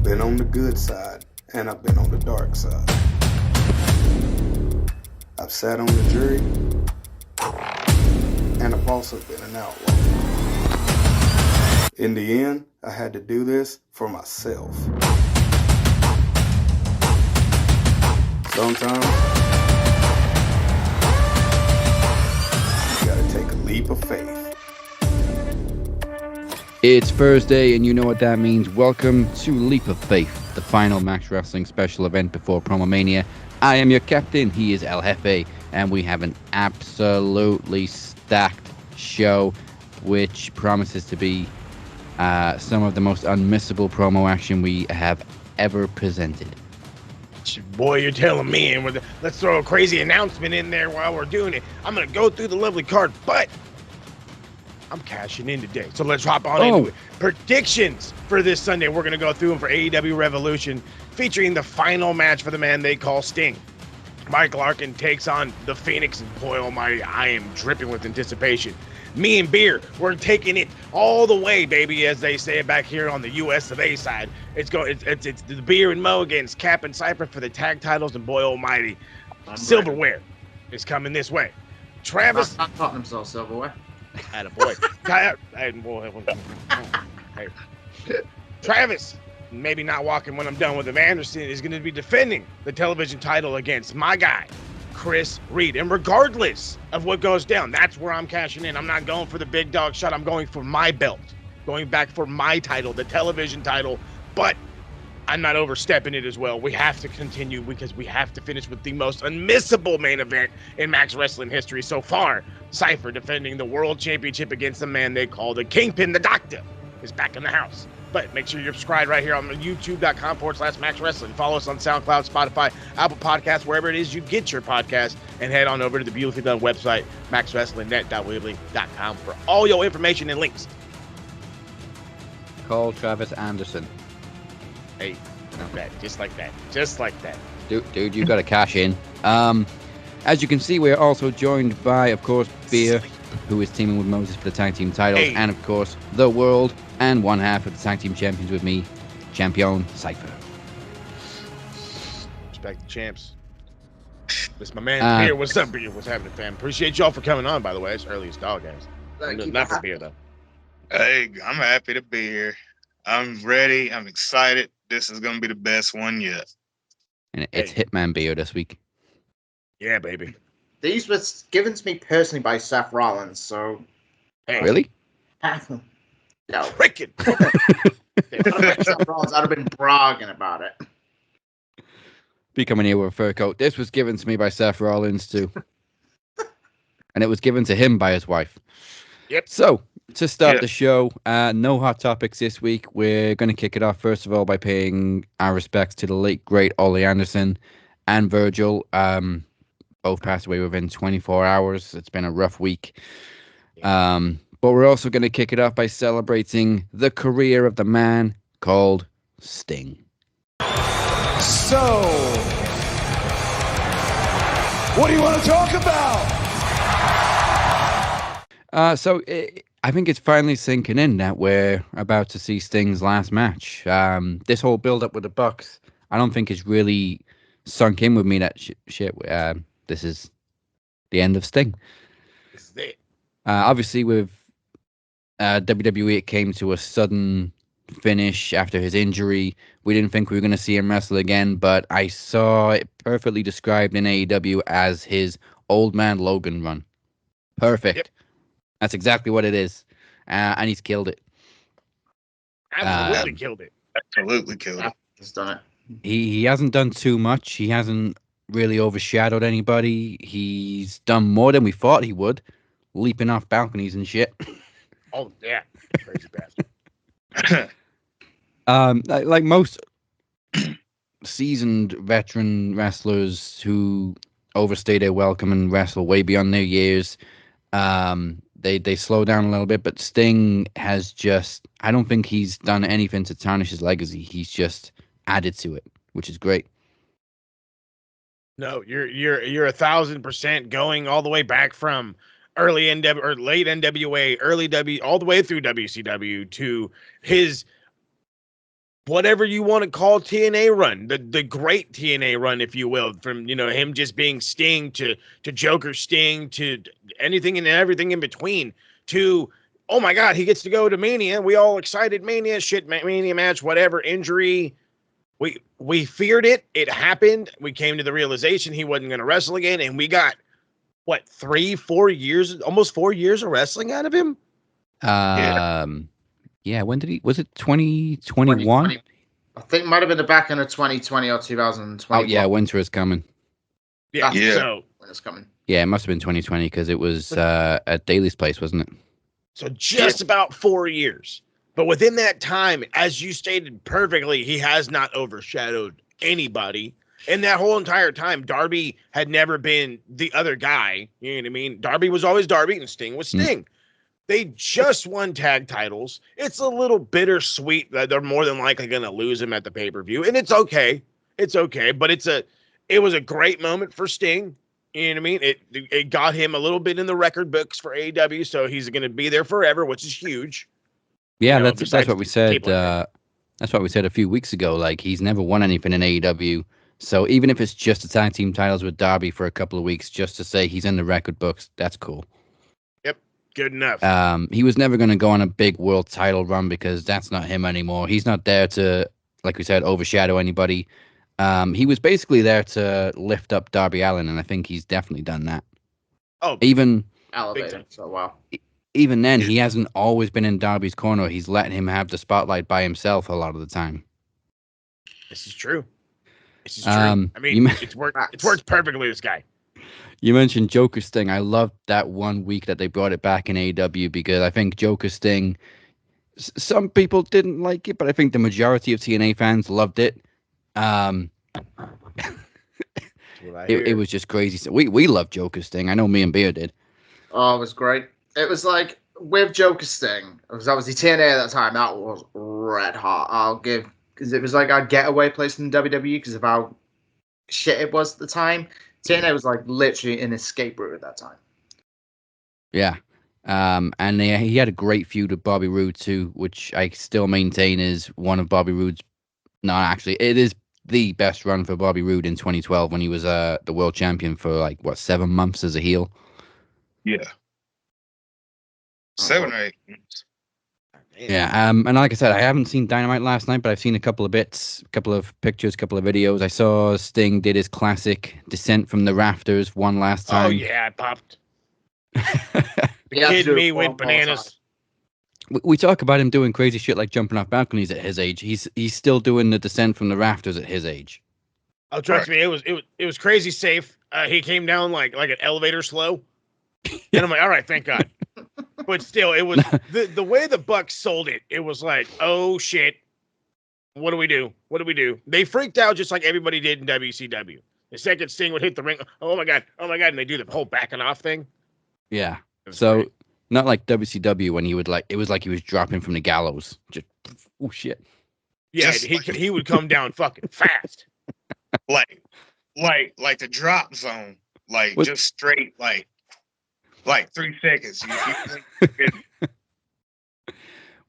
been on the good side, and I've been on the dark side. I've sat on the jury, and I've also been an outlaw. In the end, I had to do this for myself. Sometimes, you gotta take a leap of faith. It's Thursday, and you know what that means. Welcome to Leap of Faith, the final Max Wrestling special event before Promo Mania. I am your captain, he is El Jefe, and we have an absolutely stacked show, which promises to be some of the most unmissable promo action we have ever presented. Boy, you're telling me, and let's throw a crazy announcement in there while we're doing it. I'm going to go through the lovely card, but I'm cashing in today. So let's hop on into it. Predictions for this Sunday. We're going to go through them for AEW Revolution, featuring the final match for the man they call Sting. Mike Larkin takes on the Phoenix, and boy almighty, I am dripping with anticipation. Me and Beer, we're taking it all the way, baby, as they say it back here on the US of A side. It's the Beer and Mo against Cap and Cypher for the tag titles, and boy almighty, silverware is coming this way. Travis, not themselves silverware. Attaboy. Hey. Travis, maybe not walking when I'm done with him. Anderson is going to be defending the television title against my guy, Chris Reid. And regardless of what goes down, that's where I'm cashing in. I'm not going for the big dog shot. I'm going for my belt, going back for my title, the television title. But I'm not overstepping it as well. We have to continue because we have to finish with the most unmissable main event in Max Wrestling history so far. Cypher defending the World Championship against the man they call the Kingpin. The Doctor is back in the house. But make sure you're subscribed right here on youtube.com/Max Wrestling. Follow us on SoundCloud, Spotify, Apple Podcasts, wherever it is you get your podcast. And head on over to the beautifully done website, maxwrestlingnet.weebly.com for all your information and links. Call Travis Anderson. Hey, just like that. Just like that. Dude, you got to cash in. As you can see, we're also joined by, of course, Beer, who is teaming with Moses for the tag team titles, and of course, the world and one half of the tag team champions with me, Champion Cypher. Respect the champs. This my man Beer. What's up, Beer? What's happening, fam? Appreciate y'all for coming on, by the way. It's early as dog guys. Not for Beer, though. Hey, I'm happy to be here. I'm ready. I'm excited. This is going to be the best one yet. And it's Hitman Beer this week. Yeah, baby. These were given to me personally by Seth Rollins, so... Hey. Really? No. Freaking! Seth Rollins, I'd have been bragging about it. Be coming here with a fur coat. This was given to me by Seth Rollins, too. And it was given to him by his wife. Yep. So, to start the show, no hot topics this week. We're going to kick it off, first of all, by paying our respects to the late, great Ole Anderson and Virgil. Both passed away within 24 hours. It's been a rough week. But we're also going to kick it off by celebrating the career of the man called Sting. So, what do you want to talk about? I think it's finally sinking in that we're about to see Sting's last match. This whole build-up with the Bucks, I don't think it's really sunk in with me that this is the end of Sting. This is it. Obviously, with WWE, it came to a sudden finish after his injury. We didn't think we were going to see him wrestle again, but I saw it perfectly described in AEW as his old man Logan run. Perfect. Yep. That's exactly what it is. And he's killed it. Absolutely killed it. Absolutely killed it. He's done it. He hasn't done too much. He hasn't really overshadowed anybody. He's done more than we thought he would, leaping off balconies and shit. Oh, yeah. Crazy bastard. Like most seasoned veteran wrestlers who overstay their welcome and wrestle way beyond their years, they slow down a little bit, but Sting has just, I don't think he's done anything to tarnish his legacy. He's just added to it, which is great. No, you're 1,000% going all the way back from early NW or late NWA, early W, all the way through WCW to his whatever you want to call TNA run, the great TNA run, if you will, from him just being Sting to Joker Sting to anything and everything in between to, oh my God, he gets to go to Mania. We all excited, Mania shit, Mania match, whatever, injury. We feared it. It happened. We came to the realization he wasn't going to wrestle again, and we got what 3-4 years, almost 4 years of wrestling out of him. Yeah. When did he? Was it 2021? I think it might have been the back end of 2020 or 2020. Oh yeah, winter is coming. Yeah. Yeah. So When it's coming. Yeah, it must have been 2020 because it was at Daly's place, wasn't it? So just about 4 years. But within that time, as you stated perfectly, he has not overshadowed anybody. And that whole entire time, Darby had never been the other guy. You know what I mean? Darby was always Darby and Sting was Sting. They just won tag titles. It's a little bittersweet that they're more than likely going to lose him at the pay-per-view. And it's okay. It's okay. But it was a great moment for Sting. You know what I mean? It got him a little bit in the record books for AEW, so he's going to be there forever, which is huge. Yeah, You know, that's what we said. people like That's what we said a few weeks ago. Like he's never won anything in AEW, so even if it's just the tag team titles with Darby for a couple of weeks, just to say he's in the record books, that's cool. Yep, good enough. He was never going to go on a big world title run because that's not him anymore. He's not there to, like we said, overshadow anybody. He was basically there to lift up Darby Allin, and I think he's definitely done that. Oh, Even Elevated. So wow. even then, he hasn't always been in Darby's corner. He's letting him have the spotlight by himself a lot of the time. this is true. This is true. I mean, you it's worked perfectly. This guy. You mentioned Joker Sting. I loved that 1 week that they brought it back in AEW because I think Joker Sting, some people didn't like it, but I think the majority of TNA fans loved it. It was just crazy. So we love Joker Sting. I know me and Beer did. Oh, it was great. It was like with Joker Sting, it was obviously TNA at that time. That was red hot. I'll give, because it was like our getaway place in WWE because of how shit it was at the time. TNA was like literally an escape route at that time. Yeah. And he had a great feud with Bobby Roode too, which I still maintain is one of Bobby Roode's. No, actually, it is the best run for Bobby Roode in 2012 when he was the world champion for like 7 months as a heel. Yeah. 7 or 8 months. Yeah. And like I said, I haven't seen Dynamite last night, but I've seen a couple of bits, a couple of pictures, a couple of videos. I saw Sting did his classic descent from the rafters one last time. Oh yeah, I popped. The Yeah, kid dude, me one went more bananas. We talk about him doing crazy shit like jumping off balconies at his age. He's still doing the descent from the rafters at his age. Oh, trust me, it was crazy safe. He came down like an elevator slow, and I'm like, all right, thank God. But still, it was the way the Bucks sold it. It was like, oh shit, what do we do? What do we do? They freaked out just like everybody did in WCW. The second Sting would hit the ring, oh my God, and they do the whole backing off thing. Yeah. was So great. not like WCW when he would it was like he was dropping from the gallows. Just oh shit. Yeah, Just he would come down fucking fast. like the drop zone, like What- just straight, like 3 seconds.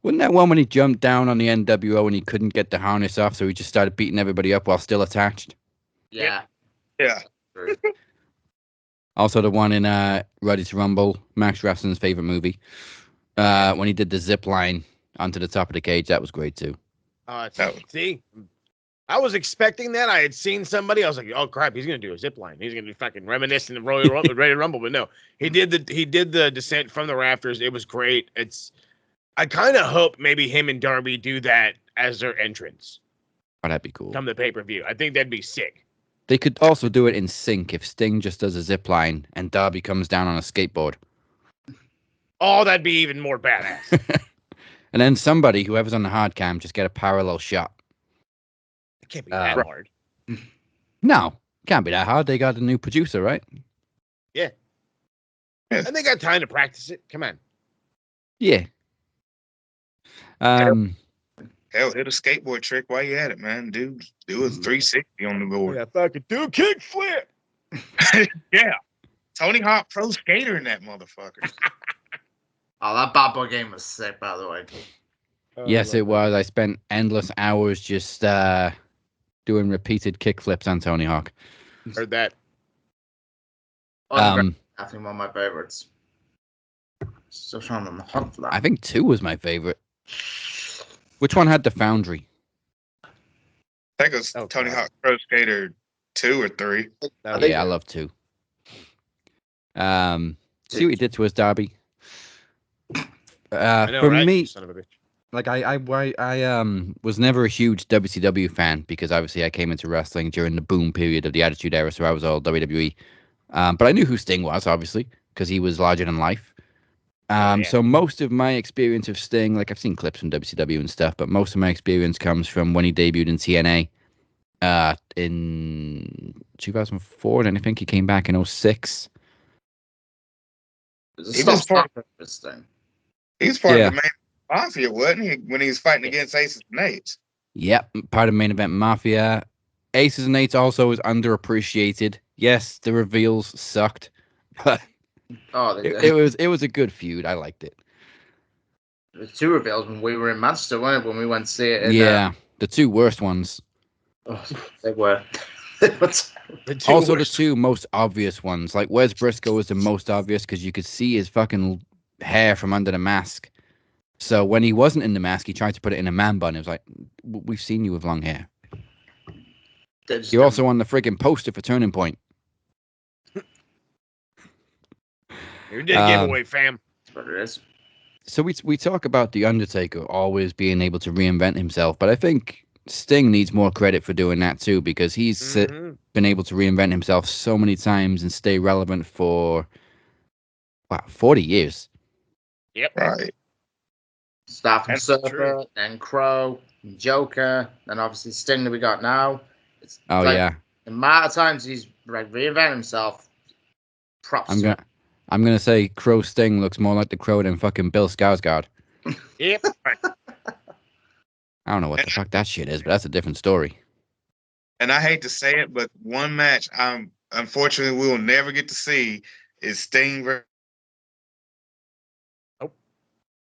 Wasn't that one when he jumped down on the NWO and he couldn't get the harness off, so he just started beating everybody up while still attached? Yeah. Yeah. Also the one in Ready to Rumble, Max Wrestling's favorite movie. When he did the zip line onto the top of the cage, that was great too. See, I was expecting that. I had seen somebody. I was like, "Oh crap, he's gonna do a zip line. He's gonna be fucking reminiscent of Ready to Rumble." But no, he did the descent from the rafters. It was great. I kind of hope maybe him and Darby do that as their entrance Oh, that'd be cool. come the pay-per-view. I think that'd be sick. They could also do it in sync if Sting just does a zip line and Darby comes down on a skateboard. Oh, that'd be even more badass. And then somebody, whoever's on the hard cam, just get a parallel shot. It can't be that hard. No, can't be that hard. They got a new producer, right? And they got time to practice it. Come on. Yeah. Hell, hit a skateboard trick while you at it, man. Do a 360 on the board. Yeah, fucking do a kick flip. Yeah. Tony Hawk Pro Skater in that motherfucker. Oh, that Bad Boy game was sick, by the way. Yes, it was. I spent endless hours just doing repeated kick flips on Tony Hawk. Heard that. I think one of my favorites. Still trying on the hunt for that. I think 2 was my favorite. Which one had the Foundry? I think it was Tony Hawk Pro Skater 2 or 3. I love 2. See what he did to us, Darby. I know, for right? me, Son of a bitch. like I was never a huge WCW fan because obviously I came into wrestling during the boom period of the Attitude Era, so I was all WWE. But I knew who Sting was, obviously, because he was larger than life. So most of my experience of Sting, like I've seen clips from WCW and stuff, but most of my experience comes from when he debuted in TNA in 2004, and I think he came back in 2006. He was part of Sting. He was part of the main Mafia, wasn't he? When he was fighting against Aces and Eights. Yep, part of Main Event Mafia. Aces and Eights also is underappreciated. Yes, the reveals sucked, but it was a good feud. I liked it. The 2 reveals when we were in Manchester, weren't it? When we went to see it. The 2 worst ones. Oh, they were. Also, the 2 most obvious ones. Like Wes Briscoe was the most obvious because you could see his fucking hair from under the mask. So when he wasn't in the mask, he tried to put it in a man bun. It was like, we've seen you with long hair. You're also on the friggin' poster for Turning Point. You did a giveaway, fam. That's what it is. So we talk about The Undertaker always being able to reinvent himself, but I think Sting needs more credit for doing that too, because he's been able to reinvent himself so many times and stay relevant for 40 years. Yep. Right. Start from Surfer, then Crow, and Joker, then obviously Sting that we got now. It's the amount of times he's reinvented himself. Props. I'm gonna say Crow Sting looks more like the Crow than fucking Bill Skarsgård. Yep. I don't know what the fuck that shit is, but that's a different story. And I hate to say it, but one match unfortunately we will never get to see is Sting.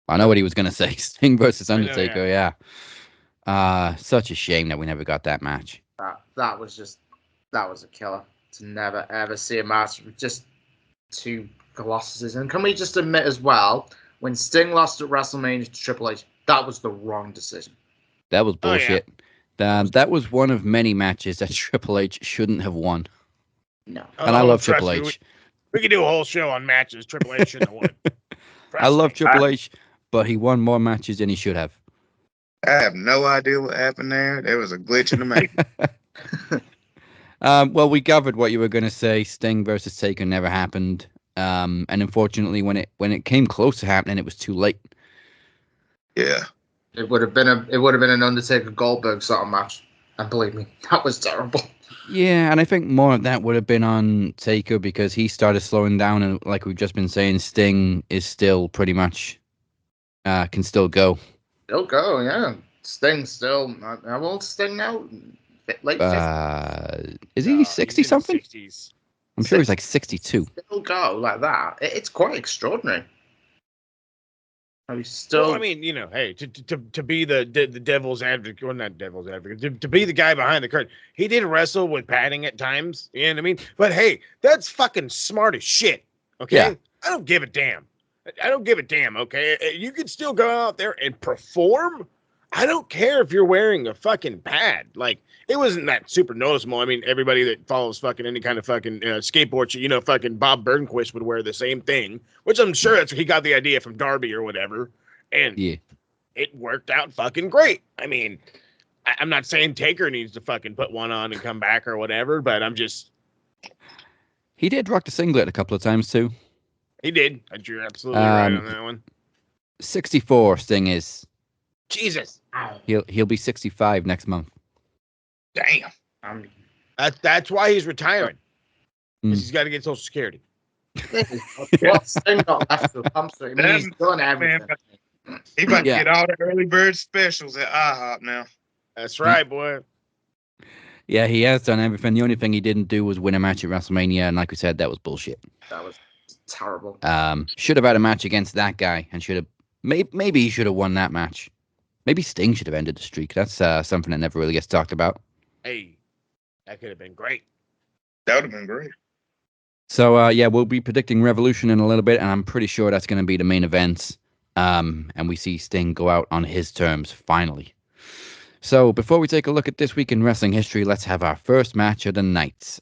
I know what he was gonna say. Sting versus Undertaker. Such a shame that we never got that match. That was a killer. To never ever see a match with just 2 colossuses. And can we just admit as well, when Sting lost at WrestleMania to Triple H, that was the wrong decision. That was bullshit. That was one of many matches that Triple H shouldn't have won. No. And I love Triple H. We could do a whole show on matches Triple H shouldn't have won. I love Triple H, but he won more matches than he should have. I have no idea what happened there. There was a glitch in the making. Well, we gathered what you were going to say. Sting versus Taker never happened. And unfortunately, when it came close to happening, it was too late. Yeah. It would have been an Undertaker Goldberg sort of match. And believe me, that was terrible. Yeah, and I think more of that would have been on Taker because he started slowing down, and like we've just been saying, Sting is still pretty much can still go. Still go, yeah. Sting still. How old is Sting now? Late 50s. Is he 60 something? 60s. I'm sure he's like 62. Still go like that. It's quite extraordinary. He's still. Well, I mean, hey, to be the devil's advocate, or not devil's advocate, to be the guy behind the curtain. He did wrestle with padding at times, you know what I mean? But hey, that's fucking smart as shit. Okay, Yeah. I don't give a damn. Okay, you can still go out there and perform. I don't care if you're wearing a fucking pad. Like, it wasn't that super noticeable. I mean, everybody that follows fucking any kind of fucking skateboard shit, fucking Bob Burnquist would wear the same thing, which I'm sure that's where he got the idea from Darby or whatever. And it worked out fucking great. I mean, I'm not saying Taker needs to fucking put one on and come back or whatever, but I'm just. He did rock the singlet a couple of times too. He did. You're absolutely right on that one. 64 Sting is. Jesus. He'll be 65 next month. Damn. That's why he's retiring. Because he's got to get Social Security. What's Sting got left to come through? I mean, he's done everything. He about to get all the early bird specials at IHOP now. That's right, boy. Yeah, he has done everything. The only thing he didn't do was win a match at WrestleMania, and like we said, that was bullshit. That was terrible. Should have had a match against that guy, and should have maybe he should have won that match. Maybe Sting should have ended the streak. That's something that never really gets talked about. Hey, that could have been great. That would have been great. So, yeah, we'll be predicting Revolution in a little bit, and I'm pretty sure that's going to be the main event. And we see Sting go out on his terms, finally. So, before we take a look at this week in wrestling history, let's have our first match of the night.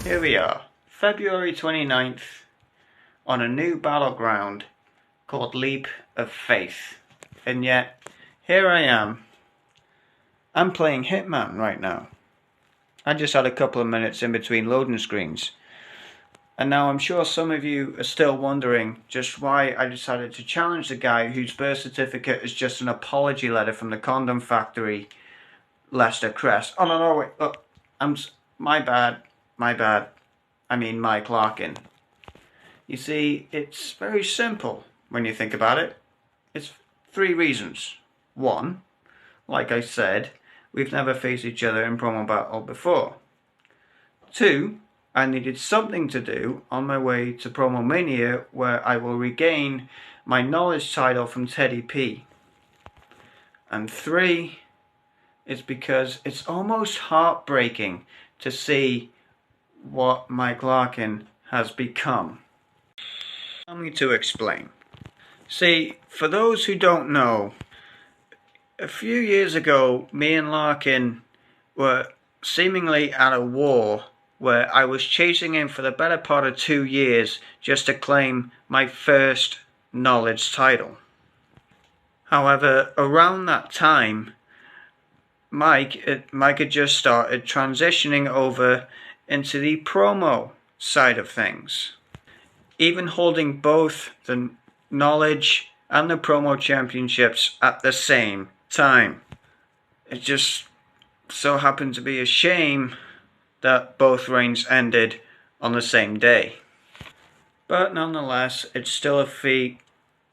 Here we are, February 29th, on a new battleground called Leap of Faith. And yet, here I am. I'm playing Hitman right now. I just had a couple of minutes in between loading screens. And now I'm sure some of you are still wondering just why I decided to challenge the guy whose birth certificate is just an apology letter from the condom factory, Lester Crest. Oh, no, wait. Oh, my bad. I mean Mike Larkin. You see, it's very simple when you think about it. It's 3 reasons. 1, like I said, we've never faced each other in promo battle before. 2, I needed something to do on my way to Promo Mania where I will regain my knowledge title from Teddy P. And 3, it's because it's almost heartbreaking to see what Mike Larkin has become. Allow me to explain. See, for those who don't know, a few years ago, me and Larkin were seemingly at a war where I was chasing him for the better part of 2 years just to claim my first knowledge title. However, around that time, Mike had just started transitioning over into the promo side of things. Even holding both the knowledge and the promo championships at the same time. It just so happened to be a shame that both reigns ended on the same day. But nonetheless, it's still a feat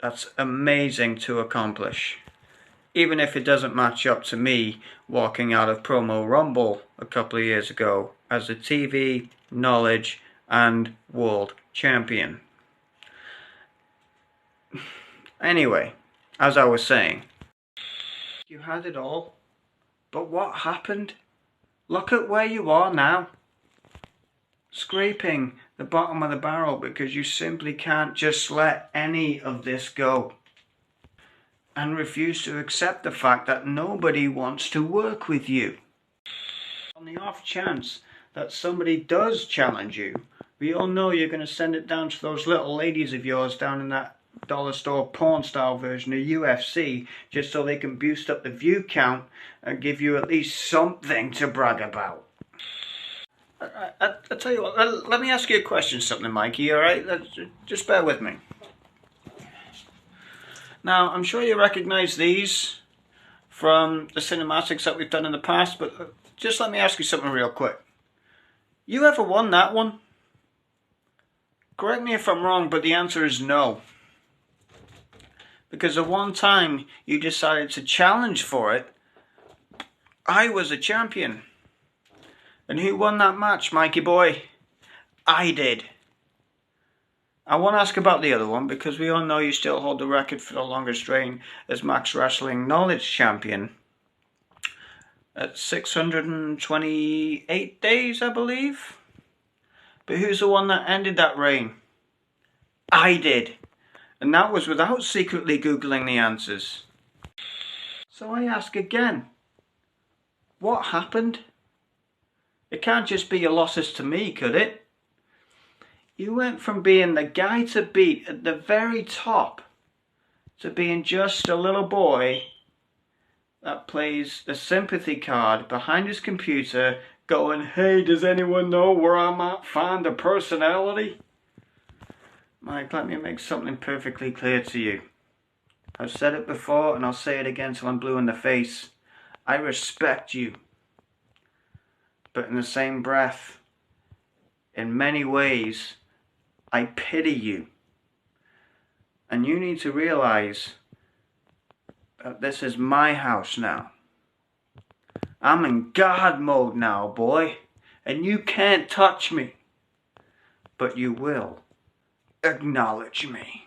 that's amazing to accomplish. Even if it doesn't match up to me walking out of Promo Rumble a couple of years ago as the TV, knowledge, and world champion. Anyway, as I was saying, you had it all, but what happened? Look at where you are now. Scraping the bottom of the barrel because you simply can't just let any of this go. And refuse to accept the fact that nobody wants to work with you. On the off chance that somebody does challenge you, we all know you're going to send it down to those little ladies of yours down in that dollar store porn style version of UFC just so they can boost up the view count and give you at least something to brag about. I tell you what, let me ask you a question, something, Mikey, alright? Just bear with me. Now, I'm sure you recognize these from the cinematics that we've done in the past, but just let me ask you something real quick. You ever won that one? Correct me if I'm wrong, but the answer is no. Because the one time you decided to challenge for it, I was a champion. And who won that match, Mikey boy? I did. I won't ask about the other one because we all know you still hold the record for the longest reign as Max Wrestling Knowledge Champion. At 628 days, I believe. But who's the one that ended that reign? I did. And that was without secretly Googling the answers. So I ask again. What happened? It can't just be your losses to me, could it? You went from being the guy to beat at the very top to being just a little boy that plays the sympathy card behind his computer going, hey, does anyone know where I might find a personality? Mike, let me make something perfectly clear to you. I've said it before and I'll say it again till I'm blue in the face. I respect you. But in the same breath, in many ways, I pity you. And you need to realize that this is my house now. I'm in God mode now, boy. And you can't touch me. But you will acknowledge me.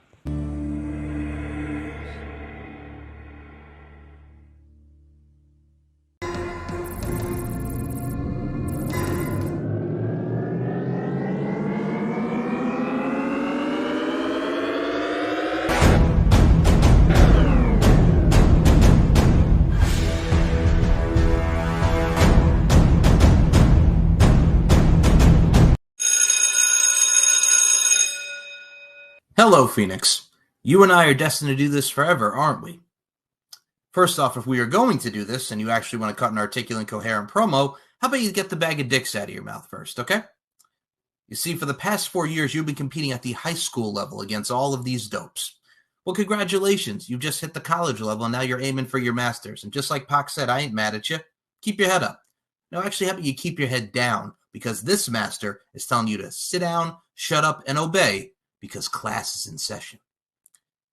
Hello, Phoenix. You and I are destined to do this forever, aren't we? First off, if we are going to do this, and you actually want to cut an articulate, coherent promo, how about you get the bag of dicks out of your mouth first, okay? You see, for the past 4 years, you've been competing at the high school level against all of these dopes. Well, congratulations. You just hit the college level, and now you're aiming for your masters. And just like Pac said, I ain't mad at you. Keep your head up. No, actually, how about you keep your head down, because this master is telling you to sit down, shut up, and obey, because class is in session.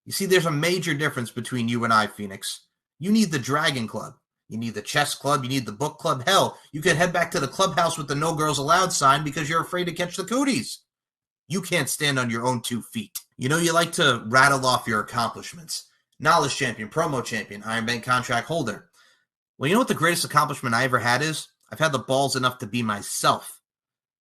You see, there's a major difference between you and I, Phoenix. You need the Dragon Club. You need the chess club. You need the book club. Hell, you could head back to the clubhouse with the No Girls Allowed sign because you're afraid to catch the cooties. You can't stand on your own 2 feet. You know, you like to rattle off your accomplishments. Knowledge champion, promo champion, Iron Bank contract holder. Well, you know what the greatest accomplishment I ever had is? I've had the balls enough to be myself.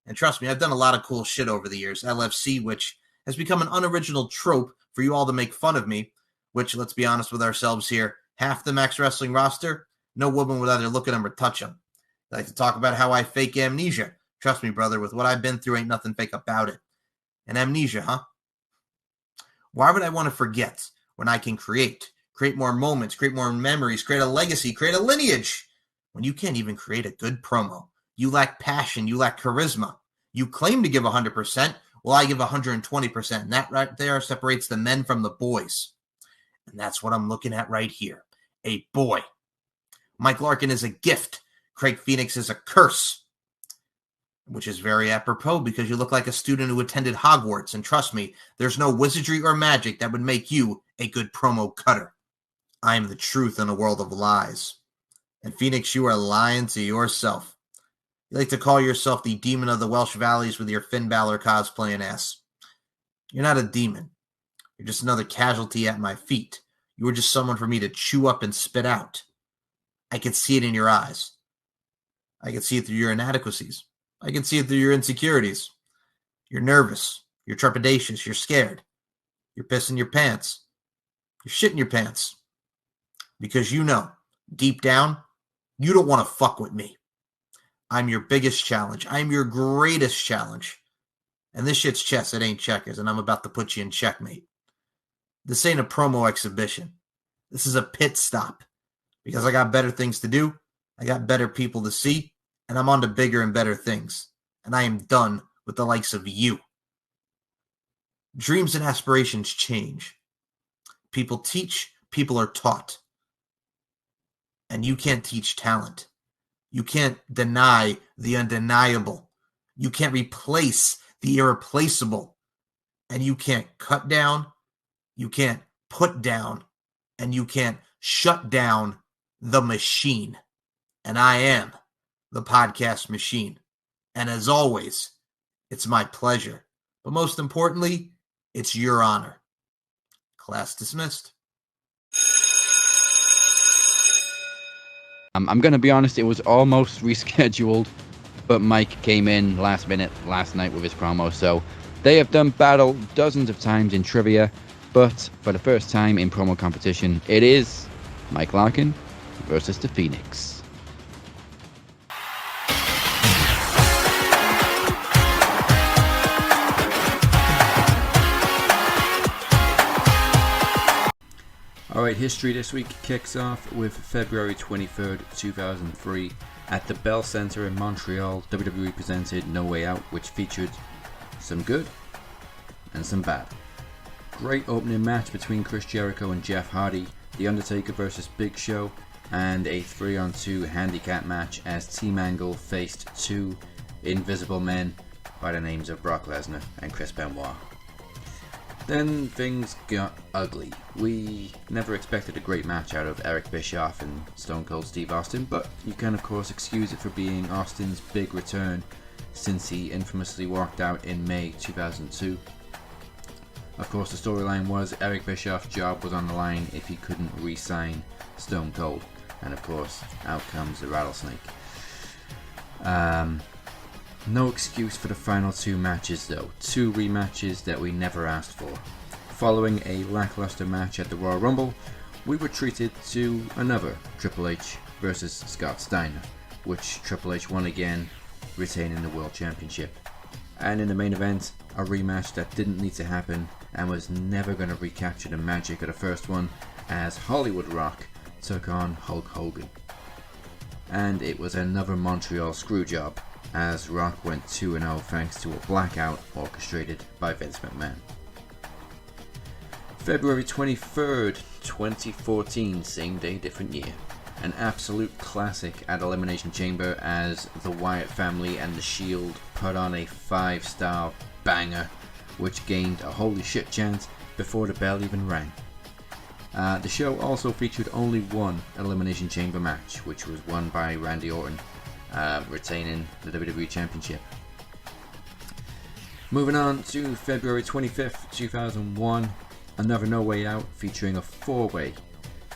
And trust me, I've done a lot of cool shit over the years. LFC, which has become an unoriginal trope for you all to make fun of me, which, let's be honest with ourselves here, half the Max Wrestling roster, no woman would either look at him or touch him. They like to talk about how I fake amnesia. Trust me, brother, with what I've been through, ain't nothing fake about it. And amnesia, huh? Why would I want to forget when I can create more moments, create more memories, create a legacy, create a lineage, when you can't even create a good promo? You lack passion, you lack charisma. You claim to give 100%, well, I give 120%, and that right there separates the men from the boys. And that's what I'm looking at right here. A boy. Mike Larkin is a gift. Craig Phoenix is a curse. Which is very apropos because you look like a student who attended Hogwarts. And trust me, there's no wizardry or magic that would make you a good promo cutter. I am the truth in a world of lies. And Phoenix, you are lying to yourself. You like to call yourself the demon of the Welsh Valleys with your Finn Balor cosplaying ass. You're not a demon. You're just another casualty at my feet. You were just someone for me to chew up and spit out. I can see it in your eyes. I can see it through your inadequacies. I can see it through your insecurities. You're nervous. You're trepidatious. You're scared. You're pissing your pants. You're shitting your pants. Because you know, deep down, you don't want to fuck with me. I'm your biggest challenge. I'm your greatest challenge. And this shit's chess. It ain't checkers. And I'm about to put you in checkmate. This ain't a promo exhibition. This is a pit stop. Because I got better things to do. I got better people to see. And I'm on to bigger and better things. And I am done with the likes of you. Dreams and aspirations change. People teach. People are taught. And you can't teach talent. You can't deny the undeniable. You can't replace the irreplaceable. And you can't cut down. You can't put down. And you can't shut down the machine. And I am the podcast machine. And as always, it's my pleasure. But most importantly, it's your honor. Class dismissed. I'm going to be honest, it was almost rescheduled, but Mike came in last minute last night with his promo, so they have done battle dozens of times in trivia, but for the first time in promo competition, it is Mike Larkin versus the Phoenix. Alright, history this week kicks off with February 23rd, 2003. At the Bell Center in Montreal, WWE presented No Way Out, which featured some good and some bad. Great opening match between Chris Jericho and Jeff Hardy, The Undertaker versus Big Show, and a 3-on-2 handicap match as Team Angle faced two invisible men by the names of Brock Lesnar and Chris Benoit. Then things got ugly. We never expected a great match out of Eric Bischoff and Stone Cold Steve Austin, but you can of course excuse it for being Austin's big return since he infamously walked out in May 2002. Of course, the storyline was Eric Bischoff's job was on the line if he couldn't re-sign Stone Cold, and of course, out comes the rattlesnake. No excuse for the final two matches though, two rematches that we never asked for. Following a lackluster match at the Royal Rumble, we were treated to another Triple H versus Scott Steiner, which Triple H won again, retaining the World Championship. And in the main event, a rematch that didn't need to happen and was never going to recapture the magic of the first one, as Hollywood Rock took on Hulk Hogan. And it was another Montreal screwjob, as Rock went 2-0 thanks to a blackout orchestrated by Vince McMahon. February 23rd, 2014, same day, different year. An absolute classic at Elimination Chamber as the Wyatt family and the Shield put on a 5-star banger, which gained a holy shit chant before the bell even rang. The show also featured only one Elimination Chamber match, which was won by Randy Orton, retaining the WWE Championship. Moving on to February 25th, 2001, another No Way Out featuring a 4-way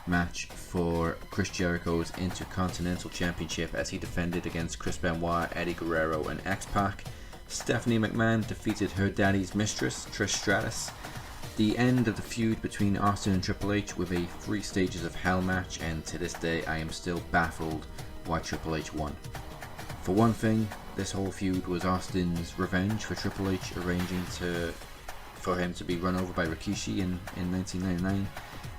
match for Chris Jericho's Intercontinental Championship as he defended against Chris Benoit, Eddie Guerrero, and X-Pac. Stephanie McMahon defeated her daddy's mistress, Trish Stratus. The end of the feud between Austin and Triple H with a 3 Stages of Hell match, and to this day I am still baffled why Triple H won. For one thing, this whole feud was Austin's revenge for Triple H arranging for him to be run over by Rikishi in 1999.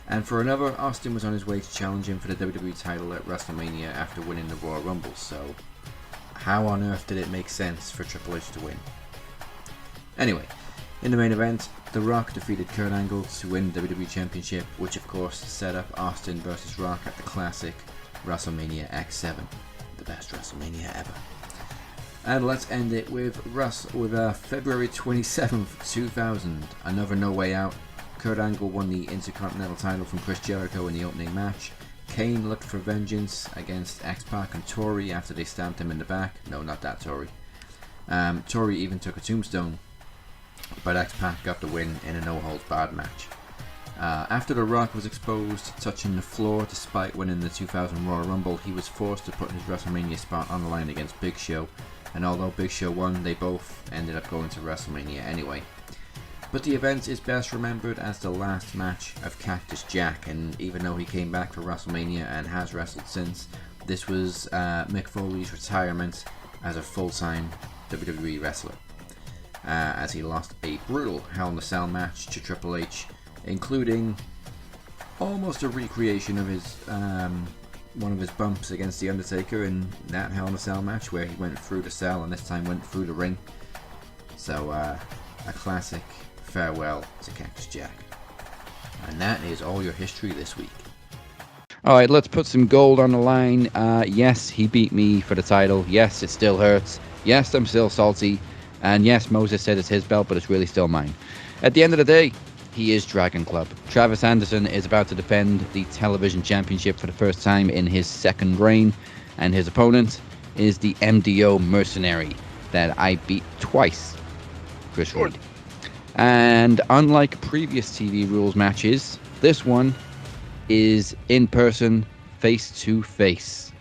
And for another, Austin was on his way to challenge him for the WWE title at WrestleMania after winning the Royal Rumble, so how on earth did it make sense for Triple H to win? Anyway, in the main event, The Rock defeated Kurt Angle to win the WWE Championship, which of course set up Austin vs. Rock at the classic WrestleMania X7, the best WrestleMania ever. And let's end it with February 27th, 2000, another No Way Out. Kurt Angle won the Intercontinental title from Chris Jericho in the opening match. Kane looked for vengeance against X-Pac and Tori after they stabbed him in the back. No, not that Tori. Tori even took a tombstone, but X-Pac got the win in a no-holds-barred match. After The Rock was exposed touching the floor despite winning the 2000 Royal Rumble, he was forced to put his WrestleMania spot on the line against Big Show, and although Big Show won, they both ended up going to WrestleMania anyway. But the event is best remembered as the last match of Cactus Jack, and even though he came back for WrestleMania and has wrestled since, this was Mick Foley's retirement as a full-time WWE wrestler, as he lost a brutal Hell in a Cell match to Triple H, including almost a recreation of his one of his bumps against The Undertaker in that Hell in a Cell match, where he went through the cell and this time went through the ring. So a classic farewell to Cactus Jack. And that is all your history this week. Alright, let's put some gold on the line. Yes, he beat me for the title. Yes, it still hurts. Yes, I'm still salty. And yes, Moses said it's his belt, but it's really still mine. At the end of the day, he is Dragon Club. Travis Anderson is about to defend the television championship for the first time in his second reign, and his opponent is the MDO mercenary that I beat twice, Chris Reid. And unlike previous TV rules matches, this one is in person, face to face.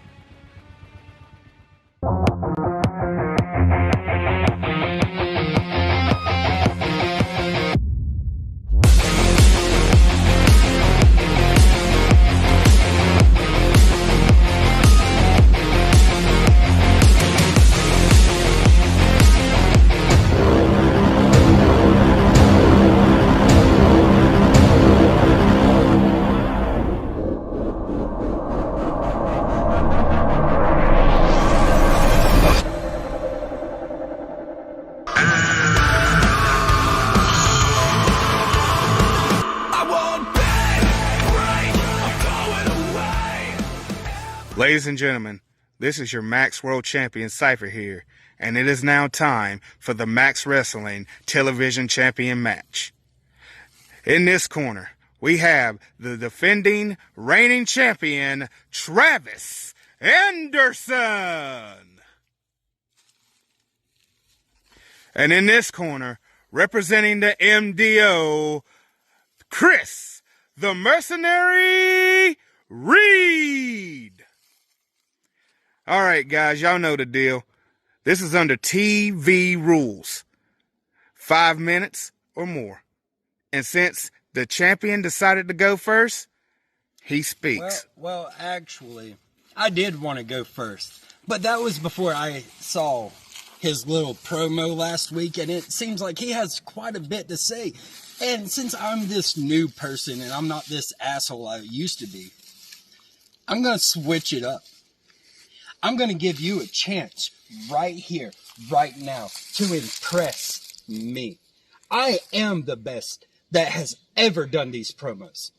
Ladies and gentlemen, this is your Max World Champion Cypher here, and it is now time for the Max Wrestling Television Champion match. In this corner, we have the defending reigning champion, Travis Anderson. And in this corner, representing the MDO, Chris, the Mercenary Reid. All right, guys, y'all know the deal. This is under TV rules. 5 minutes or more. And since the champion decided to go first, he speaks. Well, actually, I did want to go first. But that was before I saw his little promo last week, and it seems like he has quite a bit to say. And since I'm this new person and I'm not this asshole I used to be, I'm going to switch it up. I'm going to give you a chance right here, right now, to impress me. I am the best that has ever done these promos.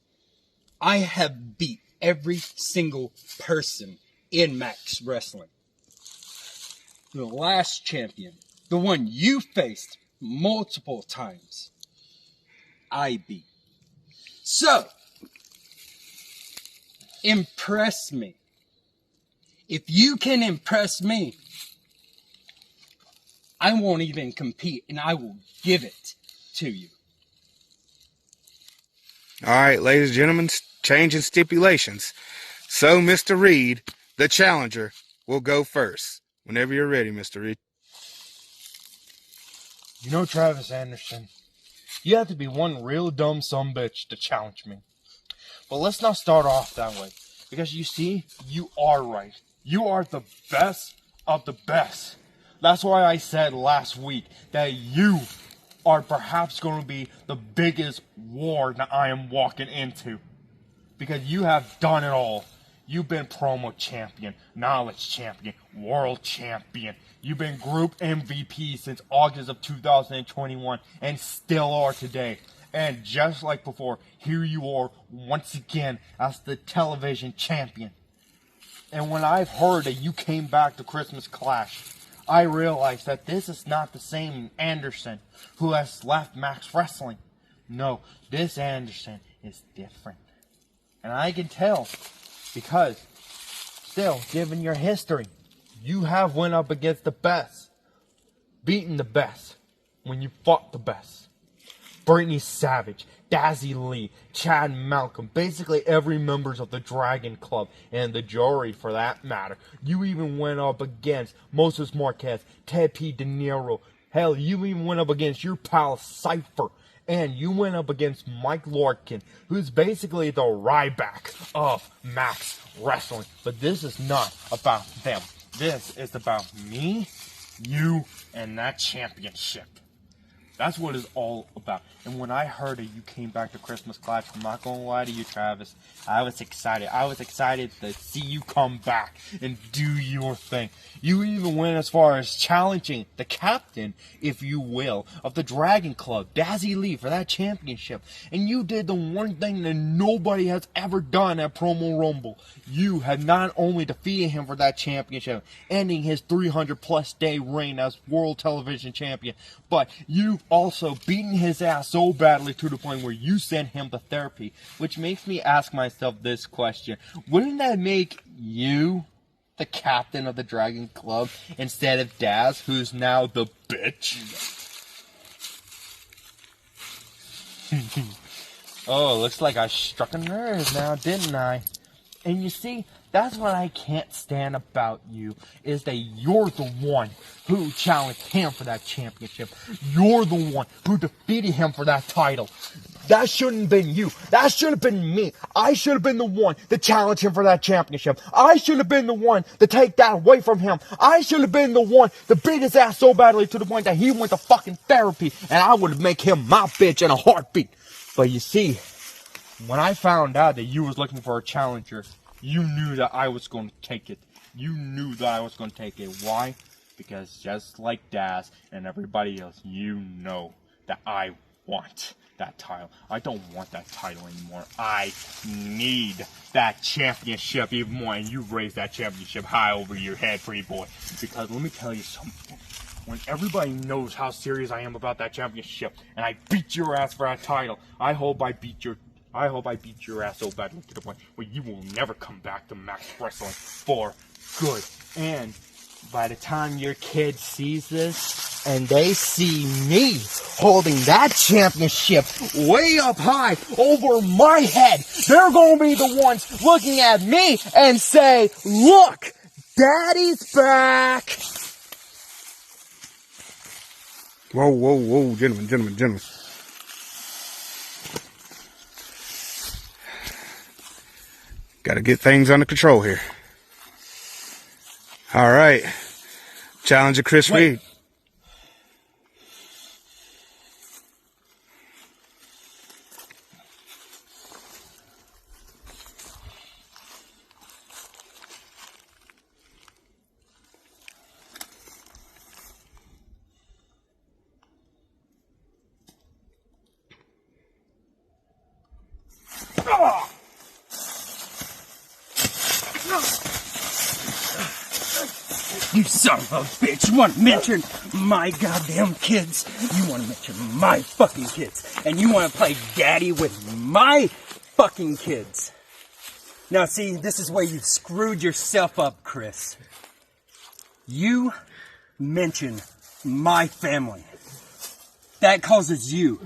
I have beat every single person in Max Wrestling. The last champion, the one you faced multiple times, I beat. So, impress me. If you can impress me, I won't even compete, and I will give it to you. All right, ladies and gentlemen, changing stipulations. So, Mr. Reid, the challenger, will go first. Whenever you're ready, Mr. Reid. You know, Travis Anderson, you have to be one real dumb sumbitch to challenge me. But let's not start off that way. Because you see, you are right. You are the best of the best. That's why I said last week that you are perhaps going to be the biggest war that I am walking into. Because you have done it all. You've been promo champion, knowledge champion, world champion. You've been group MVP since August of 2021 and still are today. And just like before, here you are once again as the television champion. And when I've heard that you came back to Christmas Clash, I realized that this is not the same Anderson who has left Max Wrestling. No, this Anderson is different. And I can tell because, still, given your history, you have went up against the best, beaten the best when you fought the best. Brittany Savage, Dazzy Lee, Chad Malcolm, basically every member of the Dragon Club, and the jury for that matter. You even went up against Moses Marquez, Ted P. De Niro. Hell, you even went up against your pal Cypher. And you went up against Mike Larkin, who's basically the Ryback of Max Wrestling. But this is not about them. This is about me, you, and that championship. That's what it's all about. And when I heard that you came back to Christmas Clash, I'm not going to lie to you, Travis, I was excited. I was excited to see you come back and do your thing. You even went as far as challenging the captain, if you will, of the Dragon Club, Dazzy Lee, for that championship. And you did the one thing that nobody has ever done at Promo Rumble. You had not only defeated him for that championship, ending his 300-plus day reign as World Television Champion, but you've also beaten his ass so badly to the point where you sent him to therapy, which makes me ask myself this question. Wouldn't that make you the captain of the Dragon Club instead of Daz, who's now the bitch? Oh, looks like I struck a nerve now, didn't I? And you see, that's what I can't stand about you, is that you're the one who challenged him for that championship. You're the one who defeated him for that title. That shouldn't have been you. That should have been me. I should have been the one to challenge him for that championship. I should have been the one to take that away from him. I should have been the one to beat his ass so badly to the point that he went to fucking therapy, and I would have made him my bitch in a heartbeat. But you see, when I found out that you was looking for a challenger, you knew that I was going to take it. You knew that I was going to take it. Why? Because just like Daz and everybody else, you know that I want that title. I don't want that title anymore. I need that championship even more, and you raise that championship high over your head, pretty boy. Because let me tell you something. When everybody knows how serious I am about that championship, and I beat your ass for that title, I hope I beat your ass so badly to the point where you will never come back to Max Wrestling for good. And by the time your kid sees this, and they see me holding that championship way up high over my head, they're going to be the ones looking at me and say, look, Daddy's back. Whoa, gentlemen. Got to get things under control here. All right. Challenger Chris Reid. You son of a bitch, you want to mention my goddamn kids, you want to mention my fucking kids, and you want to play daddy with my fucking kids. Now see, this is where you've screwed yourself up, Chris. You mention my family. That causes you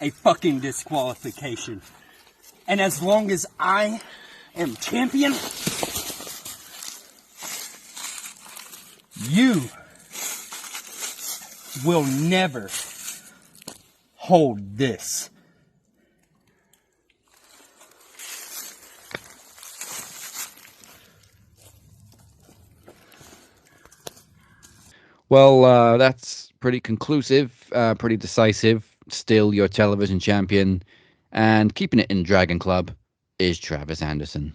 a fucking disqualification. And as long as I am champion, you will never hold this. Well, that's pretty conclusive, pretty decisive. Still your television champion, and keeping it in Dragon Club is Travis Anderson.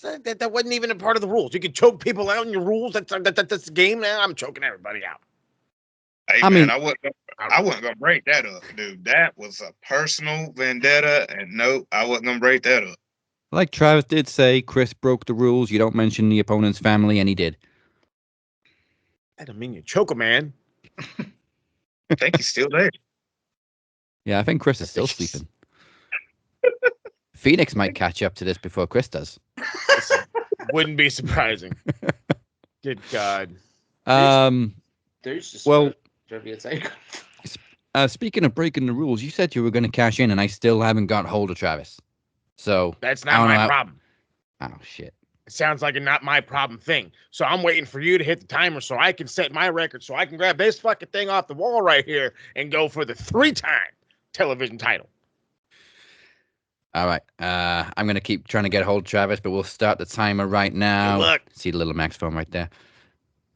That wasn't even a part of the rules. You can choke people out in your rules. That's the game now. I'm choking everybody out. Hey, I man, mean- I wasn't gonna break that up, dude. That was a personal vendetta, and no, I wasn't gonna break that up. Like Travis did say, Chris broke the rules. You don't mention the opponent's family, and he did. I don't mean you choke a man. I think he's still there. Yeah, I think Chris is still sleeping. Phoenix might catch up to this before Chris does. Wouldn't be surprising. Good God. There's just Well, trivia take. speaking of breaking the rules, you said you were going to cash in, and I still haven't got hold of Travis. So That's I not don't know my how- problem. Oh shit! It sounds like a not my problem thing. So I'm waiting for you to hit the timer so I can set my record, so I can grab this fucking thing off the wall right here and go for the 3-time television title. All right, I'm going to keep trying to get hold of Travis, but we'll start the timer right now. Good luck. See the little Max phone right there.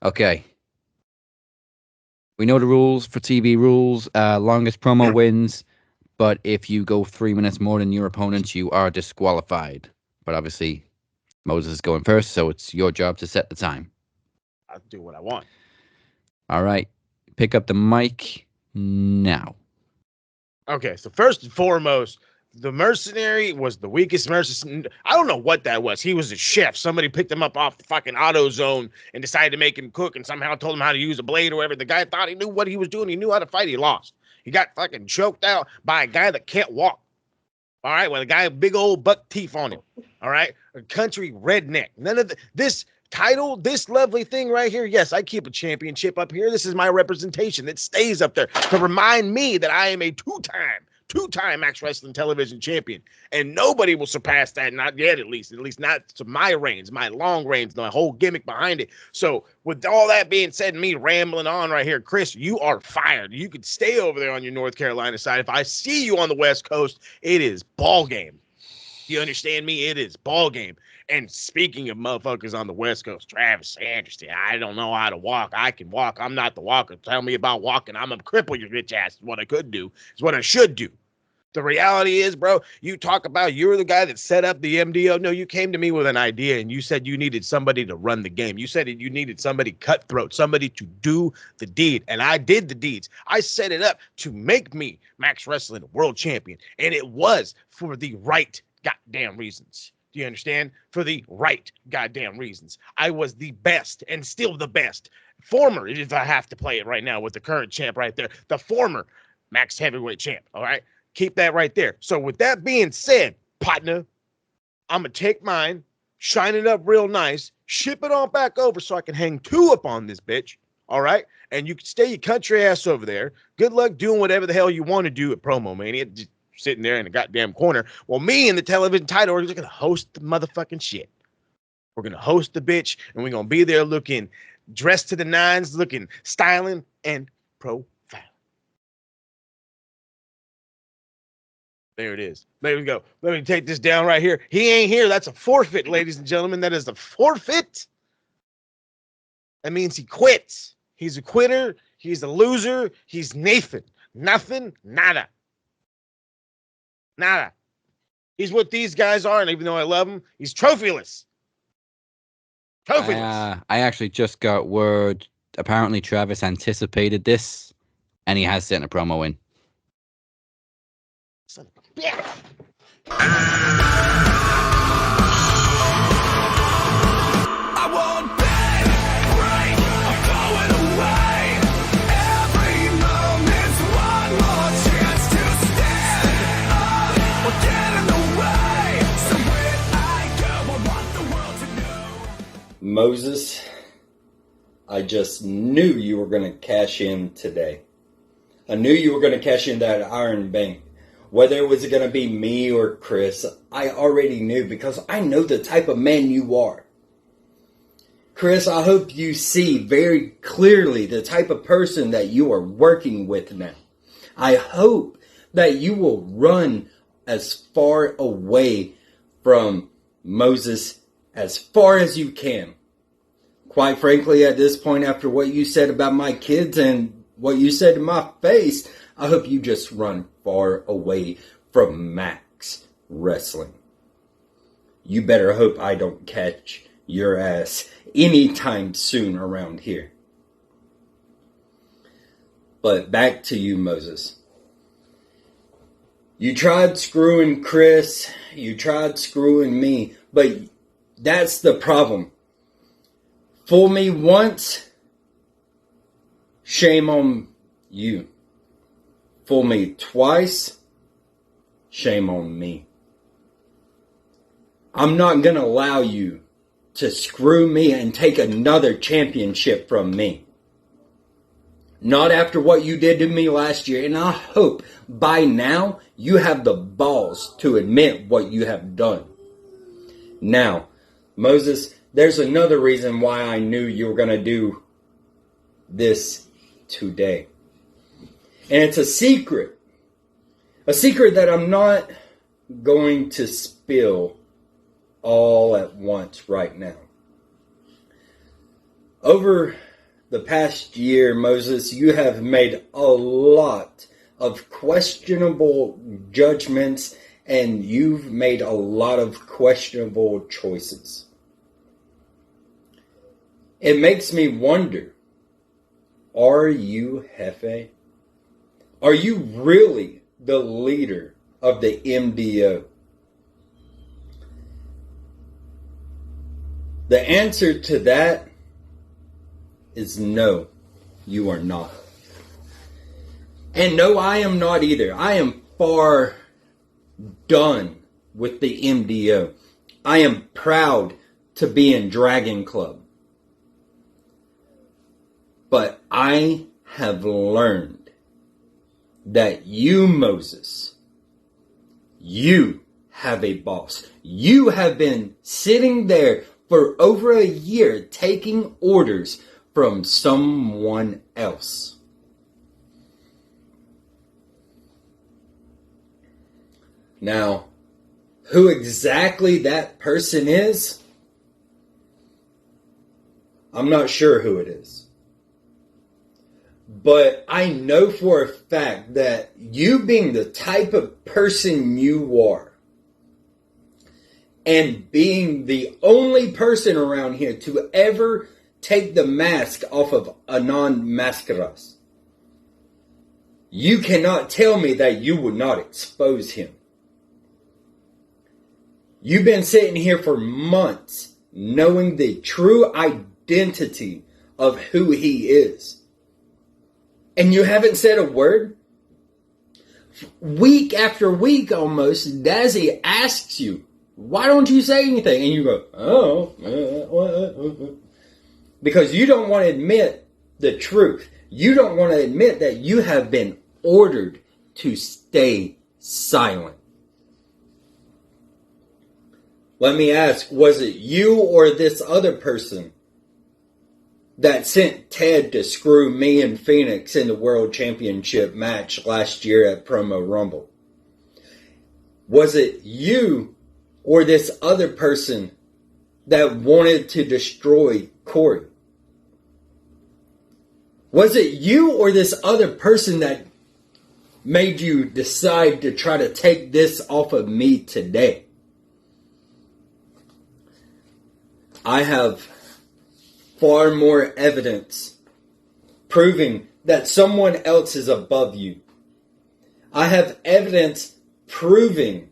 Okay. We know the rules for TV rules. Longest promo wins, but if you go 3 minutes more than your opponent, you are disqualified. But obviously, Moses is going first, so it's your job to set the time. I'll do what I want. All right. Pick up the mic now. Okay, so first and foremost, the mercenary was the weakest mercenary. I don't know what that was. He was a chef. Somebody picked him up off the fucking AutoZone and decided to make him cook and somehow told him how to use a blade or whatever. The guy thought he knew what he was doing. He knew how to fight. He lost. He got fucking choked out by a guy that can't walk. All right, well, a guy with big old buck teeth on him. All right, a country redneck. None of this title, this lovely thing right here. Yes, I keep a championship up here. This is my representation. It stays up there to remind me that I am a two-time Max Wrestling Television champion, and nobody will surpass that. Not yet, at least not to my reigns, my long reigns, the whole gimmick behind it. So, with all that being said, and me rambling on right here, Chris, you are fired. You could stay over there on your North Carolina side. If I see you on the West Coast, it is ball game. You understand me? It is ball game. And speaking of motherfuckers on the West Coast, Travis Anderson, I don't know how to walk. I can walk. I'm not the walker. Tell me about walking. I'm a cripple, your bitch ass. Is what I could do. Is what I should do. The reality is, bro, you talk about you're the guy that set up the MDO. No, you came to me with an idea and you said you needed somebody to run the game. You said you needed somebody cutthroat, somebody to do the deed. And I did the deeds. I set it up to make me Max Wrestling world champion. And it was for the right goddamn reasons. Do you understand? For the right goddamn reasons. I was the best and still the best. Former, if I have to play it right now with the current champ right there, the former Max Heavyweight champ. All right. Keep that right there. So with that being said, partner, I'm going to take mine, shine it up real nice, ship it on back over so I can hang 2 up on this bitch. All right. And you can stay your country ass over there. Good luck doing whatever the hell you want to do at Promo Mania. Just sitting there in the goddamn corner. Well, me and the television title are just going to host the motherfucking shit. We're going to host the bitch and we're going to be there looking dressed to the nines, looking styling and profile. There it is. There we go. Let me take this down right here. He ain't here. That's a forfeit, ladies and gentlemen. That is a forfeit. That means he quits. He's a quitter. He's a loser. He's Nathan. Nothing. Nada. Nada. He's what these guys are, and even though I love him, he's trophyless. Trophyless. I actually just got word. Apparently, Travis anticipated this, and he has sent a promo in. Son of a bitch. I won't beg, break, I'm going away. Every moment's one more chance to stand up or get in the way. So when I go, I want the world to know. Moses, I just knew you were going to cash in today. I knew you were going to cash in that Iron Bank. Whether it was going to be me or Chris, I already knew because I know the type of man you are. Chris, I hope you see very clearly the type of person that you are working with now. I hope that you will run as far away from Moses as far as you can. Quite frankly, at this point, after what you said about my kids and what you said to my face, I hope you just run far away from Max Wrestling. You better hope I don't catch your ass anytime soon around here. But back to you, Moses. You tried screwing Chris, you tried screwing me, but that's the problem. Fool me once, shame on you. Fool me twice, shame on me. I'm not going to allow you to screw me and take another championship from me. Not after what you did to me last year. And I hope by now you have the balls to admit what you have done. Now, Moses, there's another reason why I knew you were going to do this today. And it's a secret. A secret that I'm not going to spill all at once right now. Over the past year, Moses, you have made a lot of questionable judgments and you've made a lot of questionable choices. It makes me wonder, are you Jefe? Are you really the leader of the MDO? The answer to that is no, you are not. And no, I am not either. I am far done with the MDO. I am proud to be in Dragon Club. But I have learned that you, Moses, you have a boss. You have been sitting there for over a year taking orders from someone else. Now, who exactly that person is, I'm not sure who it is. But I know for a fact that you being the type of person you are, and being the only person around here to ever take the mask off of Anon Mascaras, you cannot tell me that you would not expose him. You've been sitting here for months knowing the true identity of who he is. And you haven't said a word? Week after week almost, Dazzy asks you, why don't you say anything? And you go, because you don't want to admit the truth. You don't want to admit that you have been ordered to stay silent. Let me ask, was it you or this other person that sent Ted to screw me and Phoenix in the World Championship match last year at Promo Rumble? Was it you or this other person that wanted to destroy Corey? Was it you or this other person that made you decide to try to take this off of me today? I have far more evidence proving that someone else is above you. I have evidence proving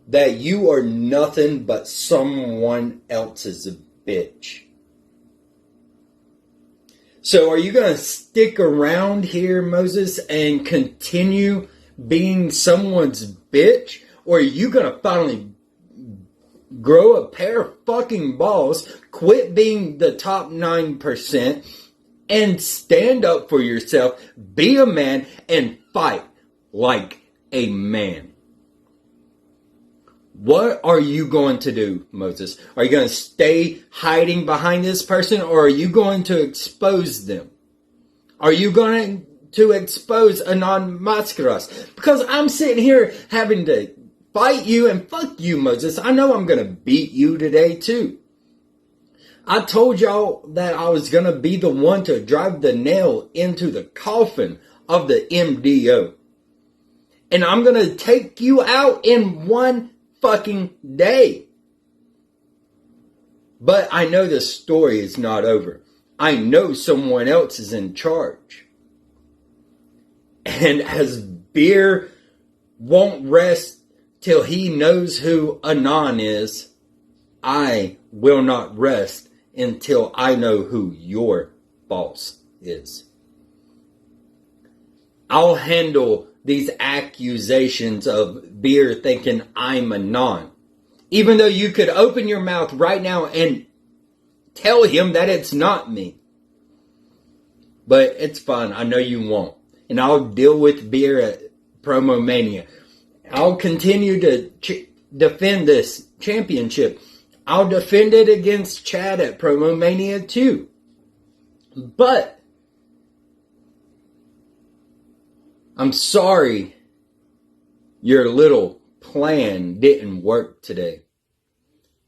that you are nothing but someone else's bitch. So are you going to stick around here, Moses, and continue being someone's bitch? Or are you going to finally grow a pair of fucking balls, quit being the top 9%, and stand up for yourself, be a man, and fight like a man? What are you going to do, Moses? Are you going to stay hiding behind this person, or are you going to expose them? Are you going to expose Anon Mascaras? Because I'm sitting here having to fight you, and fuck you, Moses. I know I'm going to beat you today, too. I told y'all that I was going to be the one to drive the nail into the coffin of the MDO. And I'm going to take you out in one fucking day. But I know the story is not over. I know someone else is in charge. And as Beer won't rest till he knows who Anon is, I will not rest until I know who your boss is. I'll handle these accusations of Beer thinking I'm Anon. Even though you could open your mouth right now and tell him that it's not me. But it's fine. I know you won't. And I'll deal with Beer at Promo Mania. I'll continue to defend this championship. I'll defend it against Chad at Promo Mania too. But I'm sorry your little plan didn't work today.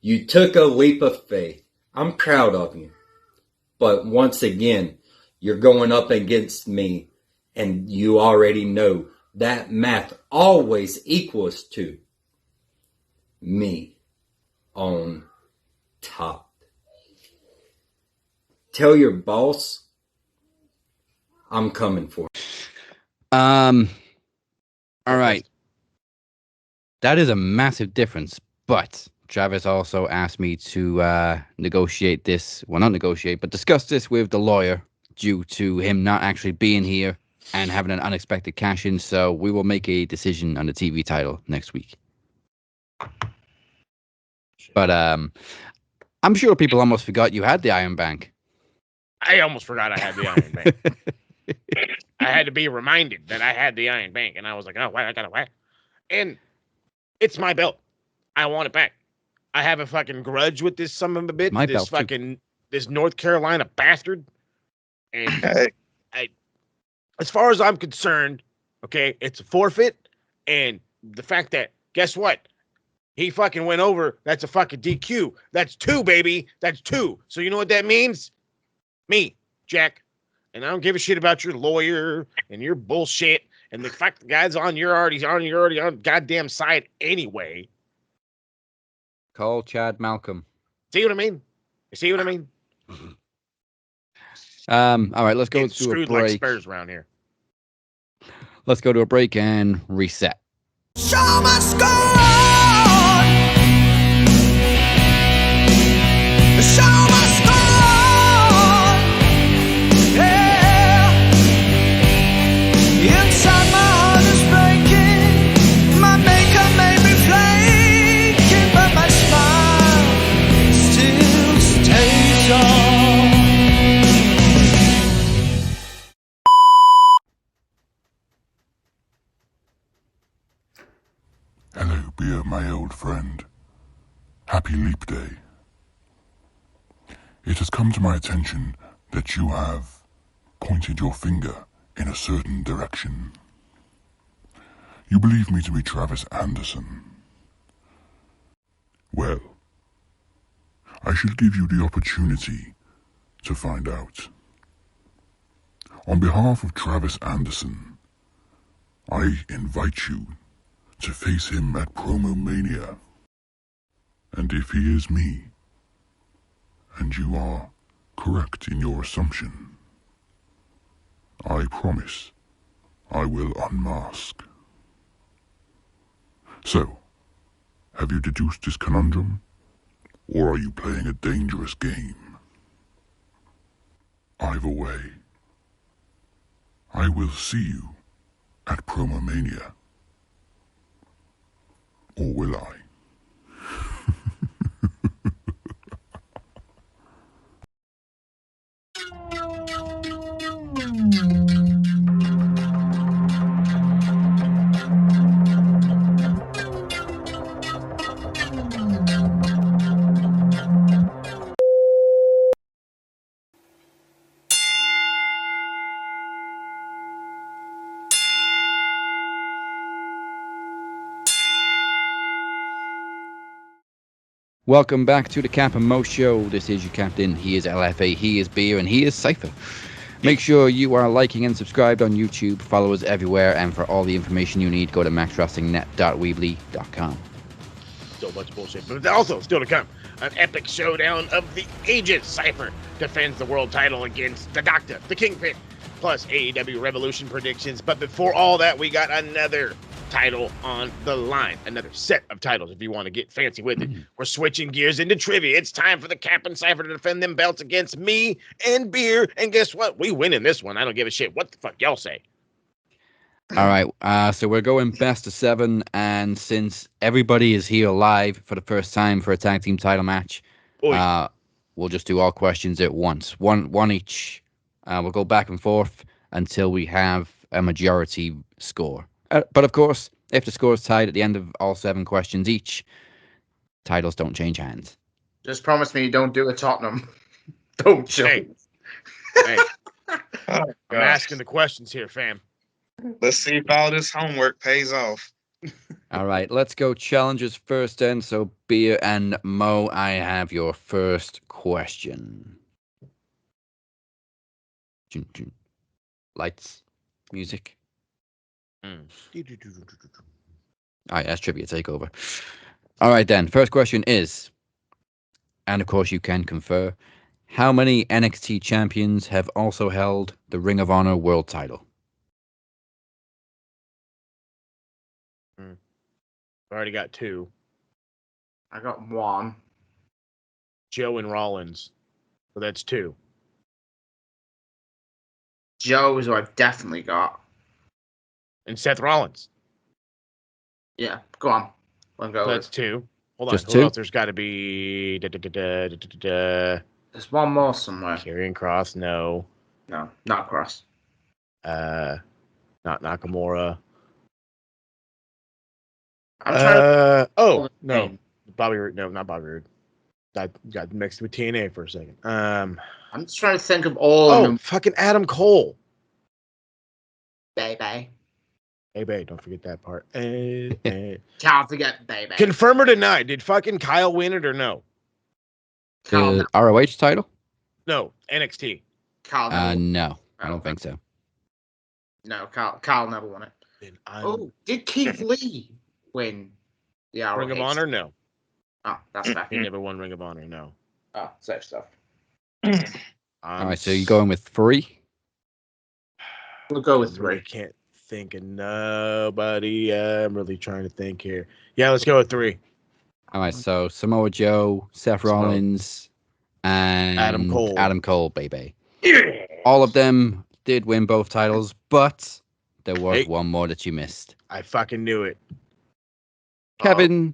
You took a leap of faith. I'm proud of you. But once again, you're going up against me, and you already know that math always equals to me on top. Tell your boss I'm coming for him. All right. That is a massive difference, but Travis also asked me to negotiate this, well, not negotiate, but discuss this with the lawyer due to him not actually being here and having an unexpected cash-in, so we will make a decision on the TV title next week. But I'm sure people almost forgot you had the Iron Bank. I almost forgot I had the Iron Bank. I had to be reminded that I had the Iron Bank, and I was like, oh, why I got it, why? And it's my belt. I want it back. I have a fucking grudge with this son of a bitch. My this belt, fucking, this North Carolina bastard. And as far as I'm concerned, okay, it's a forfeit. And the fact that, guess what? He fucking went over. That's a fucking DQ. That's 2, baby. That's 2. So you know what that means? Me, Jack. And I don't give a shit about your lawyer and your bullshit and the fact the guy's on you're already on goddamn side anyway. Call Chad Malcolm. See what I mean? You see what I mean? All right, let's go Getting to a screwed like break. Spurs around here. Let's go to a break and reset. Show must go on. The show must go on. Yeah. Inside my heart is breaking. My makeup made me flaking, but my smile still stays on. Hello, Beer, my old friend. Happy Leap Day. It has come to my attention that you have pointed your finger in a certain direction. You believe me to be Travis Anderson. Well, I should give you the opportunity to find out. On behalf of Travis Anderson, I invite you to face him at Promo Mania. And if he is me, and you are correct in your assumption, I promise I will unmask. So, have you deduced his conundrum, or are you playing a dangerous game? Either way, I will see you at Promo Mania. Or will I? Welcome back to the Cap and Mo Show. This is your captain. He is LFA, he is Beer, and he is Cypher. Make sure you are liking and subscribed on YouTube. Follow us everywhere, and for all the information you need, go to maxwrestlingnet.weebly.com. So much bullshit. But also, still to come, an epic showdown of the ages. Cypher defends the world title against the Doctor, the Kingpin, plus AEW Revolution predictions. But before all that, we got another title on the line. Another set of titles if you want to get fancy with it. We're switching gears into trivia. It's time for the Cap and Cypher to defend them belts against me and Beer. And guess what? We win in this one. I don't give a shit what the fuck y'all say. All right, so we're going best of 7, and since everybody is here live for the first time for a tag team title match, we'll just do all questions at once, one each. We'll go back and forth until we have a majority score. But of course, if the score is tied at the end of all 7 questions each, titles don't change hands. Just promise me you don't do a Tottenham. Don't Hey, I'm asking the questions here, fam. Let's see if all this homework pays off. All right, let's go challengers first then. So Beer and Mo, I have your first question. Lights, music. All right, that's trivia takeover. All right then, first question is, and of course you can confer, how many NXT champions have also held the Ring of Honor World title? I already got 2. I got 1. Joe and Rollins. So that's 2. Joe is who I've definitely got. And Seth Rollins. Yeah, go on. One go. So that's 2. Hold on. Just Who 2? else? There's got to be. There's one more somewhere. Karrion Kross. No. No, not Cross. Not Nakamura. I'm trying Oh no, Bobby Roode. No, not Bobby Roode. That got mixed with TNA for a second. I'm just trying to think of all of them. Fucking Adam Cole. Baby. Hey, babe, don't forget that part. Can't forget baby. Confirm or deny? Did fucking Kyle win it or no? The ROH title? No, NXT. Kyle, No. I don't think so. No, Carl never won it. Oh, did Keith Lee win the ROH? Ring of Honor? No. Oh, that's fair. He never won Ring of Honor, no. Oh, safe stuff. All right, so you're going with 3? We'll go with I 3. really can't think of nobody. I'm really trying to think here. Yeah, let's go with 3. All right, so Samoa Joe, Seth Rollins, and Adam Cole. baby. Yeah. All of them did win both titles, but there was one more that you missed. I fucking knew it. Kevin,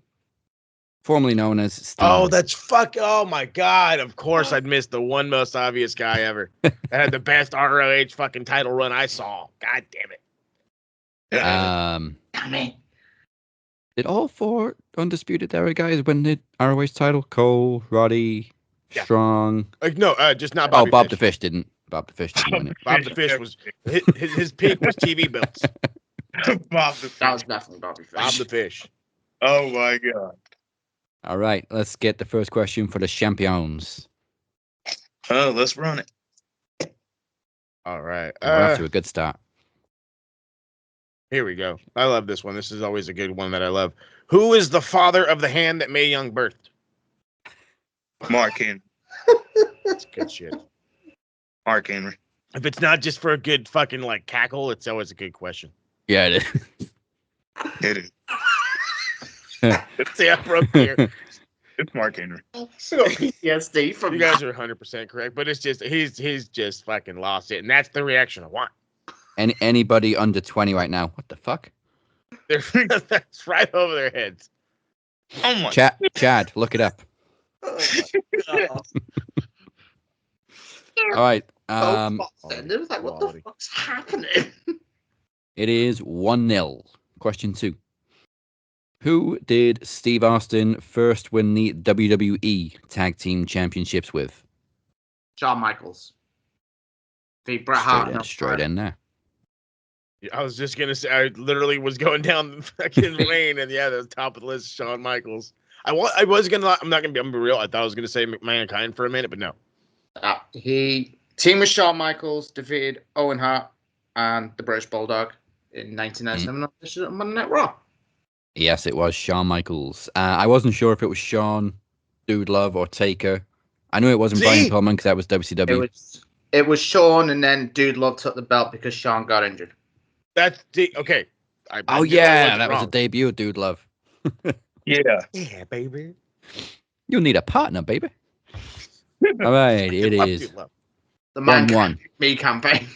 formerly known as Steve. Oh my God. Of course I'd missed the one most obvious guy ever. That had the best ROH fucking title run I saw. God damn it. Damn it. Did all 4 Undisputed Era guys win the ROH title? Cole, Roddy, Strong. No, just not Bobby Bob Fish. the Fish didn't. Bob the Fish didn't win it. Bob the Fish was his peak was TV belts. Bob the Fish. That was definitely Bobby Fish. Bob the Fish. Oh my God. All right, let's get the first question for the champions. Let's run it. All right. We're off to a good start. Here we go. I love this one. This is always a good one that I love. Who is the father of the hand that Mae Young birthed? Mark Henry. That's good shit. Mark Henry. If it's not just for a good fucking like cackle, it's always a good question. Yeah, it is. It is. See, I broke here. It's Mark Henry. So PTSD from You guys are 100% correct, but it's just he's just fucking lost it, and that's the reaction I want. Anybody under 20 right now? What the fuck? That's right over their heads. Oh my. Chad, look it up. Oh my God. All right. It was like, what the fuck's happening? It is 1-0. Question 2. Who did Steve Austin first win the WWE Tag Team Championships with? Shawn Michaels. The Bret Hart. Straight in there. I was just gonna say, I literally was going down the fucking lane, and yeah, the top of the list, Shawn Michaels. I'm not gonna be real. I thought I was gonna say Mankind for a minute, but no. He teamed with Shawn Michaels, defeated Owen Hart and the British Bulldog in 1997 on Monday Night Raw. Yes, it was Shawn Michaels. I wasn't sure if it was Shawn, Dude Love, or Taker. I knew it wasn't Brian Pillman because that was WCW. It was Shawn, and then Dude Love took the belt because Shawn got injured. That's okay. That was a debut of Dude Love. Yeah. Yeah, baby. You'll need a partner, baby. All right, it is the Man 1-1. Me campaign.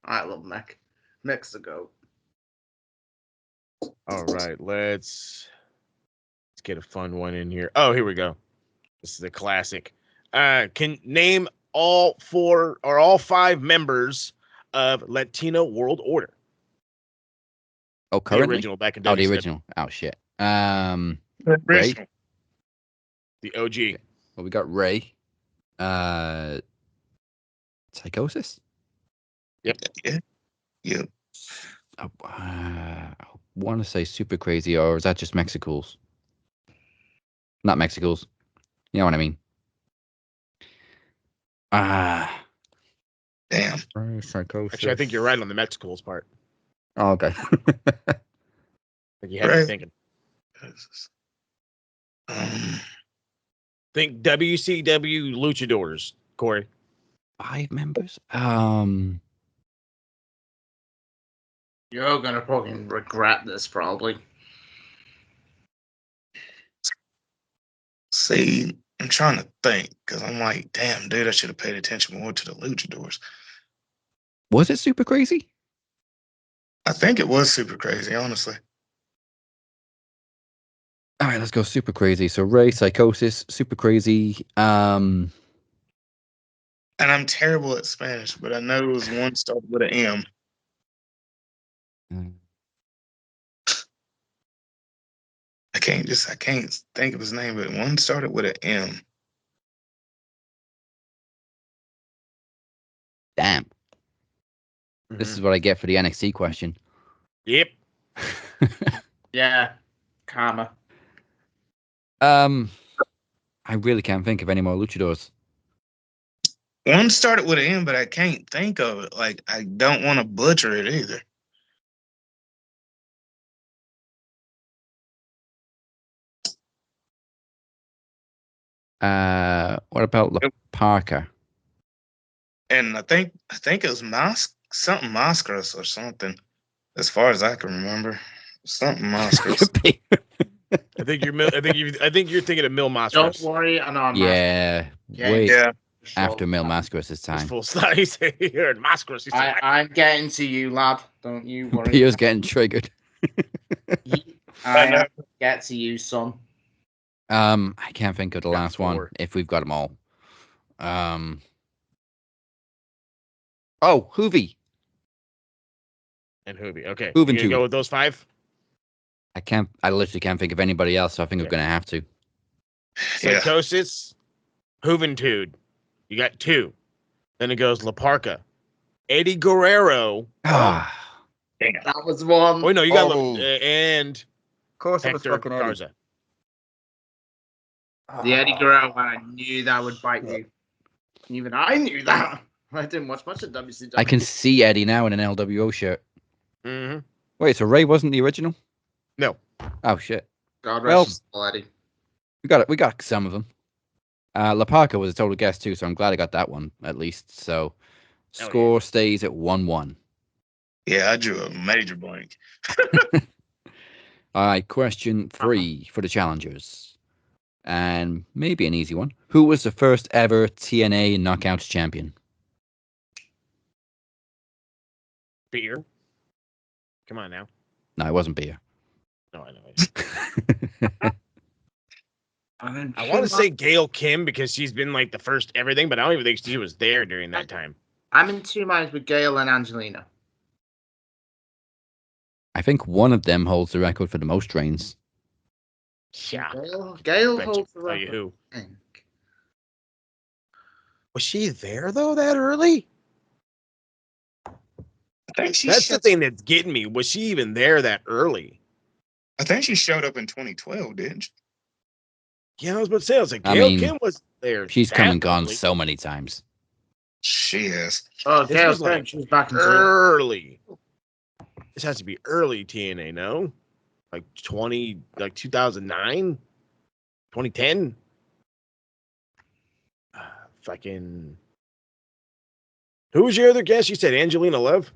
I love Mick. Mick's the GOAT. All right, let's get a fun one in here. Oh, here we go. This is a classic. Can name all 4 or all 5 members of Latino World Order? Oh, currently? The original back in WCW. Oh, the original. Oh, shit. Ray. The OG. Okay. Well, we got Ray. Psychosis? Yep. Yep. I want to say Super Crazy, or is that just Mexicals? Not Mexicals. You know what I mean? Damn. Psychosis. Actually, I think you're right on the Mexicals part. Oh, okay. Like you had me thinking. Think WCW Luchadors, Corey. 5 members? You're gonna fucking regret this, probably. See, I'm trying to think because I'm like, damn, dude, I should have paid attention more to the Luchadors. Was it Super Crazy? I think it was Super Crazy, honestly. All right, let's go Super Crazy. So Ray, Psychosis, Super Crazy. And I'm terrible at Spanish, but I know it was one started with an M. I can't think of his name, but one started with an M. Damn. This is what I get for the NXT question. Yep. Yeah. Karma. I really can't think of any more luchadors. One started with an M, but I can't think of it. Like, I don't want to butcher it either. What about La Parker? And I think it was something Mascaras or something, as far as I can remember. Something Mascaras. I think you're thinking of Mil Mascaras. Don't worry, I know I'm Yeah, way after Mil Mascaras' time. Full slice here and Mascaras. I'm getting to you, lad. Don't you worry. Peter's getting triggered. I get to you, son. I can't think of the last one if we've got them all. Oh, Hoovy. And Hoovy. Okay. Hoovy You gonna go with those 5? I literally can't think of anybody else, so I think I'm gonna have to. Psychosis, Juventud. You got 2. Then it goes La Parka, Eddie Guerrero. That was one. Oh no, you got and of course Hector it was fucking Eddie. Garza. The Eddie Guerrero one, I knew that would bite you. Even I knew that. I didn't watch much of WCW. I can see Eddie now in an LWO shirt. Mm-hmm. Wait, so Ray wasn't the original? No. Oh shit. God rest his soul, Eddie. We got some of them. La Parka was a total guess too, so I'm glad I got that one at least. So score stays at 1-1. Yeah, I drew a major blank. All right, question 3 for the challengers. And maybe an easy one. Who was the first ever TNA Knockouts champion? Beer. Come on now. No, it wasn't Beer. No, I know. I want to say Gail Kim because she's been like the first everything, but I don't even think she was there during that time. I'm in 2 minds with Gail and Angelina. I think one of them holds the record for the most reigns. Yeah. Gail holds the record. Who? Was she there though that early? I think That's the thing that's getting me. Was she even there that early? I think she showed up in 2012, didn't she? Yeah, I was about to say, I was like, Gail Kim was there. She's come and gone early. so many times. She is. Oh, This Gail was like she was back in early. This has to be early TNA, no? Like 2009? 2010? Fucking. Who was your other guess? You said Angelina Love?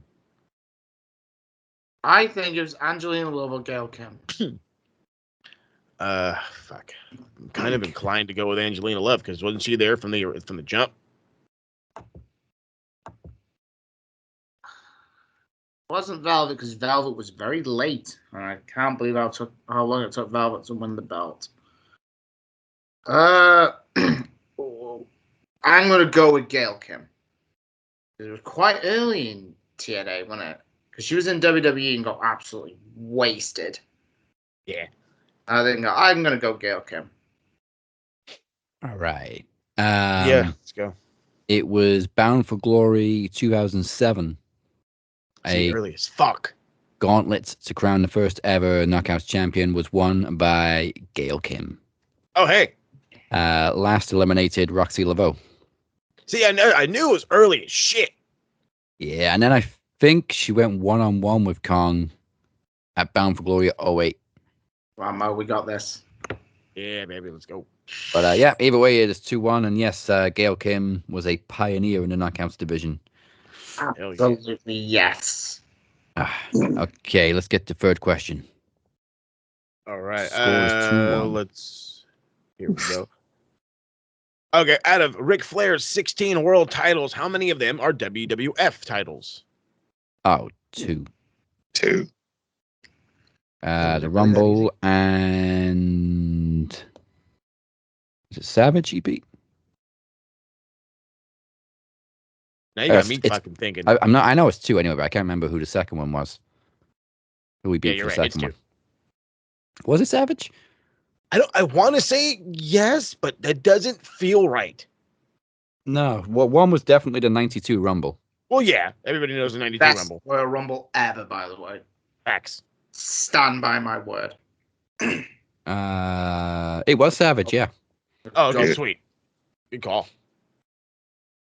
I think it was Angelina Love or Gail Kim. Fuck. I'm kind of inclined to go with Angelina Love because wasn't she there from the jump? It wasn't Velvet because Velvet was very late. And I can't believe how long it took Velvet to win the belt. I'm going to go with Gail Kim. It was quite early in TNA, wasn't it? Because she was in WWE and got absolutely wasted. Yeah. I think I'm going to go Gail Kim. All right. Yeah, let's go. It was Bound for Glory 2007. Early as fuck. Gauntlet to crown the first ever Knockouts champion was won by Gail Kim. Oh, hey. Last eliminated Roxy Laveau. See, I knew it was early as shit. Yeah, and then I think she went 1-on-1 with Kong at Bound for Glory 08. Wow, Mo, we got this. Yeah, baby, let's go. But yeah, either way, it is 2-1. And yes, Gail Kim was a pioneer in the Knockouts division. Absolutely, yes. Okay, let's get to third question. All right. Score is 2-1. Here we go. Okay, out of Ric Flair's 16 world titles, how many of them are WWF titles? Oh, 2. 2. The Rumble and is it Savage EP? Now you got me fucking thinking. I'm not. I know it's 2 anyway, but I can't remember who the second one was. Who we beat Yeah, for the you're right, second it's one? Was it Savage? I want to say yes, but that doesn't feel right. No. Well, one was definitely the 92 Rumble. Well, yeah, everybody knows the 92 Best Rumble. Royal Rumble ever, by the way. Facts. Stand by my word. It was Savage, yeah. Oh, okay, sweet. Good call.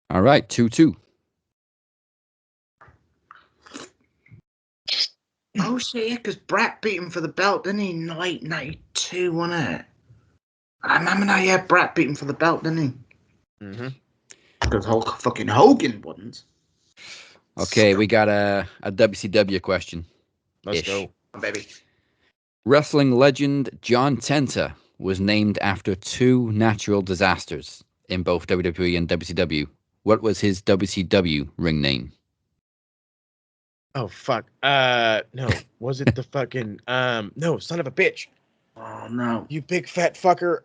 All right, 2-2. Oh shit, yeah, because Brett beat him for the belt, didn't he? In late 92, wasn't it? I remember now, yeah, Brett beat him for the belt, didn't he? Mm-hmm. Because fucking Hogan wouldn't. Okay, we got a WCW question. Let's go. Oh, baby. Wrestling legend John Tenta was named after 2 natural disasters in both WWE and WCW. What was his WCW ring name? Oh fuck. No. Was it the fucking no, son of a bitch. Oh no. You big fat fucker.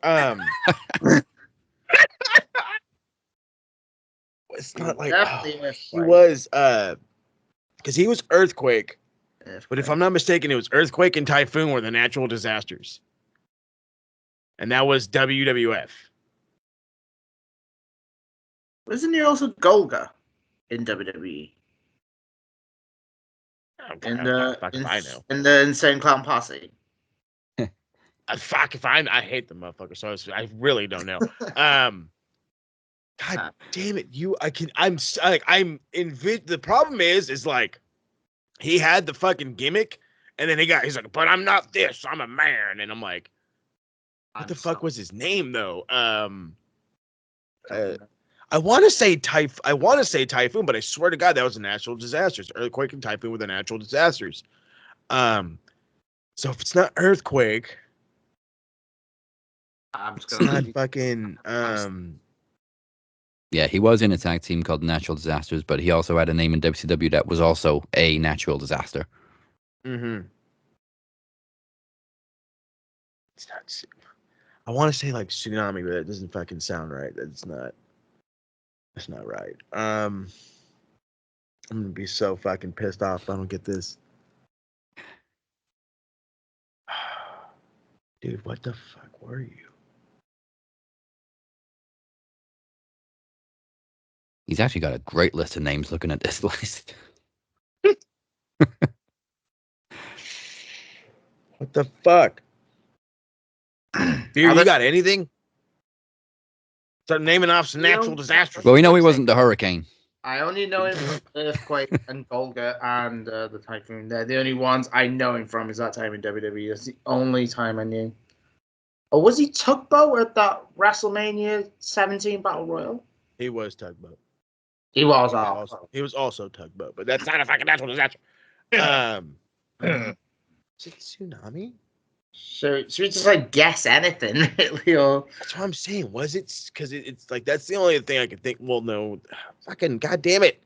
It's not like he was because he was Earthquake. But if I'm not mistaken, it was Earthquake and Typhoon were the natural disasters. And that was WWF. Wasn't he also Golga in WWE? In the Insane Clown Posse. Fuck if I hate the motherfucker, so I really don't know. God damn it, the problem is like he had the fucking gimmick, and then he's like, but I'm not this, I'm a man, and I'm like, what the fuck was his name though? I want to say Typhoon, but I swear to God that was the natural disasters. Earthquake and Typhoon were the natural disasters. So if it's not Earthquake, it's not fucking Yeah, he was in a tag team called Natural Disasters, but he also had a name in WCW that was also a natural disaster. Mm-hmm. It's not. I want to say like Tsunami, but that doesn't fucking sound right. That's not right. I'm gonna be so fucking pissed off if I don't get this. Dude, what the fuck were you? He's actually got a great list of names looking at this list. What the fuck? Beer, you got anything? Start naming off some natural disasters. Well, we know he wasn't the Hurricane. I only know him from Earthquake and Golga and the Typhoon. They're the only ones I know him from is that time in WWE. That's the only time I knew. Or was he Tugboat at that WrestleMania 17 Battle Royal? He was Tugboat. He was also Tugboat, but that's not a fucking natural disaster. Is it Tsunami? So we just like guess anything, really? Or that's what I'm saying. Was it? Because it's like that's the only thing I could think. Well, no, fucking goddamn it.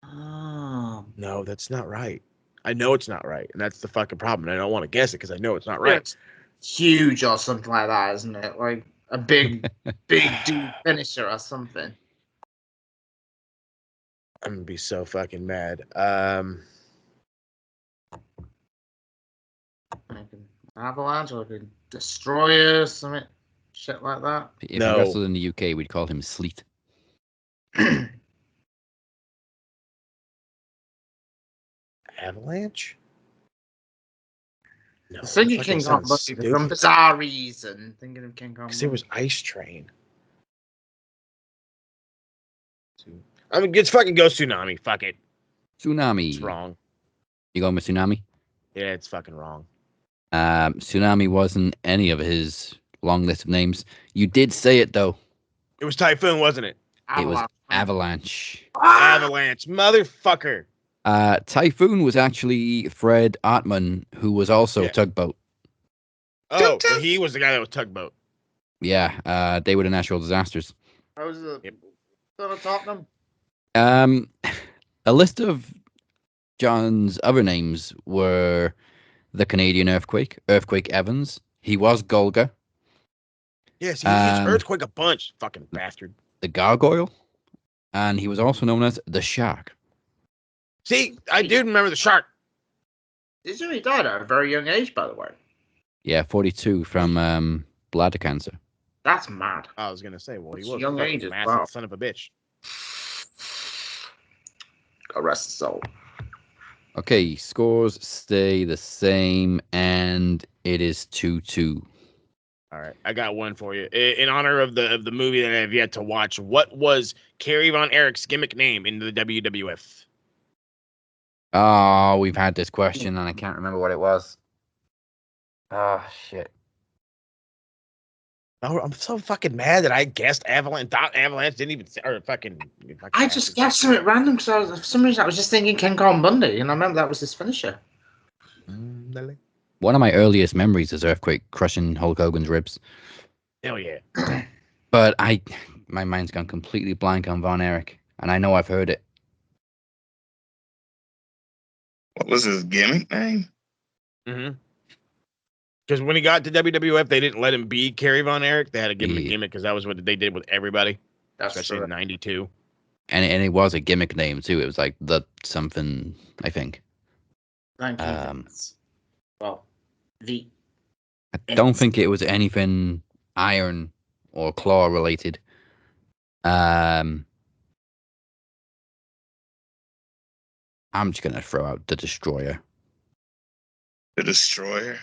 Oh. No, that's not right. I know it's not right, and that's the fucking problem. And I don't want to guess it because I know it's not right. It's huge or something like that, isn't it? Like a big dude finisher or something. I'm gonna be so fucking mad. Avalanche or like a Destroyer, something shit like that. If he wrestled in the UK, we'd call him Sleet. Avalanche? No, I think King Kong for some bizarre reason. Thinking of King Kong. Because there was Ice Train. I mean, let's fucking go Tsunami. Fuck it. Tsunami. It's wrong. You going with Tsunami? Yeah, it's fucking wrong. Tsunami wasn't any of his long list of names. You did say it, though. It was Typhoon, wasn't it? It was Avalanche. Avalanche, motherfucker. Typhoon was actually Fred Ottman, who was also Tugboat. Oh, so he was the guy that was Tugboat. Yeah, they were the natural disasters. How was the son of Tottenham? A list of John's other names were the Canadian Earthquake, Earthquake Evans. He was Golga. Yes, he was Earthquake a bunch, fucking bastard. The Gargoyle, and he was also known as the Shark. See, I do remember the Shark. He's only died at a very young age, by the way. Yeah, 42 from bladder cancer. That's mad. I was gonna say, well, he was young a age as massive well. son of a bitch. God rest his soul. Okay, scores stay the same, and it is 2-2. All right, I got one for you. In honor of the movie that I have yet to watch, what was Kerry Von Erich's gimmick name in the WWF? Oh, we've had this question and I can't remember what it was. Oh, shit. Oh, I'm so fucking mad that I guessed Avalanche. Avalanche didn't even say, or fucking. I just guessed something random because for some reason I was just thinking King Kong Bundy, and I remember that was his finisher. One of my earliest memories is Earthquake crushing Hulk Hogan's ribs. Hell yeah. But my mind's gone completely blank on Von Erich, and I know I've heard it. What was his gimmick name? Mm-hmm. Because when he got to WWF, they didn't let him be Kerry Von Erich. They had to give him a gimmick because that was what they did with everybody, especially in '92. And it was a gimmick name too. It was like the something, I think. Thank you. Well, I don't think it was anything iron or claw related. I'm just gonna throw out the Destroyer The Destroyer.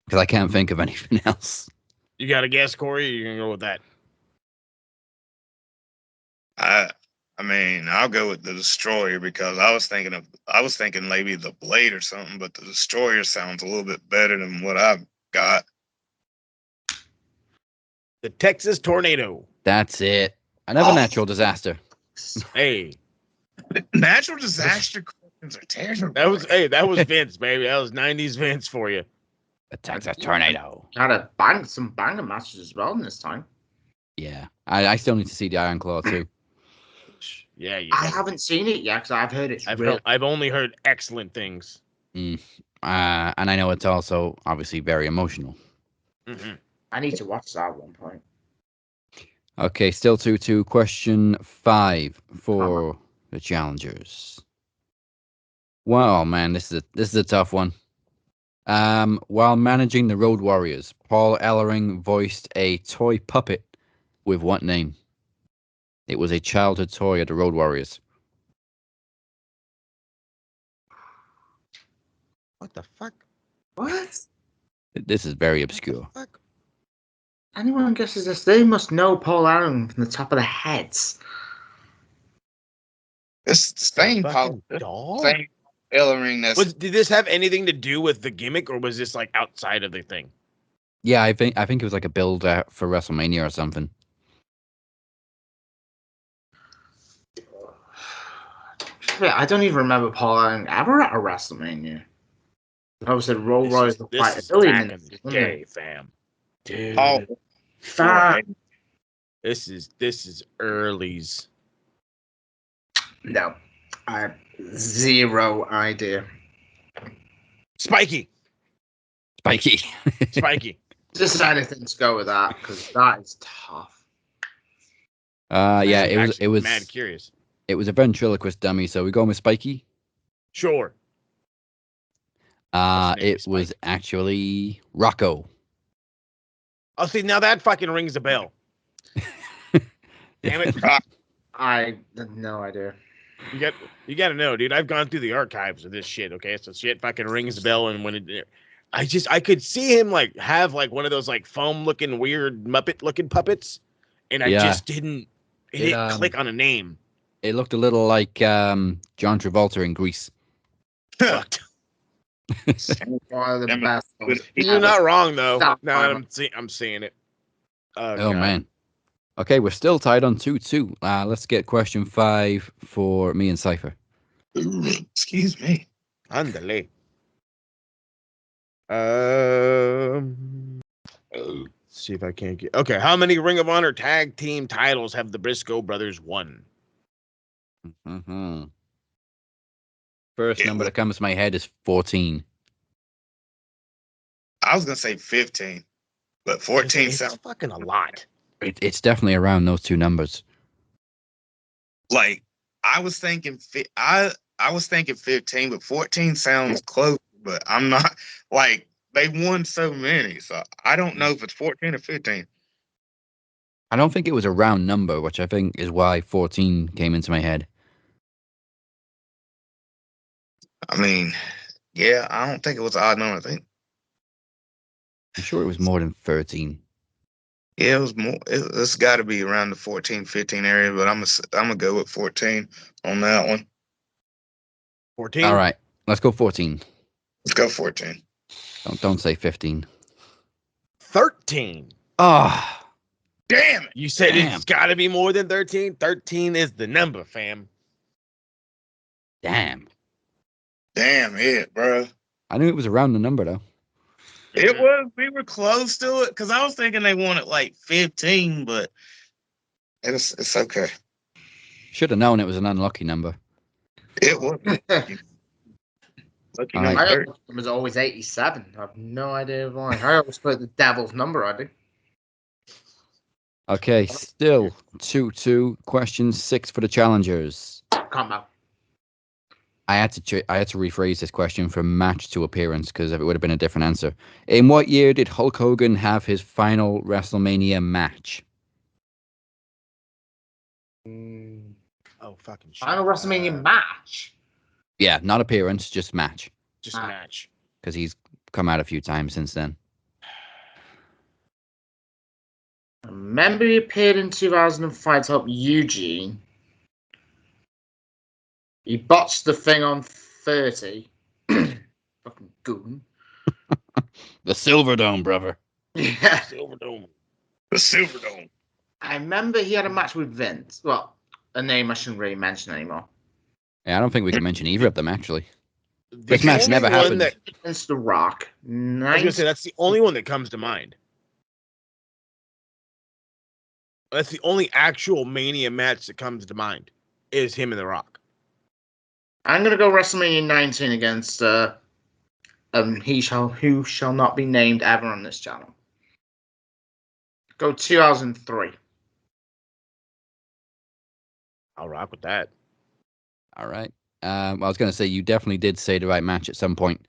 because I can't think of anything else. You got a guess, Corey? Or you gonna go with that? I mean, I'll go with the Destroyer because I was thinking maybe the Blade or something, but the Destroyer sounds a little bit better than what I've got. The Texas Tornado. That's it. Another natural disaster. Hey, natural disaster questions are terrible. That was Vince, baby. That was '90s Vince for you. The Texas Tornado. Had some banger matches as well in this time. Yeah, I still need to see the Iron Claw too. Yeah, I haven't seen it yet because I've heard it's I've only heard excellent things. And I know it's also obviously very emotional. Mm-hmm. I need to watch that at one point. Okay, still 2-2. Question 5 for the challengers. Well, man, this is a tough one. While managing the Road Warriors, Paul Ellering voiced a toy puppet with what name? It was a childhood toy of the Road Warriors. What the fuck? What? This is very obscure. Anyone guesses this? They must know Paul Allen from the top of their heads. It's the same doll. Same Ellering. Did this have anything to do with the gimmick, or was this like outside of the thing? Yeah, I think it was like a build for WrestleMania or something. I don't even remember Paul Allen ever at a WrestleMania. I was at Roll Royce quite a billion minutes. Day, fam. Dude. This is early's. No, I have zero idea. Spiky. Just anything to go with that because that is tough. Yeah, it was mad curious. It was a ventriloquist dummy, so we go with Spiky. Sure. It was actually Rocco. Oh, see, now that fucking rings a bell. Damn it! I have no idea. You got to know, dude. I've gone through the archives of this shit. Okay, so shit fucking rings a bell, and when I could see him like have like one of those like foam looking weird Muppet looking puppets, and I just didn't. It didn't click on a name. It looked a little like John Travolta in Grease. One of the best. You're not wrong though. Now I'm seeing it. Oh man. Okay, we're still tied on 2-2. Let's get question 5 for me and Cypher. Excuse me. Andale. See if I can't get. Okay, how many Ring of Honor tag team titles have the Briscoe brothers won? Mm-hmm. First number that comes to my head is 14. I was gonna say 15, but 14 sounds fucking a lot. It's definitely around those two numbers. Like I was thinking 15, but 14 sounds close. But I'm not like they won so many, so I don't know if it's 14 or 15. I don't think it was a round number, which I think is why 14 came into my head. I mean, yeah, I don't think it was an odd number. I think I'm sure it was more than 13. Yeah, it was more. It's got to be around the 14, 15 area, but I'm gonna go with 14 on that one. 14. All right, let's go 14. Let's go 14. Don't say 15. 13. Ah, Damn it! You said Damn. it's got to be more than 13. 13 is the number, fam. damn. Damn it, bro. I knew it was around the number though. It was. We were close to it because I was thinking they wanted like 15, but it's okay. Should have known it was an unlucky number. It was. Lucky All number right. 30. It was always 87. I have no idea why. I always put the devil's number, I do. Okay, still 2-2. Question 6 for the challengers. Come on. I had to rephrase this question from match to appearance because it would have been a different answer. In what year did Hulk Hogan have his final WrestleMania match? Oh, fucking shit. Final WrestleMania match. Yeah, not appearance, just match. Just match. Because he's come out a few times since then. I remember he appeared in 2005 to help Eugene. He botched the thing on 30. Fucking goon. The Silverdome, brother. Yeah. Silverdome. The Silverdome. I remember he had a match with Vince. Well, a name I shouldn't really mention anymore. Yeah, I don't think we can mention either of them, actually. The This match only never one happened. that- Against The Rock. I was gonna say that's the only one that comes to mind. That's the only actual Mania match that comes to mind is him and The Rock. I'm gonna go WrestleMania 19 against who shall not be named ever on this channel. Go 2003. I'll rock with that. All right. I was going to say, you definitely did say the right match at some point.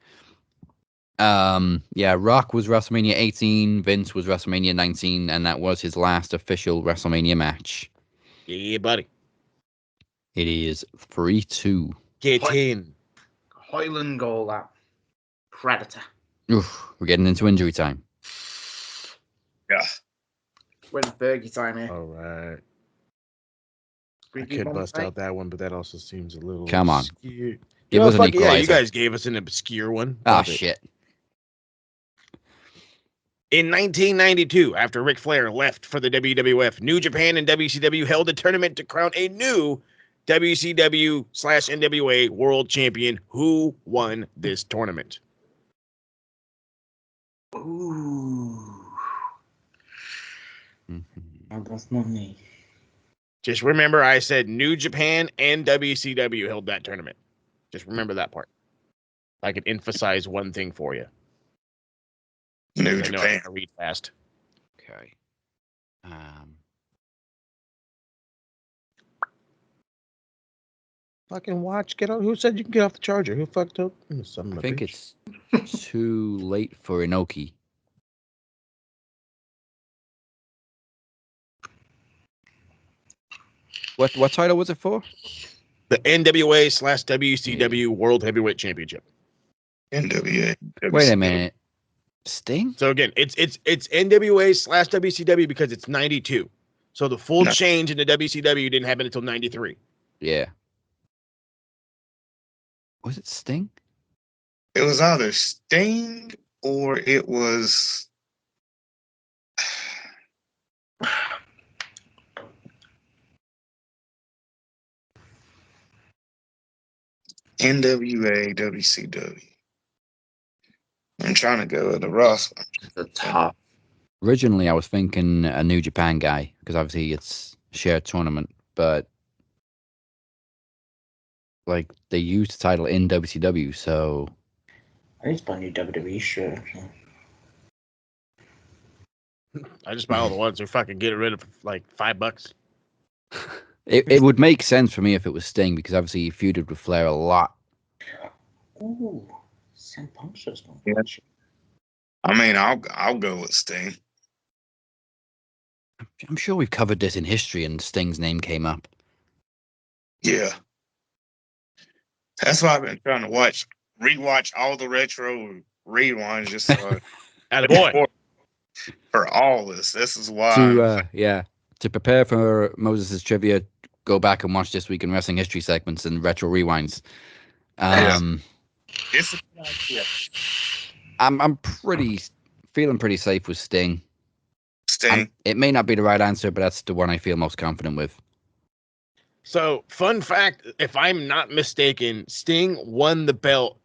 Yeah, Rock was WrestleMania 18, Vince was WrestleMania 19, and that was his last official WrestleMania match. Yeah, buddy. It is 3-2. Get in. Hoyland goal, that. Predator. Oof, we're getting into injury time. Yeah. Where's Bergie time here? All right. I Squeaky could bum bust fight? out that one, but that also seems a little Come on. obscure. Give us an fuck yeah, you equalizer. guys gave us an obscure one. Ah, Love it. shit. In 1992, after Ric Flair left for the WWF, New Japan and WCW held a tournament to crown a new WCW/NWA World Champion. Who won this tournament? Ooh. Oh, that's not me. Just remember I said New Japan and WCW held that tournament. Just remember that part. I can emphasize one thing for you. New I know Japan. I read fast. Okay. Fucking watch. Get on. Who said you can get off the charger? Who fucked up? I think it's too late for Inoki. What title was it for? the NWA/WCW World Heavyweight Championship. NWA. Wait a minute. Sting? So again, it's NWA/WCW because it's 92. So the full No. change in the WCW didn't happen until 93. Yeah. Was it Sting? It was either Sting or it was NWA, WCW. I'm trying to go with the roster. The top. Originally, I was thinking a New Japan guy because obviously it's a shared tournament, but like they used the title in WCW, so I need to buy a new WWE shirt. I just buy all the ones who fucking get rid of for like $5. it would make sense for me if it was Sting because obviously he feuded with Flair a lot. Ooh, Sam Punk shirt's not Yeah. I mean, I'll go with Sting. I'm sure we've covered this in history and Sting's name came up. Yeah. That's why I've been trying to rewatch all the retro rewinds just so Attaboy. for all this. This is why. To prepare for Moses' trivia, go back and watch this week in wrestling history segments and retro rewinds. It's a good idea. I'm feeling pretty safe with Sting. It may not be the right answer, but that's the one I feel most confident with. So, fun fact, if I'm not mistaken, Sting won the belt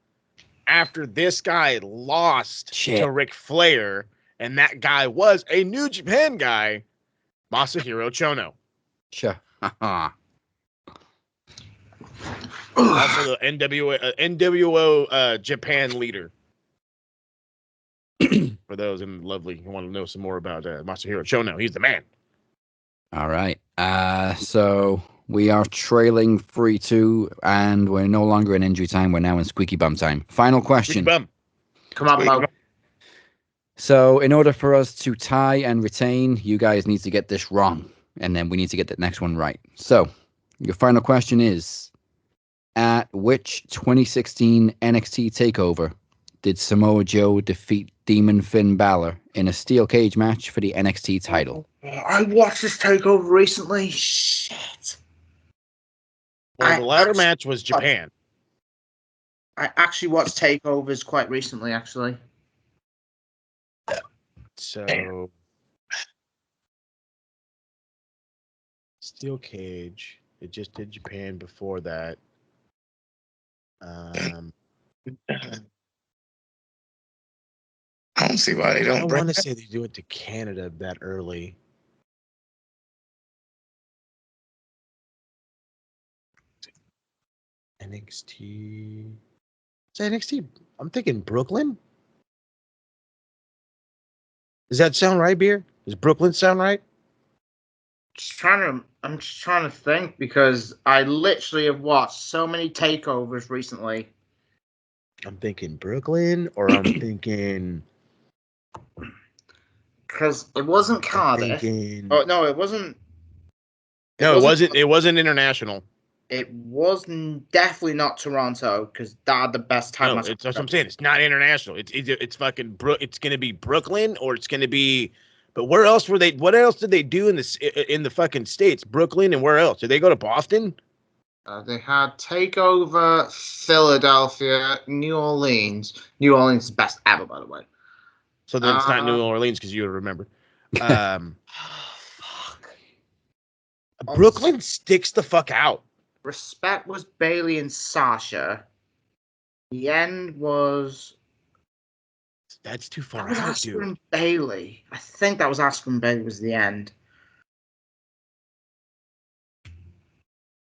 after this guy lost to Ric Flair, and that guy was a New Japan guy, Masahiro Chono. Sure. Also the NWO Japan leader. For those in lovely who want to know some more about Masahiro Chono, he's the man. All right. So we are trailing 3-2, and we're no longer in injury time. We're now in squeaky bum time. Final question. Squeaky bum. Come on, Mo. So in order for us to tie and retain, you guys need to get this wrong, and then we need to get the next one right. So your final question is, at which 2016 NXT TakeOver did Samoa Joe defeat Demon Finn Balor in a steel cage match for the NXT title? I watched this TakeOver recently. Shit. Well, the latter match was Japan. I actually watched TakeOvers quite recently, actually. So, steel cage. It just did Japan before that. I don't see why they don't. I don't want to say they do it to Canada that early. NXT. Is that NXT? I'm thinking Brooklyn. Does that sound right, Beer? Does Brooklyn sound right? I'm just trying to think because I literally have watched so many takeovers recently. I'm thinking Brooklyn, or I'm thinking because it wasn't Cardiff. Oh no, it wasn't. It wasn't international. It wasn't definitely not Toronto because that had the best time. No, that's what I'm saying. It's not international. It's fucking. It's gonna be Brooklyn, or it's gonna be. But where else were they? What else did they do in the fucking States? Brooklyn, and where else? Did they go to Boston? They had TakeOver Philadelphia, New Orleans. New Orleans is best ever, by the way. So then it's not New Orleans because you would remember. Fuck. Brooklyn sticks the fuck out. Respect was Bailey and Sasha. The end was. That's too far That was out, Asuka dude. and Bailey. I think that was Asuka and Bailey was the end.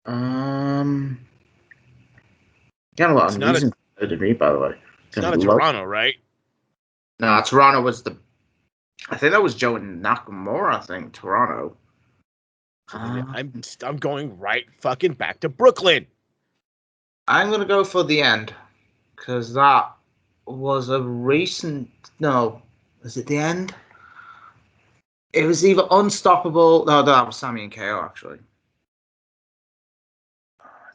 Got a lot of reasons to me, by the way. It's not a Toronto, right? No, Toronto was the. I think that was Joe and Nakamura. I think Toronto. I'm going right fucking back to Brooklyn. I'm gonna go for the end because that was a recent. No, was it the end? It was either Unstoppable. No, that was Sammy and KO actually.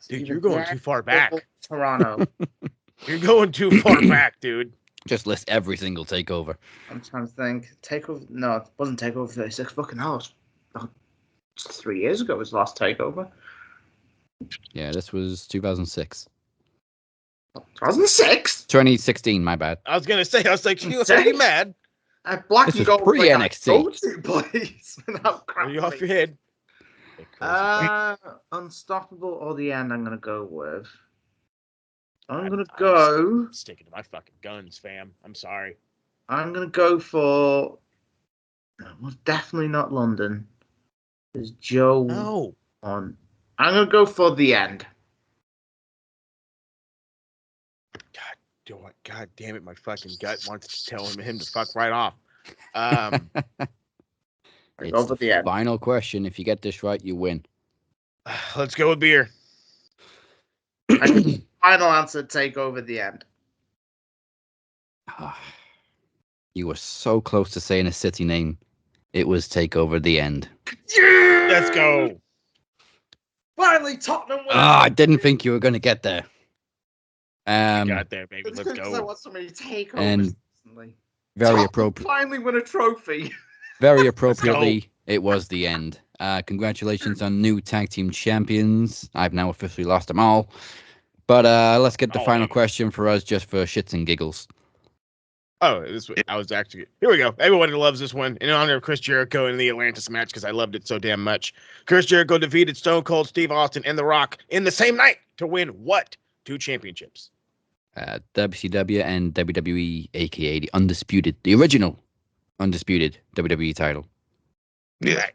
Dude, you're going too far back. Toronto. You're going too far back, dude. Just list every single takeover. I'm trying to think. Takeover? No, it wasn't Takeover 36. Fucking hell. It was 3 years ago was the last Takeover. Yeah, this was 2006. 2006? 2016, my bad. I was going to say, I was like, are you mad? Black This and was Gold pre-NXT. Please. Are you off your head? Unstoppable or the end, I'm going to go with. I'm going to go. I'm sticking to my fucking guns, fam. I'm sorry. I'm going to go for. Well, definitely not London. There's Joe on. I'm going to go for the end. God damn it, my fucking gut wants to tell him to fuck right off. It's go for the end. Final question. If you get this right, you win. Let's go with beer. Final answer, take over the end. You were so close to saying a city name. It was Take Over the End. Yeah! Let's go. Finally, Tottenham wins. I didn't think you were going to get there. Got there, baby. Let's go. I want so many takeovers And recently. Very Tom appropriate. finally win a trophy. Very appropriately, it was the end. Congratulations on new tag team champions. I've now officially lost them all. But let's get the final question for us, just for shits and giggles. Oh, I was actually here. We go. Everyone loves this one in honor of Chris Jericho in the Atlantis match because I loved it so damn much. Chris Jericho defeated Stone Cold Steve Austin and The Rock in the same night to win what 2 championships? WCW and WWE, aka the original undisputed WWE title. Yeah. Right.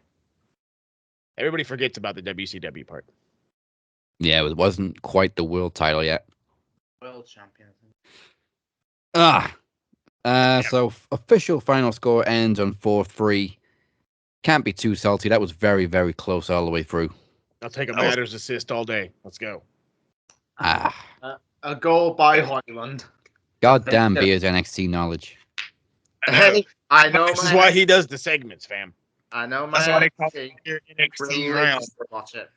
Everybody forgets about the WCW part. Yeah, it wasn't quite the world title yet. World Champion. So official final score ends on 4-3. Can't be too salty. That was very, very close all the way through. I'll take a Matters assist all day. Let's go. A goal by Hoyland. Goddamn Beer's NXT knowledge. Hey, I know. This is why he does the segments, fam. I know, man. That's why they call it your NXT round. Watch it.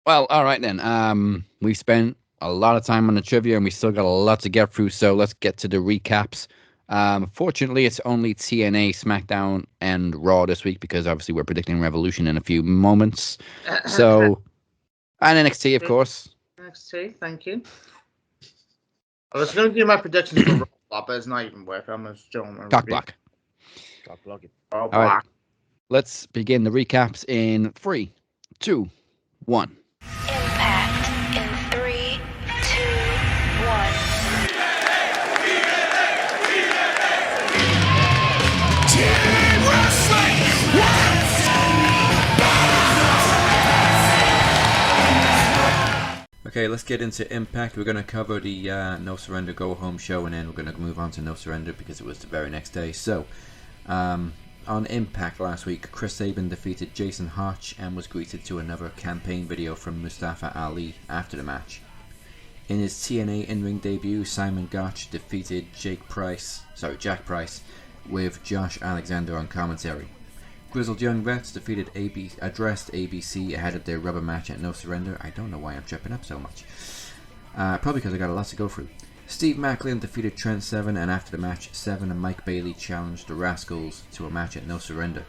Well, all right then. We've spent a lot of time on the trivia, and we still got a lot to get through. So let's get to the recaps. Fortunately, it's only TNA, SmackDown, and Raw this week because obviously we're predicting Revolution in a few moments. So, and NXT, of course. NXT, thank you. I was going to do my predictions for Raw, but it's not even worth it. I'm going to show them. Cock block. Cock block it. All right. Let's begin the recaps in 3, 2, 1. Impact in 3, 2, 1. Okay, let's get into Impact. We're going to cover the No Surrender Go Home show, and then we're going to move on to No Surrender because it was the very next day. So, on Impact last week, Chris Sabin defeated Jason Hotch and was greeted to another campaign video from Mustafa Ali after the match. In his TNA in-ring debut, Simon Gotch defeated Jack Price with Josh Alexander on commentary. Grizzled Young Vets addressed ABC ahead of their rubber match at No Surrender. I don't know why I'm tripping up so much. Probably because I got a lot to go through. Steve Macklin defeated Trent Seven, and after the match, Seven and Mike Bailey challenged the Rascals to a match at No Surrender.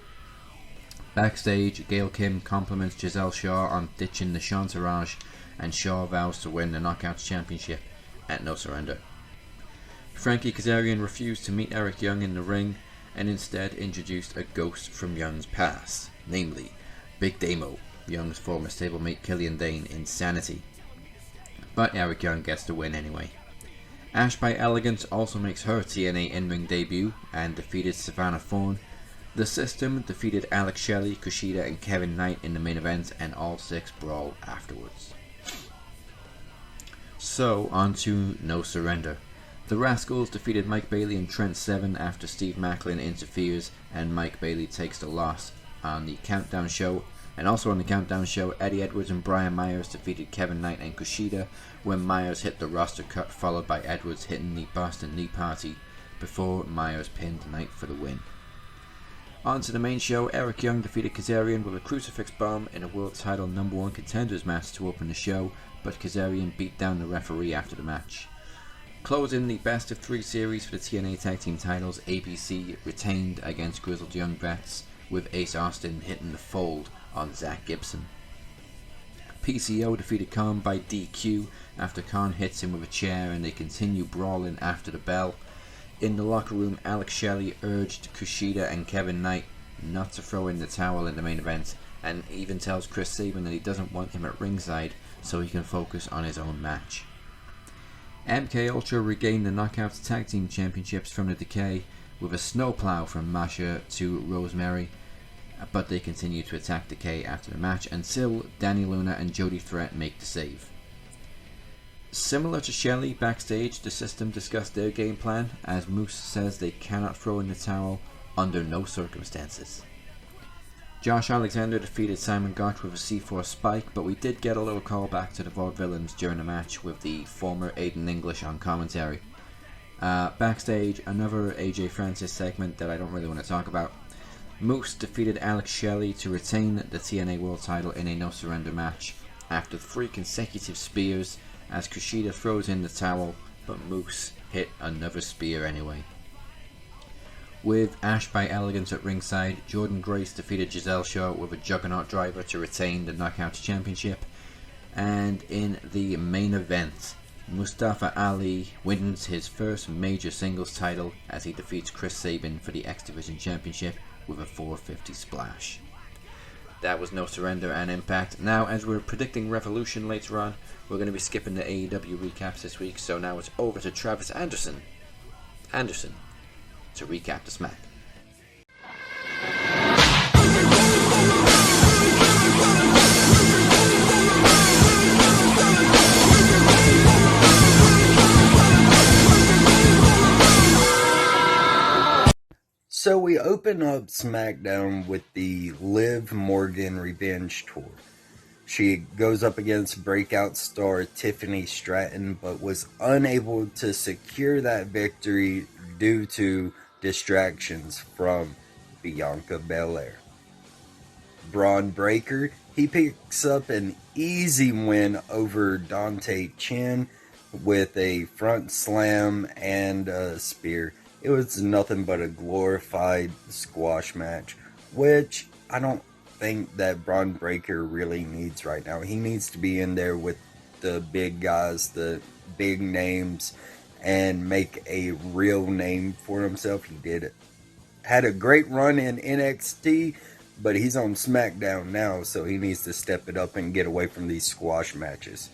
Backstage, Gail Kim compliments Giselle Shaw on ditching the Chantarage, and Shaw vows to win the Knockouts Championship at No Surrender. Frankie Kazarian refused to meet Eric Young in the ring, and instead introduced a ghost from Young's past, namely Big Damo, Young's former stablemate Killian Dane in Sanity. But Eric Young gets the win anyway. Ash by Elegance also makes her TNA in-ring debut and defeated Savannah Thorne. The System defeated Alex Shelley, Kushida and Kevin Knight in the main event, and All Six brawl afterwards. So, on to No Surrender. The Rascals defeated Mike Bailey and Trent Seven after Steve Macklin interferes and Mike Bailey takes the loss on the Countdown show. And also on the Countdown show, Eddie Edwards and Brian Myers defeated Kevin Knight and Kushida when Myers hit the roster cut, followed by Edwards hitting the Boston Knee Party before Myers pinned Knight for the win. On to the main show, Eric Young defeated Kazarian with a crucifix bomb in a world title #1 contenders match to open the show, but Kazarian beat down the referee after the match. Closing the best of 3 series for the TNA Tag Team titles, ABC retained against Grizzled Young Vets, with Ace Austin hitting the fold on Zach Gibson. PCO defeated Khan by DQ after Khan hits him with a chair, and they continue brawling after the bell. In the locker room, Alex Shelley urged Kushida and Kevin Knight not to throw in the towel in the main event, and even tells Chris Sabin that he doesn't want him at ringside so he can focus on his own match. MK Ultra regained the Knockouts Tag Team Championships from the Decay with a snowplow from Masha to Rosemary, but they continue to attack Decay after the match until Danny Luna and Jody Threat make the save. Similar to Shelley, backstage, the System discussed their game plan, as Moose says they cannot throw in the towel under no circumstances. Josh Alexander defeated Simon Gotch with a C4 spike, but we did get a little callback to the Vaudevillains during the match with the former Aiden English on commentary. Backstage, another AJ Francis segment that I don't really want to talk about. Moose defeated Alex Shelley to retain the TNA World title in a No Surrender match after 3 consecutive spears, as Kushida throws in the towel, but Moose hit another spear anyway. With Ash by Elegance at ringside, Jordan Grace defeated Giselle Shaw with a Juggernaut driver to retain the Knockouts Championship. And in the main event, Mustafa Ali wins his first major singles title as he defeats Chris Sabin for the X Division Championship with a 450 splash. That was No Surrender and Impact. Now, as we're predicting Revolution later on, we're going to be skipping the AEW recaps this week, so now it's over to Travis Anderson to recap the Smack. So we open up SmackDown with the Liv Morgan Revenge Tour. She goes up against breakout star Tiffany Stratton, but was unable to secure that victory due to distractions from Bianca Belair. Braun Breaker, he picks up an easy win over Dante Chen with a front slam and a spear. It was nothing but a glorified squash match, which I don't think that Braun Breaker really needs right now. He needs to be in there with the big guys, the big names, and make a real name for himself. He had a great run in NXT, but he's on SmackDown now, so he needs to step it up and get away from these squash matches.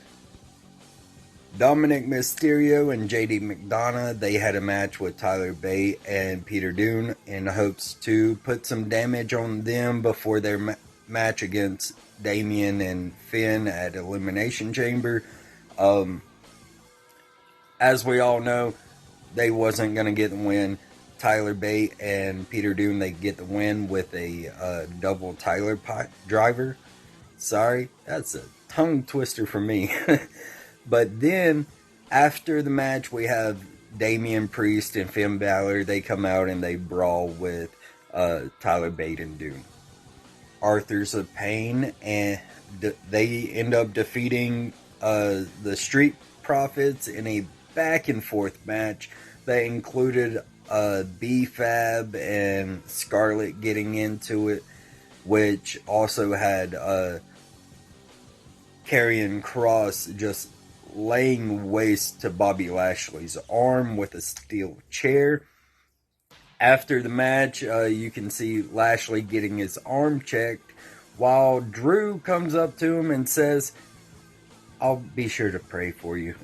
Dominic Mysterio and JD McDonough, they had a match with Tyler Bate and Peter Dunne in hopes to put some damage on them before their match against Damian and Finn at Elimination Chamber. As we all know, they wasn't going to get the win. Tyler Bate and Peter Dunne, they get the win with a double Tyler driver. Sorry, that's a tongue twister for me. But then, after the match, we have Damian Priest and Finn Balor. They come out and they brawl with Tyler Bate and Dunne. Arthur's of Pain, and they end up defeating the Street Profits in a back and forth match that included B-Fab and Scarlett getting into it, which also had Karrion Kross just laying waste to Bobby Lashley's arm with a steel chair. After the match, you can see Lashley getting his arm checked, while Drew comes up to him and says, "I'll be sure to pray for you."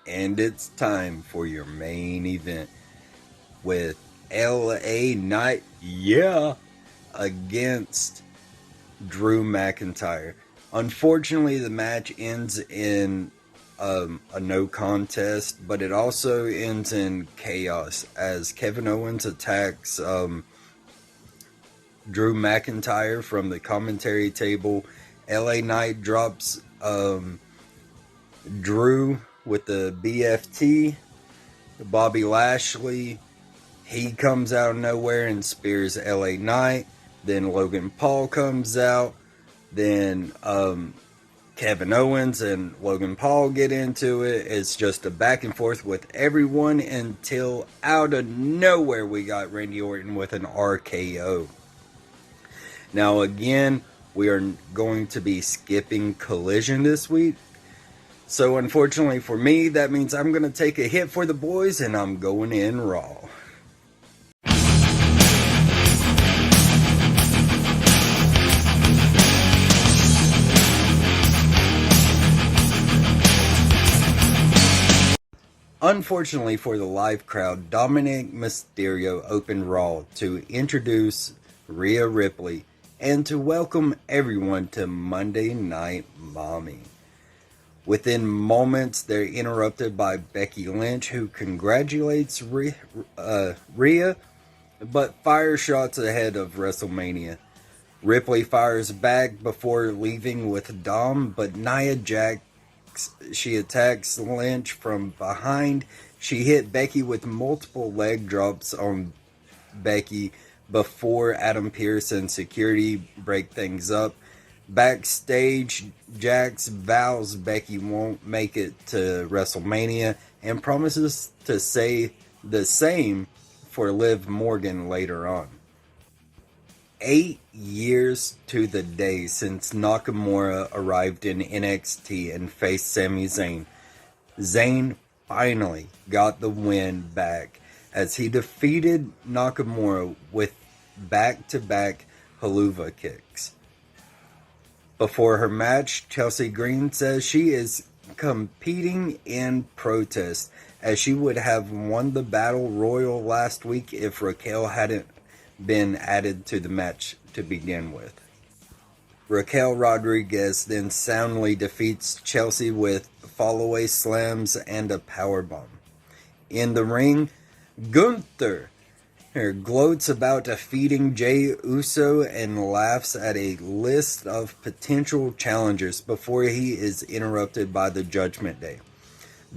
And it's time for your main event with LA Knight, against Drew McIntyre. Unfortunately, the match ends in a no contest, but it also ends in chaos as Kevin Owens attacks Drew McIntyre from the commentary table. LA Knight drops Drew with the BFT. Bobby Lashley, he comes out of nowhere and spears LA Knight. Then Logan Paul comes out. Then Kevin Owens and Logan Paul get into it. It's just a back and forth with everyone until out of nowhere we got Randy Orton with an RKO. Now again, we are going to be skipping Collision this week. So unfortunately for me, that means I'm going to take a hit for the boys and I'm going in Raw. Unfortunately for the live crowd, Dominic Mysterio opened Raw to introduce Rhea Ripley and to welcome everyone to Monday Night Mommy. Within moments, they're interrupted by Becky Lynch, who congratulates Rhea, but fires shots ahead of WrestleMania. Ripley fires back before leaving with Dom, but Nia Jax, she attacks Lynch from behind. She hit Becky with multiple leg drops on Becky before Adam Pearce and security break things up. Backstage, Jax vows Becky won't make it to WrestleMania and promises to say the same for Liv Morgan later on. 8 years to the day since Nakamura arrived in NXT and faced Sami Zayn. Zayn finally got the win back as he defeated Nakamura with back-to-back haluva kicks. Before her match, Chelsea Green says she is competing in protest as she would have won the Battle Royal last week if Raquel hadn't been added to the match to begin with. Raquel Rodriguez then soundly defeats Chelsea with fallaway slams and a powerbomb. In the ring, Gunther gloats about defeating Jey Uso and laughs at a list of potential challengers before he is interrupted by the Judgment Day.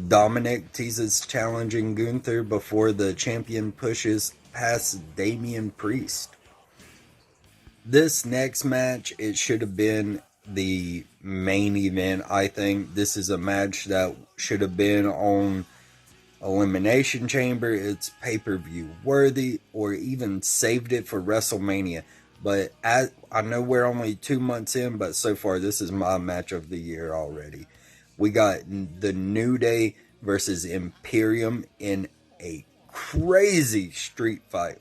Dominic teases challenging Gunther before the champion pushes past Damian Priest. This next match, it should have been the main event, I think. This is a match that should have been on Elimination Chamber. It's pay-per-view worthy, or even saved it for WrestleMania. But I know we're only 2 months in, but so far this is my match of the year already. We got the New Day versus Imperium in a crazy street fight.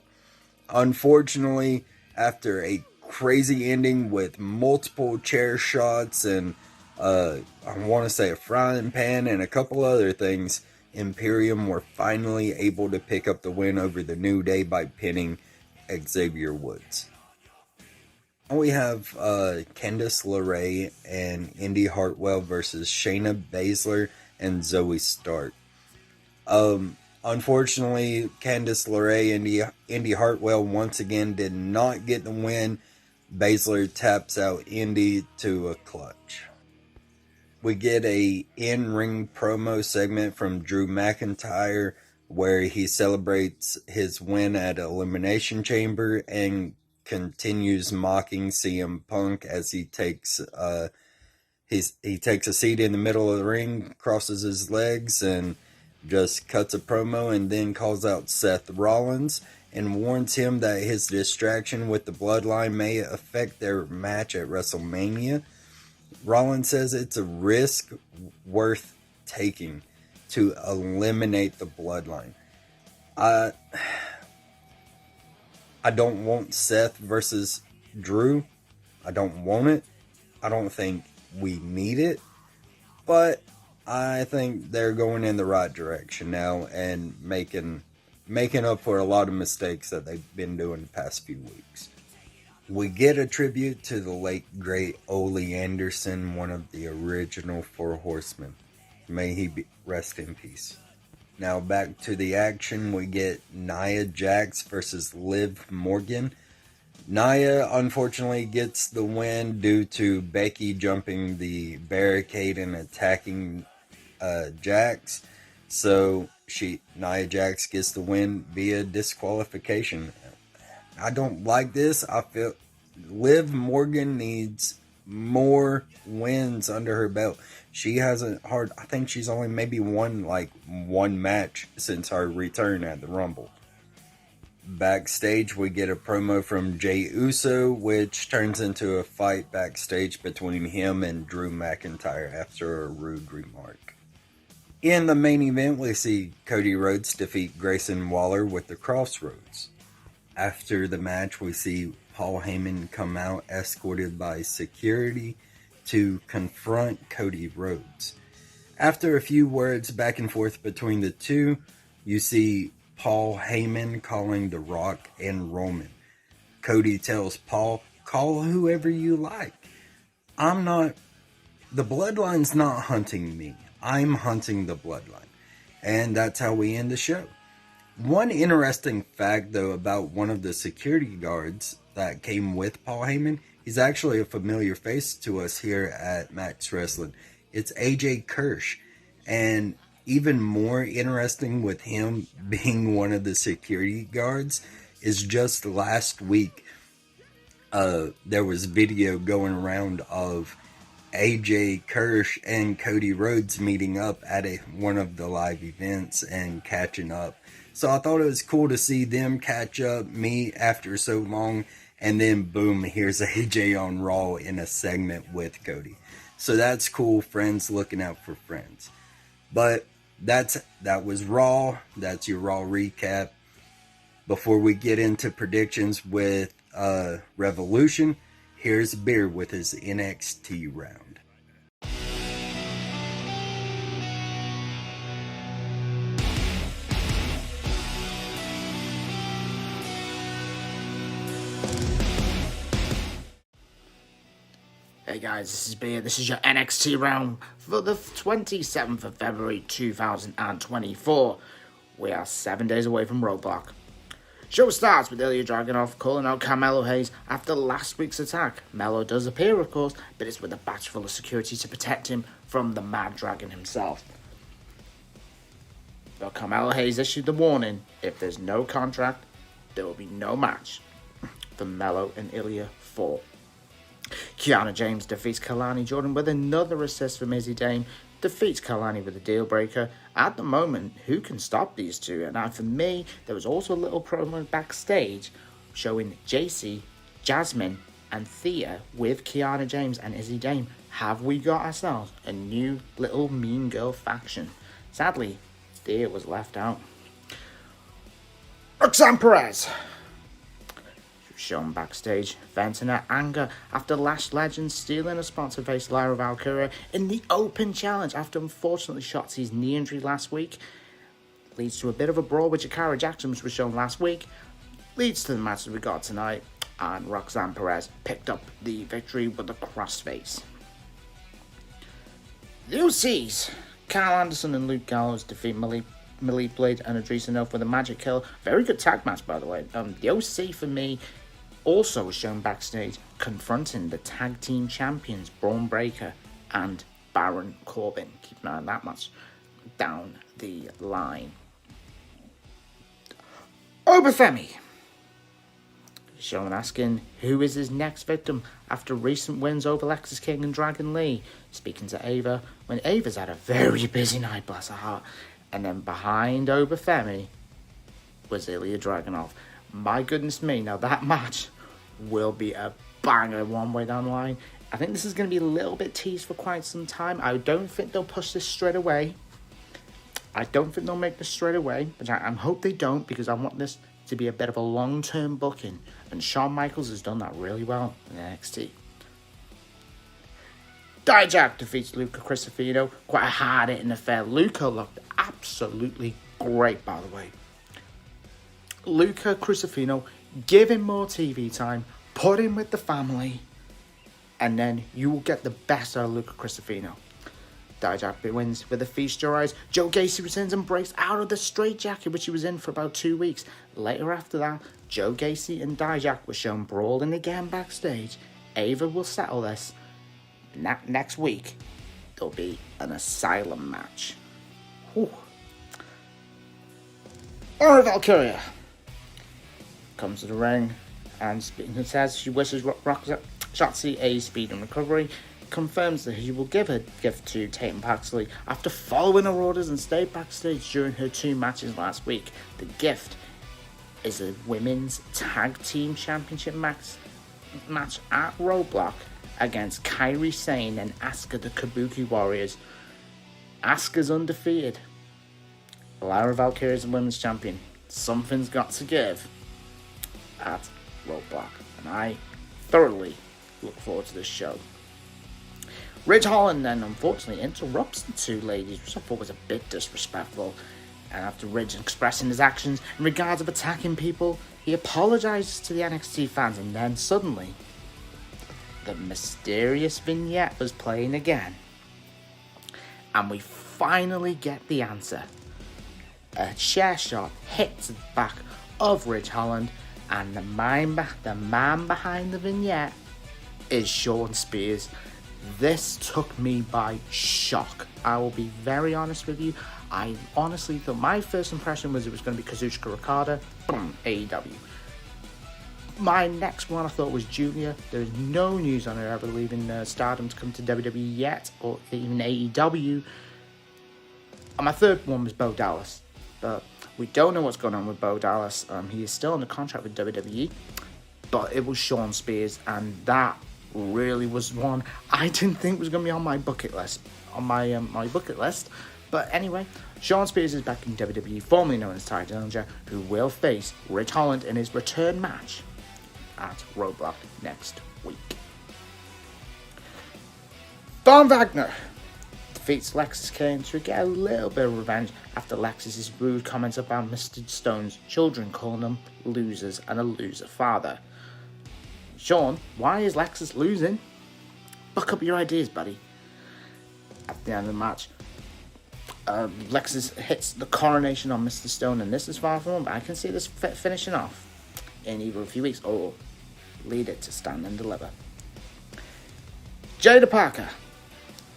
Unfortunately, after a crazy ending with multiple chair shots and I want to say a frying pan and a couple other things, Imperium were finally able to pick up the win over the New Day by pinning Xavier Woods. We have Candice LeRae and Indy Hartwell versus Shayna Baszler and Zoe Stark. Unfortunately, Candice LeRae and Indy Hartwell once again did not get the win. Baszler taps out Indy to a clutch. We get a in-ring promo segment from Drew McIntyre where he celebrates his win at Elimination Chamber and continues mocking CM Punk as he takes he takes a seat in the middle of the ring, crosses his legs, and just cuts a promo, and then calls out Seth Rollins and warns him that his distraction with the Bloodline may affect their match at WrestleMania. Rollins says it's a risk worth taking to eliminate the Bloodline. I don't want Seth versus Drew. I don't want it. I don't think we need it. But I think they're going in the right direction now and making up for a lot of mistakes that they've been doing the past few weeks. We get a tribute to the late, great Ole Anderson, one of the original Four Horsemen. May he rest in peace. Now back to the action. We get Nia Jax versus Liv Morgan. Nia unfortunately gets the win due to Becky jumping the barricade and attacking Jax. So Nia Jax gets the win via disqualification. I don't like this. I feel Liv Morgan needs more wins under her belt. She hasn't I think she's only maybe won like one match since her return at the Rumble. Backstage, we get a promo from Jey Uso, which turns into a fight backstage between him and Drew McIntyre after a rude remark. In the main event, we see Cody Rhodes defeat Grayson Waller with the Crossroads. After the match, we see Paul Heyman come out escorted by security to confront Cody Rhodes. After a few words back and forth between the two, you see Paul Heyman calling The Rock and Roman. Cody tells Paul, call whoever you like. The Bloodline's not hunting me. I'm hunting the Bloodline. And that's how we end the show. One interesting fact, though, about one of the security guards that came with Paul Heyman, he's actually a familiar face to us here at Max Wrestling. It's AJ Kirsch. And even more interesting with him being one of the security guards is just last week, there was video going around of AJ Kirsch and Cody Rhodes meeting up at one of the live events and catching up. So I thought it was cool to see them catch up, meet after so long, and then boom, here's AJ on Raw in a segment with Cody. So that's cool, friends looking out for friends. But that was Raw. That's your Raw recap. Before we get into predictions with Revolution, here's Beer with his NXT round. Hey guys, this is Beer. This is your NXT round for the 27th of February 2024. We are 7 days away from Roadblock. Show starts with Ilya Dragunov calling out Carmelo Hayes after last week's attack. Melo does appear, of course, but it's with a batch full of security to protect him from the Mad Dragon himself. But Carmelo Hayes issued the warning, if there's no contract, there will be no match. The Melo and Ilya fall. Kiana James defeats Kalani Jordan with another assist from Izzy Dame, defeats Kalani with a deal breaker. At the moment, who can stop these two? And for me, there was also a little promo backstage showing JC, Jasmine, and Thea with Kiana James and Izzy Dame. Have we got ourselves a new little mean girl faction? Sadly, Thea was left out. Roxanne Perez shown backstage, venting her anger after Lash Legend stealing a spot to face Lyra Valkyria in the open challenge after unfortunately Shotzi's knee injury last week. Leads to a bit of a brawl with Jakara Jackson, which was shown last week. Leads to the match that we got tonight, and Roxanne Perez picked up the victory with a crossface. The OCs, Kyle Anderson and Luke Gallows defeat Malik Blade and Adrisa Noth with a magic kill. Very good tag match, by the way. The OC for me also was shown backstage confronting the tag team champions Braun Breaker and Baron Corbin. Keep an eye on that match down the line. Obafemi shown asking who is his next victim after recent wins over Lexus King and Dragon Lee. Speaking to Ava when Ava's had a very busy night, bless her heart. And then behind Obafemi was Ilya Dragunov. My goodness me, now that match will be a banger one way down the line. I think this is going to be a little bit teased for quite some time. I don't think they'll push this straight away. I don't think they'll make this straight away, but I hope they don't, because I want this to be a bit of a long-term booking. And Shawn Michaels has done that really well in NXT. Dijak defeats Luca Cristofino. Quite a hard-hitting affair. Luca looked absolutely great, by the way. Luca Cristofino, give him more TV time, put him with the family, and then you will get the best out of Luca Cristofino. Dijak wins with a feast your eyes. Joe Gacy returns and breaks out of the straitjacket, which he was in for about 2 weeks. Later after that, Joe Gacy and Dijak were shown brawling again backstage. Ava will settle this. Next week, there'll be an asylum match. Whew. Lyra Valkyria comes to the ring and says she wishes Shotzi a speed and recovery. Confirms that he will give her gift to Tatum Paxley after following her orders and stayed backstage during her 2 matches last week. The gift is a women's tag team championship match at Roadblock against Kairi Sane and Asuka the Kabuki Warriors. Asuka's undefeated. Lyra Valkyria is the women's champion. Something's got to give at Roadblock, and I thoroughly look forward to this show. Ridge Holland then unfortunately interrupts the two ladies, which I thought was a bit disrespectful. And after Ridge expressing his actions in regards of attacking people, he apologizes to the NXT fans, and then suddenly the mysterious vignette was playing again. And we finally get the answer. A chair shot hits the back of Ridge Holland, and the man behind the vignette is Shawn Spears. This took me by shock. I will be very honest with you. I honestly thought my first impression was it was going to be Kazuchika Okada from AEW. My next one I thought was Julia. There is no news on her ever leaving Stardom to come to WWE yet, or even AEW. And my third one was Bo Dallas. But we don't know what's going on with Bo Dallas. He is still under contract with WWE. But it was Sean Spears, and that really was one I didn't think was going to be on my bucket list. My bucket list. But anyway, Sean Spears is back in WWE, formerly known as Ty Dillinger, who will face Ridge Holland in his return match at Roadblock next week. Von Wagner defeats Lexis Kane to get a little bit of revenge after Lexis' rude comments about Mr. Stone's children, calling them losers and a loser father. Sean, why is Lexis losing? Buck up your ideas, buddy. At the end of the match, Lexis hits the coronation on Mr. Stone, and this is far from him, but I can see this finishing off in either a few weeks or lead it to Stand and Deliver. Jada Parker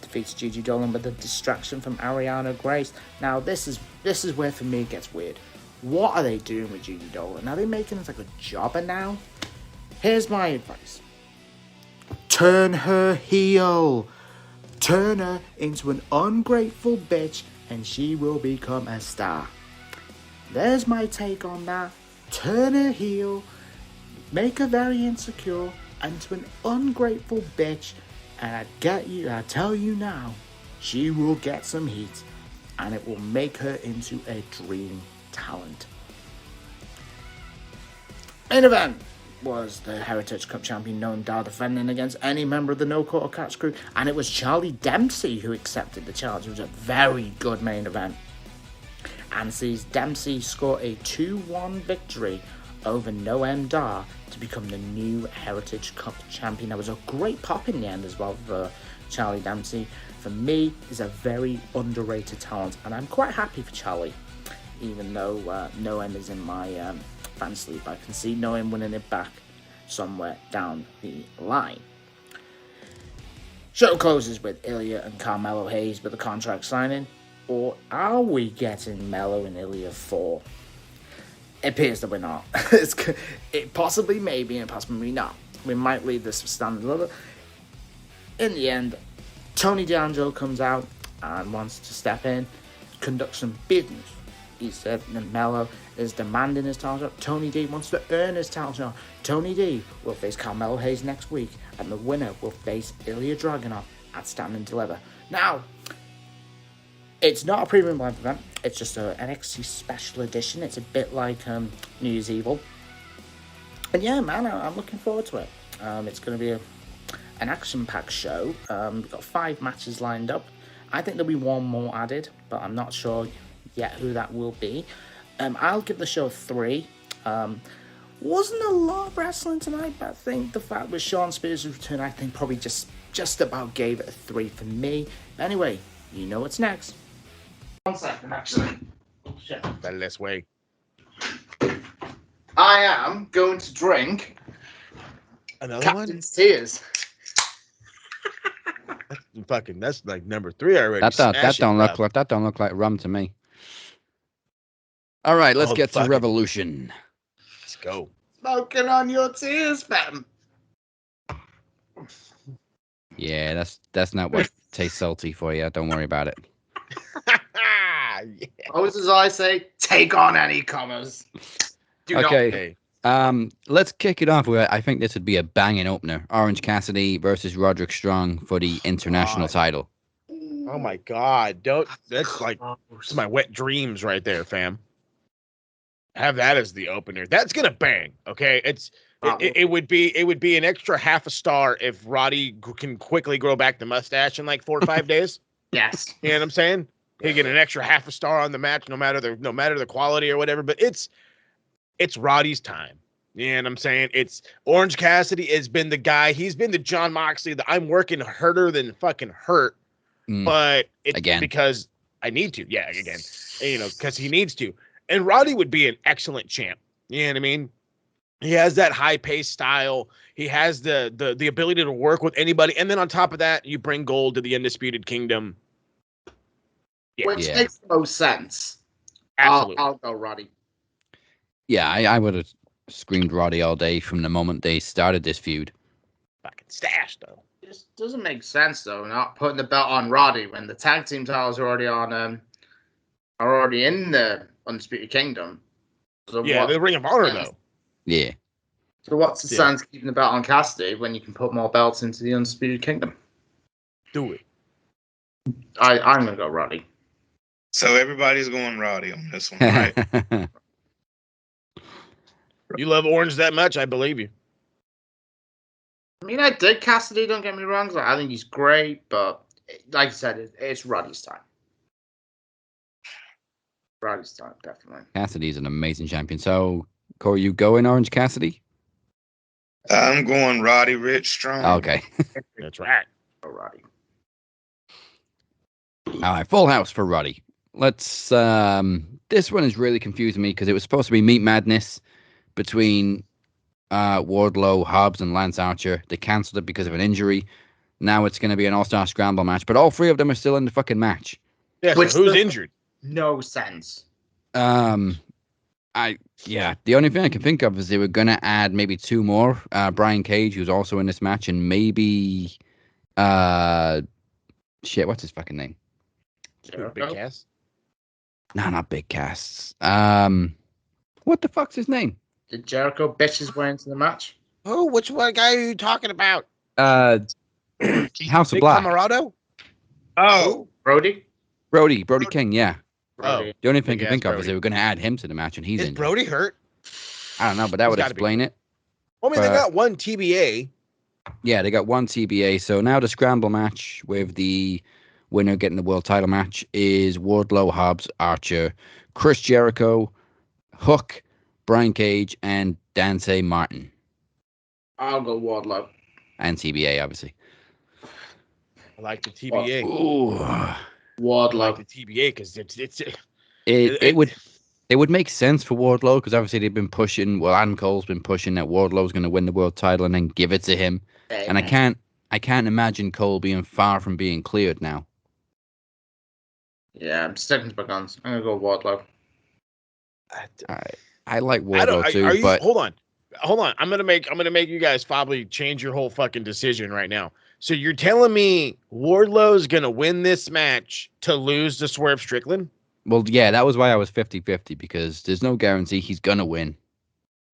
defeats Gigi Dolan with a distraction from Ariana Grace. Now this is where for me it gets weird. What are they doing with Gigi Dolan? Are they making us like a jobber now? Here's my advice. Turn her heel. Turn her into an ungrateful bitch and she will become a star. There's my take on that. Turn her heel. Make her very insecure into an ungrateful bitch, and I tell you now, she will get some heat, and it will make her into a dream talent. Main event was the Heritage Cup champion Noam Dar defending against any member of the No Quarter Catch crew, and it was Charlie Dempsey who accepted the challenge. It was a very good main event, and sees Dempsey score a 2-1 victory over Noam Dar to become the new Heritage Cup champion. There was a great pop in the end as well for Charlie Dempsey. For me, is a very underrated talent, and I'm quite happy for Charlie, even though Noam is in my fantasy league. I can see Noam winning it back somewhere down the line. Show closes with Ilya and Carmelo Hayes with a contract signing, or are we getting Melo and Ilya for? It appears that we're not. It possibly maybe and possibly not. We might leave this for standard level. In the end, Tony D'Angelo comes out and wants to step in, conduct some business. He said that Melo is demanding his title shot. Tony D wants to earn his title shot. Tony D will face Carmelo Hayes next week, and the winner will face Ilya Dragunov at Stand and Deliver. Now, it's not a premium live event. It's just an NXT special edition. It's a bit like New Year's Evil. And yeah, man, I'm looking forward to it. It's going to be an action-packed show. We've got 5 matches lined up. I think there'll be one more added, but I'm not sure yet who that will be. I'll give the show 3. Wasn't a lot of wrestling tonight, but I think the fact with Sean Spears' return, I think probably just about gave it a 3 for me. Anyway, you know what's next. 1 second, actually. Oh, shit. Better this way. I am going to drink another Captain's Tears. That's like number 3 already. That don't look like rum to me. All right, let's get to Revolution. Let's go. Smoking on your tears, fam. Yeah, that's not what tastes salty for you. Don't worry about it. Yeah. Always as I say, take on any comers. Okay. Let's kick it off with, I think this would be a banging opener. Orange Cassidy versus Roderick Strong for the international title. Oh my God! That's like my wet dreams right there, fam. Have that as the opener. That's gonna bang. Okay, it would be an extra half a star if Roddy can quickly grow back the mustache in like 4 or 5 days. Yes, you know what I'm saying. He get an extra half a star on the match, no matter the quality or whatever. But it's Roddy's time. You know what I'm saying? It's Orange Cassidy has been the guy. He's been the John Moxley. The I'm working harder than fucking hurt. But it's because I need to. Yeah, again, because he needs to. And Roddy would be an excellent champ. You know what I mean? He has that high-paced style. He has the ability to work with anybody. And then on top of that, you bring gold to the Undisputed Kingdom. Yeah. Which makes the most sense. Absolutely. I'll go Roddy. Yeah, I would have screamed Roddy all day from the moment they started this feud. Fucking stash, though. This doesn't make sense though, not putting the belt on Roddy when the tag team titles are already on are already in the Undisputed Kingdom. So Yeah, the Ring of Honor though. Yeah. So what's the sense keeping the belt on Cassidy when you can put more belts into the Undisputed Kingdom? Do it. I'm gonna go Roddy. So everybody's going Roddy on this one, right? You love Orange that much, I believe you. I mean, I dig Cassidy, don't get me wrong. Like, I think he's great, but like I said, it's Roddy's time. Roddy's time, definitely. Cassidy's an amazing champion. So, Corey, you going Orange Cassidy? I'm going Roddy Rich Strong. Okay. That's right. Oh, Roddy. All right, full house for Roddy. Let's. This one is really confusing me because it was supposed to be Meat Madness between Wardlow, Hobbs, and Lance Archer. They cancelled it because of an injury. Now it's going to be an All-Star Scramble match, but all three of them are still in the fucking match. Yeah, so who's injured? No sense. The only thing I can think of is they were going to add maybe two more. Brian Cage, who's also in this match, and maybe what's his fucking name? Big Cass? No, not Big Cass. What the fuck's his name? Did Jericho bitch his way into the match? Oh, which one guy are you talking about? House of Big Black. Camarado? Oh, Brody King, yeah. Oh, The only thing I big can think ass of is they were going to add him to the match, and he's Is injured. Brody hurt? I don't know, but that would gotta be. explain it. Well, I mean, they But- got one TBA. Yeah, they got one TBA. So now the scramble match with the winner getting the world title match is Wardlow, Hobbs, Archer, Chris Jericho, Hook, Brian Cage, and Dante Martin. I'll go Wardlow. And TBA, obviously. I like the TBA. Ooh. I Wardlow. like the TBA because It would make sense for Wardlow because obviously they've been pushing. Well, Adam Cole's been pushing that Wardlow's going to win the world title and then give it to him. And I can't imagine Cole being far from being cleared now. Yeah, I'm sticking to my guns. I'm gonna go Wardlow. I like Wardlow too, but hold on. I'm gonna make you guys probably change your whole fucking decision right now. So you're telling me Wardlow's gonna win this match to lose to Swerve Strickland? well, yeah, that was why I was 50-50 because there's no guarantee he's gonna win.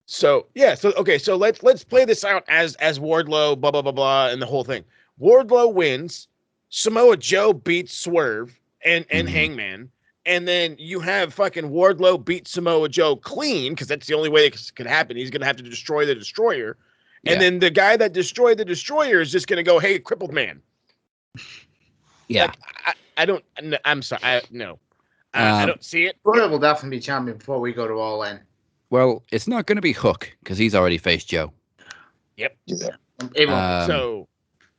So yeah, so okay, so let's play this out as Wardlow, blah blah blah blah, and the whole thing. Wardlow wins. Samoa Joe beats Swerve and Hangman, and then you have fucking Wardlow beat Samoa Joe clean because that's the only way it could happen. He's gonna have to destroy the Destroyer, and then the guy that destroyed the Destroyer is just gonna go, "Hey, crippled man." Yeah, like, I don't. I'm sorry. No, I don't see it. Brody will definitely be champion before we go to All In. Well, it's not going to be Hook because he's already faced Joe. Yep. Yeah. So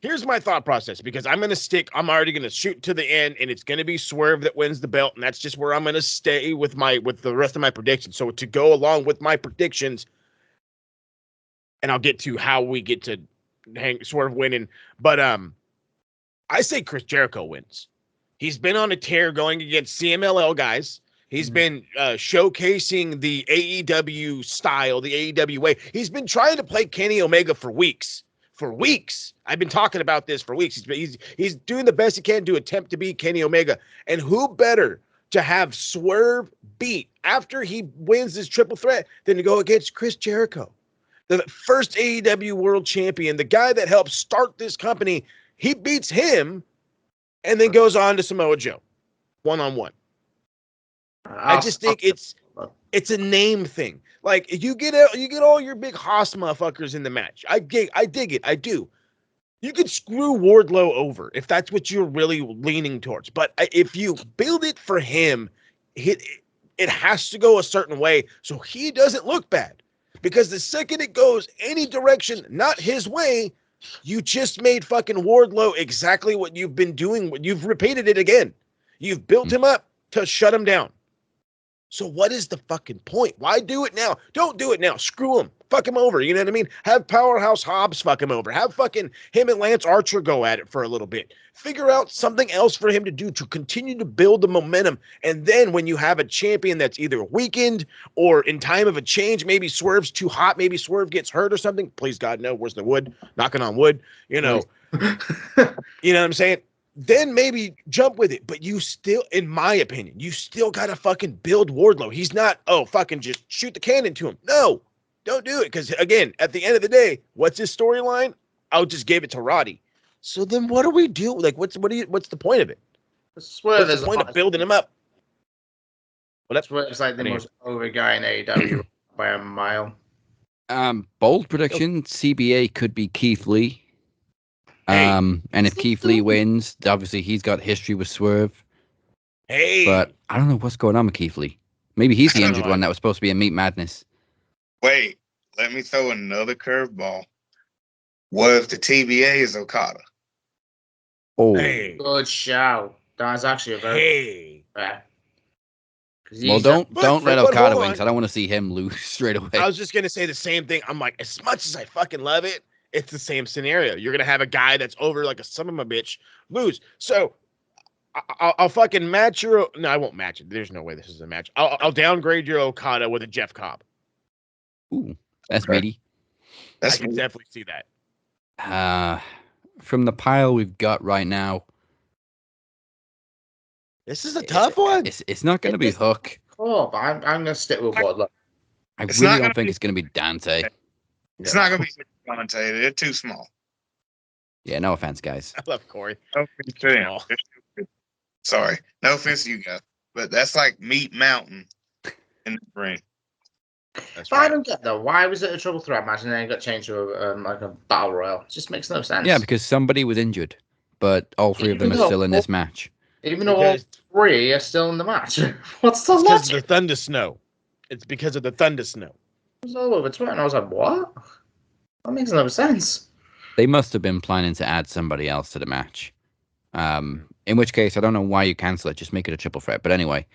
here's my thought process because I'm already going to shoot to the end and it's going to be Swerve that wins the belt. And that's just where I'm going to stay with the rest of my predictions. So to go along with my predictions, and I'll get to how we get to Swerve winning. But I say Chris Jericho wins. He's been on a tear going against CMLL guys. He's been showcasing the AEW style, the AEW way. He's been trying to play Kenny Omega for weeks. For weeks. I've been talking about this for weeks. He's doing the best he can to attempt to beat Kenny Omega. And who better to have Swerve beat after he wins this triple threat than to go against Chris Jericho? The first AEW World Champion, the guy that helped start this company. He beats him and then goes on to Samoa Joe. One-on-one. I just think it's a name thing. Like you get all your big Haas motherfuckers in the match. I dig it. I do. You could screw Wardlow over if that's what you're really leaning towards. But if you build it for him, it has to go a certain way so he doesn't look bad. Because the second it goes any direction, not his way, you just made fucking Wardlow exactly what you've been doing. You've repeated it again. You've built him up to shut him down. So what is the fucking point? Why do it now? Don't do it now. Screw him. Fuck him over. You know what I mean? Have Powerhouse Hobbs fuck him over. Have fucking him and Lance Archer go at it for a little bit. Figure out something else for him to do to continue to build the momentum. And then when you have a champion that's either weakened or in time of a change, maybe Swerve's too hot, maybe Swerve gets hurt or something. Please God, no. Where's the wood? Knocking on wood. You know. You know what I'm saying? Then maybe jump with it. But you still, in my opinion, you still got to fucking build Wardlow. He's not, fucking just shoot the cannon to him. No, don't do it. Because, again, at the end of the day, what's his storyline? I'll just give it to Roddy. So then what do we do? Like, what's the point of it? Swerve What's the point of building him up? Well, that's what it's like the most over guy in AEW by a mile. Bold prediction: CBA could be Keith Lee. And if Keith Lee wins, obviously he's got history with Swerve. But I don't know what's going on with Keith Lee. Maybe he's the injured one that was supposed to be in Meat Madness. Wait, let me throw another curveball. What if the TBA is Okada? Oh, good shout. That's actually a very well, don't let Okada win, because I don't want to see him lose straight away. I was just gonna say the same thing. I'm like, as much as I fucking love it, it's the same scenario. You're gonna have a guy that's over like a son of a bitch lose. So I'll fucking match your. No, I won't match it. There's no way this is a match. I'll downgrade your Okada with a Jeff Cobb. Ooh, that's meaty. I can definitely see that. From the pile we've got right now, this is a tough one. It's not going to be Hook. Oh, but I'm gonna stick with Wardlow. I really don't think it's going to be Dante. It's not going to be Dante. They're too small. Yeah, no offense, guys. I love Corey. No offense to him. Sorry. No offense to you guys. But that's like Meat Mountain in the ring. But I don't get though. Why was it a triple threat match and then it got changed to like a battle royal? It just makes no sense. Yeah, because somebody was injured, but all three of them are still in this match. Even though all three are still in the match. What's the logic? Because of the Thunder Snow. It's because of the Thunder Snow. It was all over Twitter, and I was like, what? That makes no sense. They must have been planning to add somebody else to the match. In which case, I don't know why you cancel it. Just make it a triple threat. But anyway,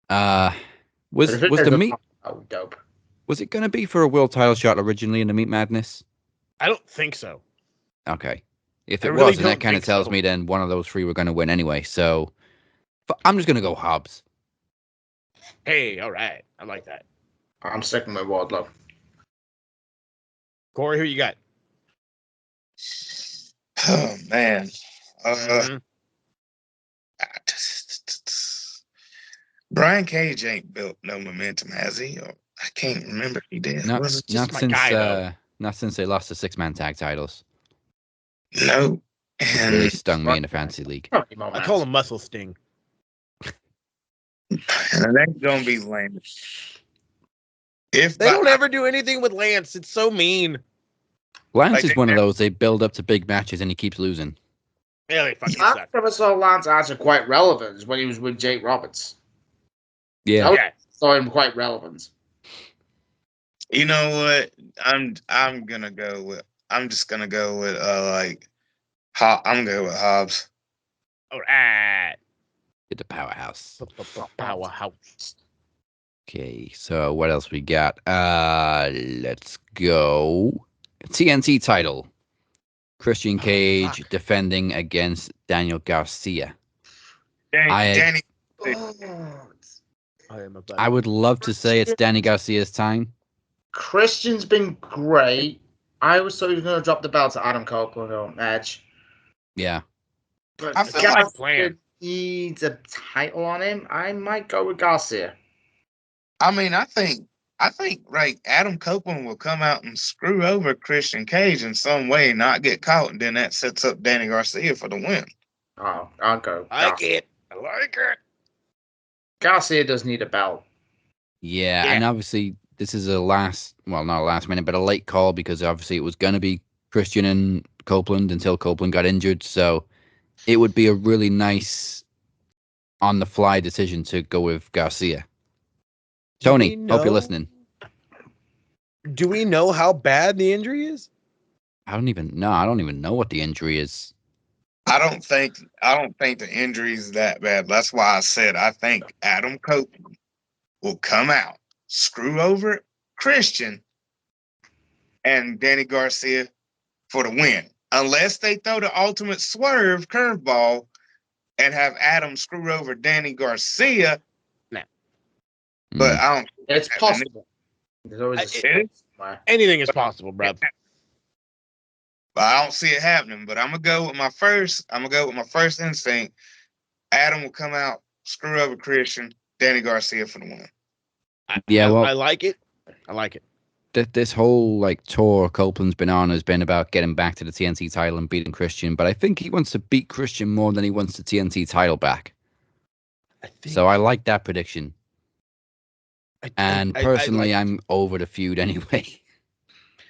was the meat? Oh, dope. Was it going to be for a world title shot originally in the Meat Madness? I don't think so. Okay. If it was, then that kind of tells me then one of those three were going to win anyway. So I'm just going to go Hobbs. Hey, all right. I like that. I'm sticking with Wardlow. Corey, who you got? Oh, man. Brian Cage ain't built no momentum, has he? Or, I can't remember if he did. Not since they lost the 6-man tag titles. No. And really stung me in the fantasy league. I call him Muscle Sting. And it ain't gonna be Lance. If they don't ever do anything with Lance, it's so mean. Lance is one of those, they build up to big matches and he keeps losing. Yeah, they fucking I suck. never saw Lance actually quite relevant when he was with Jake Roberts. Yeah. I saw him quite relevant. You know what? I'm just gonna go with I'm gonna go with Hobbs. All right. Get the powerhouse. Powerhouse. Okay, so what else we got? Let's go. TNT title. Christian Cage defending against Daniel Garcia. Danny. I would love to say it's Danny Garcia's time. Christian's been great. I was thought he was going to drop the belt to Adam Copeland on Edge. Yeah. But I feel like plan. Needs a title on him. I might go with Garcia. I mean, I think right, Adam Copeland will come out and screw over Christian Cage in some way, not get caught, and then that sets up Danny Garcia for the win. Oh, I'll go. I like it. Garcia does need a belt. Yeah, and obviously this is not a last minute, but a late call because obviously it was going to be Christian and Copeland until Copeland got injured. So it would be a really nice on-the-fly decision to go with Garcia. Tony, hope you're listening. Do we know how bad the injury is? I don't even know what the injury is. I don't think the injury is that bad. That's why I said I think Adam Copeland will come out, screw over Christian and Danny Garcia for the win. Unless they throw the ultimate swerve curveball and have Adam screw over Danny Garcia. No. But I don't. It's possible. There's always anything is possible, bro. But I don't see it happening. But I'm gonna go with my first. Instinct. Adam will come out, screw over Christian, Danny Garcia for the win. I like it. I like it. This whole like tour Copeland's been on has been about getting back to the TNT title and beating Christian, but I think he wants to beat Christian more than he wants the TNT title back. So I like that prediction. And personally, I'm over the feud anyway.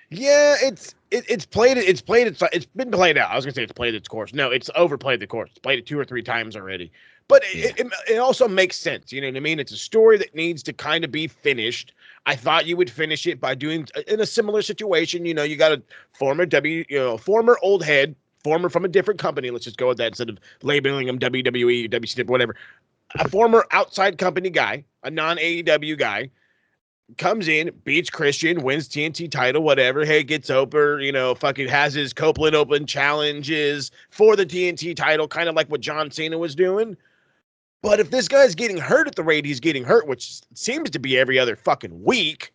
Yeah, it's been played out. I was gonna say it's played its course. No, it's overplayed the course. It's played it 2 or 3 times already. But it also makes sense. You know what I mean? It's a story that needs to kind of be finished. I thought you would finish it by doing in a similar situation. You know, you got a former old head, former from a different company. Let's just go with that instead of labeling him WWE, WCW, whatever. A former outside company guy, a non-AEW guy, comes in, beats Christian, wins TNT title, whatever. Hey, gets over, fucking has his Copeland Open challenges for the TNT title, kind of like what John Cena was doing. But if this guy's getting hurt at the rate he's getting hurt, which seems to be every other fucking week,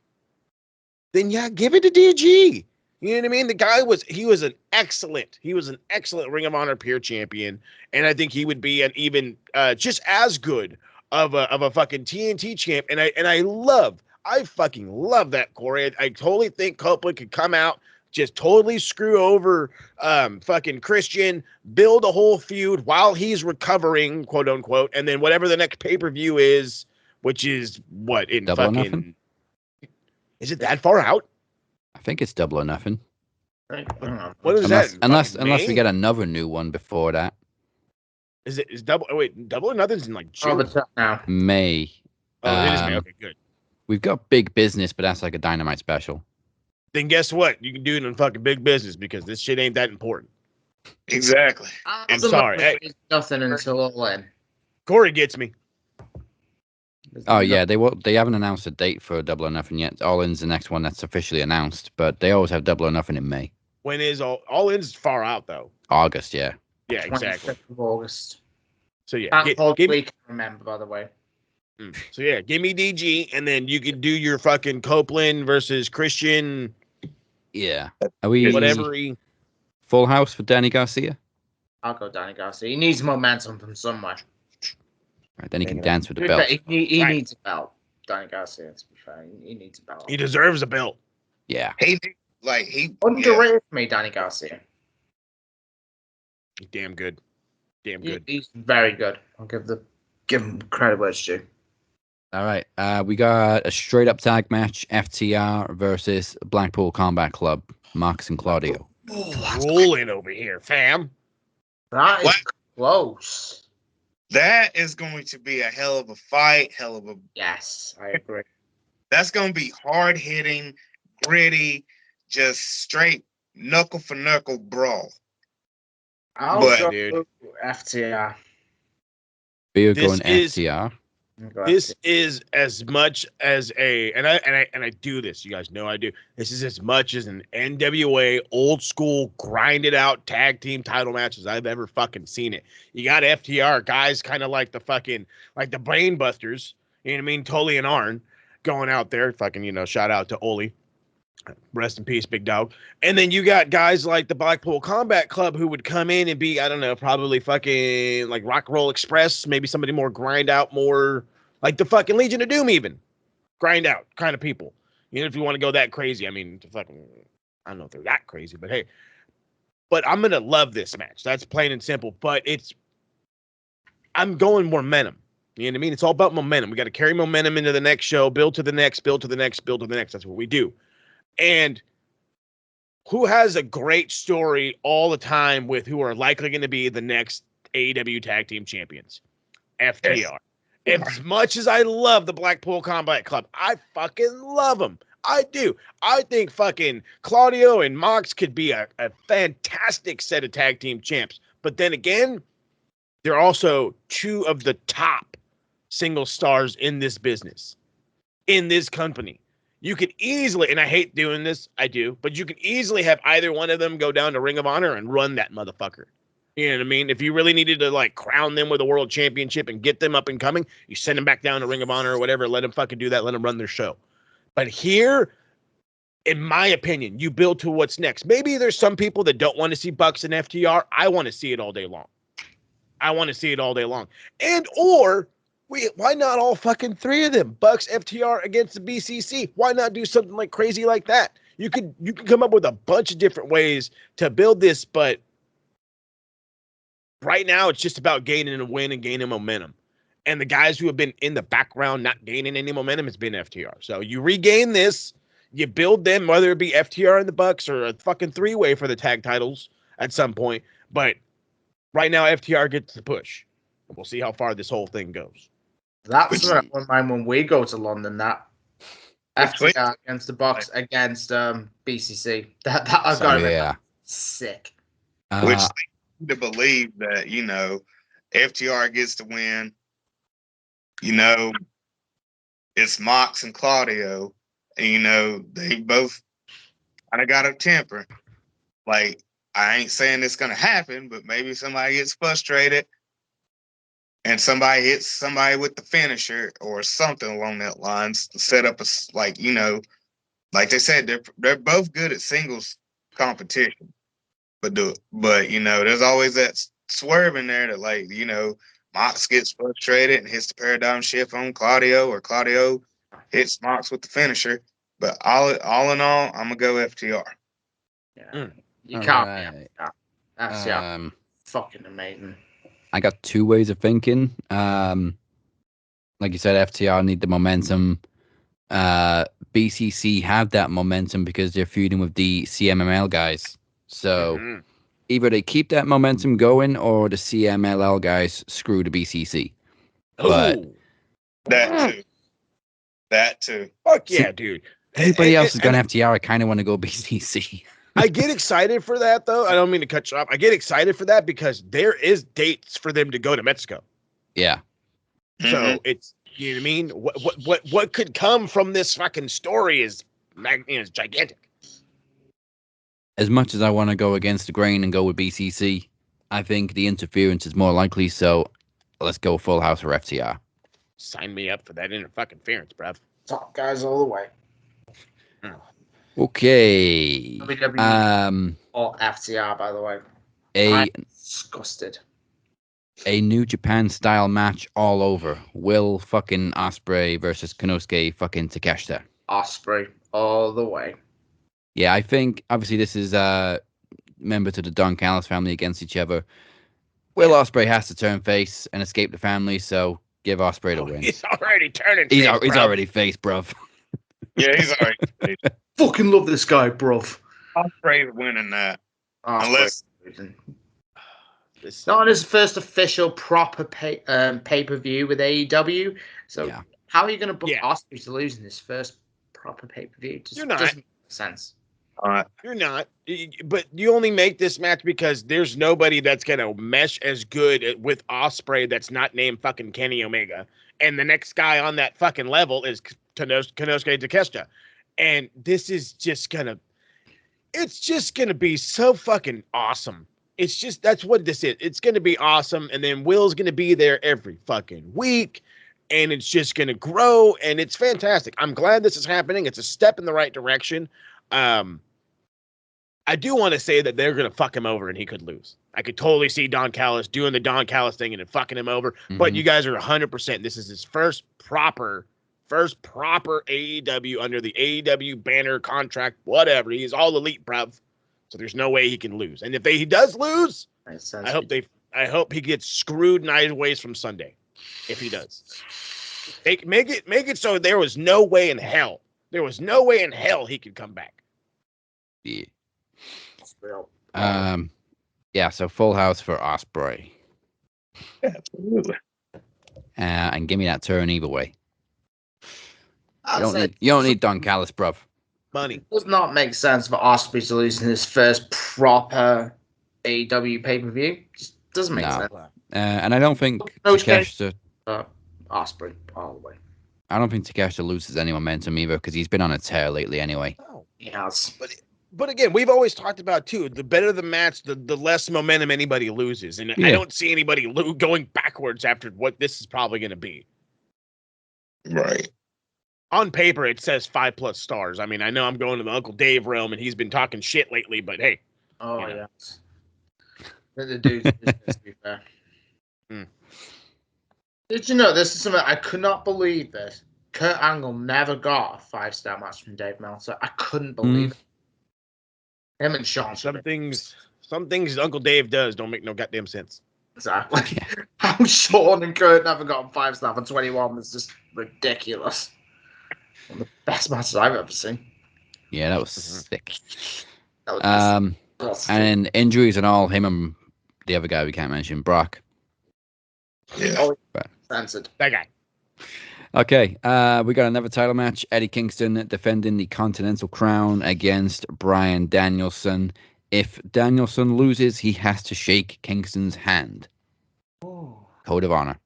then yeah, give it to DG. You know what I mean? The guy was an excellent Ring of Honor peer champion, and I think he would be an even just as good of a fucking TNT champ. And I fucking love that, Corey. I totally think Copeland could come out, just totally screw over fucking Christian, build a whole feud while he's recovering, quote unquote, and then whatever the next pay-per-view is, which is what in Double or fucking Nothing? Is it that far out? I think it's Double or Nothing. What is that? Unless May? we get another new one before that. Is Double or Nothing's in like June? now. May. Oh, it is May. Okay, good. We've got Big Business, but that's like a Dynamite special. Then guess what? You can do it in fucking Big Business because this shit ain't that important. Exactly. I'm sorry. Hey, Nothing until All In. Corey gets me. Oh yeah, they haven't announced a date for Double or Nothing yet. All In's the next one that's officially announced, but they always have Double or Nothing in May. When is All In's far out though? August, yeah. Yeah, exactly. 25th of August. So yeah, That whole week, remember, by the way. So yeah, give me DG, and then you can do your fucking Copeland versus Christian. Yeah. Are we whatever? Full house for Danny Garcia? I'll go Danny Garcia. He needs momentum from somewhere. Right, then he can dance with the belt. He needs a belt. Danny Garcia, to be fair. He needs a belt. He deserves a belt. Yeah. Underrated for me, Danny Garcia. Damn good. Damn good. He's very good. I'll give him credit where it's due. All right. We got a straight up tag match, FTR versus Blackpool Combat Club, Marcus and Claudio. Rolling over here, fam. That is close. That is going to be a hell of a fight, Yes, I agree. That's going to be hard hitting, gritty, just straight knuckle for knuckle brawl. I'll go FTR. We're going FTR. This is as much as and I do this. You guys know I do. This is as much as an NWA old school grinded out tag team title match as I've ever fucking seen it. You got FTR guys kind of like the Brain Busters. You know what I mean? Tully and Arn going out there. Fucking shout out to Oli. Rest in peace, big dog. And then you got guys like the Blackpool Combat Club who would come in and be, I don't know, probably fucking like Rock Roll Express, maybe somebody more grind out, more like the fucking Legion of Doom, even grind out kind of people. If you want to go that crazy, I mean, I don't know if they're that crazy, but hey, but I'm going to love this match. That's plain and simple, but I'm going momentum. You know what I mean? It's all about momentum. We got to carry momentum into the next show, build to the next, build to the next, build to the next. That's what we do. And who has a great story all the time with who are likely going to be the next AEW Tag Team Champions? FTR. As much as I love the Blackpool Combat Club, I fucking love them. I do. I think fucking Claudio and Mox could be a fantastic set of tag team champs. But then again, they're also two of the top single stars in this business. in this company. You could easily, and I hate doing this, I do, but you could easily have either one of them go down to Ring of Honor and run that motherfucker. You know what I mean? If you really needed to like crown them with a world championship and get them up and coming, you send them back down to Ring of Honor or whatever, let them fucking do that, let them run their show. But here, in my opinion, you build to what's next. Maybe there's some people that don't want to see Bucks and FTR. I want to see it all day long. And or why not all fucking three of them? Bucks, FTR against the BCC. Why not do something like crazy like that? You could come up with a bunch of different ways to build this, but right now it's just about gaining a win and gaining momentum. And the guys who have been in the background not gaining any momentum has been FTR. So you regain this, you build them, whether it be FTR and the Bucks or a fucking three-way for the tag titles at some point. But right now FTR gets the push. We'll see how far this whole thing goes. That's what I wouldn't mind when we go to London. That FTR against the Bucks against BCC. That I've got to make sick. Which leads me to believe that FTR gets to win. It's Mox and Claudio, and they both kind of got a temper. Like, I ain't saying it's gonna happen, but maybe somebody gets frustrated and somebody hits somebody with the finisher or something along that lines to set up like they said, they're both good at singles competition, but there's always that swerve in there that Mox gets frustrated and hits the paradigm shift on Claudio, or Claudio hits Mox with the finisher. But all in all, I'm gonna go FTR. Yeah, you can't. FTR, fucking amazing. I got two ways of thinking. Like you said, FTR need the momentum. BCC have that momentum because they're feuding with the CMLL guys. So either they keep that momentum going or the CMLL guys screw the BCC. But that too. Fuck yeah, dude. Everybody else is going to FTR. I kind of want to go BCC. I get excited for that, though. I don't mean to cut you off. I get excited for that because there is dates for them to go to Mexico. Yeah. So it's, you know what I mean? What could come from this fucking story is gigantic. As much as I want to go against the grain and go with BCC, I think the interference is more likely. So let's go full house for FTR. Sign me up for that interference, bruv. Top guys all the way. Okay. WWE or FTR, by the way. I'm disgusted. A New Japan style match all over. Will fucking Ospreay versus Konosuke fucking Takeshita. Ospreay all the way. Yeah, I think obviously this is member to the Don Callis family against each other. Will Ospreay has to turn face and escape the family, so give Ospreay the win. He's already turning he's face, he's bruv. already face, bruv. Yeah, he's already face. Fucking love this guy, bruv. Ospreay's winning that. Unless not his first official proper pay-per-view with AEW. So how are you going to book Ospreay to lose in his first proper pay-per-view? You're not. Doesn't make sense. You're not. But you only make this match because there's nobody that's going to mesh as good with Ospreay that's not named fucking Kenny Omega. And the next guy on that fucking level is Konosuke Takeshita. And this is just going to... It's just going to be so fucking awesome. It's just... That's what this is. It's going to be awesome. And then Will's going to be there every fucking week. And it's just going to grow. And it's fantastic. I'm glad this is happening. It's a step in the right direction. I do want to say that they're going to fuck him over and he could lose. I could totally see Don Callis doing the Don Callis thing and then fucking him over. But you guys are 100%. This is his first proper AEW under the AEW banner contract, whatever. He's all elite, bruv. So there's no way he can lose. And if he does lose, I hope he gets screwed 9 ways from Sunday. If he does. Make it so there was no way in hell. There was no way in hell he could come back. Yeah. Yeah, so full house for Ospreay. Absolutely. And give me that turn either way. You don't need Don Callis, bruv. Money. It does not make sense for Ospreay to lose in his first proper AEW pay-per-view. Just doesn't make sense. And I don't think Takeshita... Ospreay all the way. I don't think Takeshita loses any momentum either because he's been on a tear lately anyway. Oh, Yes. but again, we've always talked about too. The better the match, the less momentum anybody loses, and I Yeah. don't see anybody going backwards after what this is probably going to be. Right. On paper, it says 5+ stars. I mean, I know I'm going to the Uncle Dave realm, and he's been talking shit lately, but hey. Oh, you know. yes. The dude's business, to be fair. Mm. Did you know this is something I could not believe this? Kurt Angle never got a 5-star match from Dave Meltzer. I couldn't believe it. Him and Sean. Some things Uncle Dave does don't make no goddamn sense. Exactly. How Sean and Kurt never got a 5-star for 21 was just ridiculous. One of the best matches I've ever seen. Yeah, that was sick. That was and injuries and all, him and the other guy we can't mention, Brock. Yeah. Censored. That guy. Okay, we got another title match. Eddie Kingston defending the Continental Crown against Bryan Danielson. If Danielson loses, he has to shake Kingston's hand. Code of honor.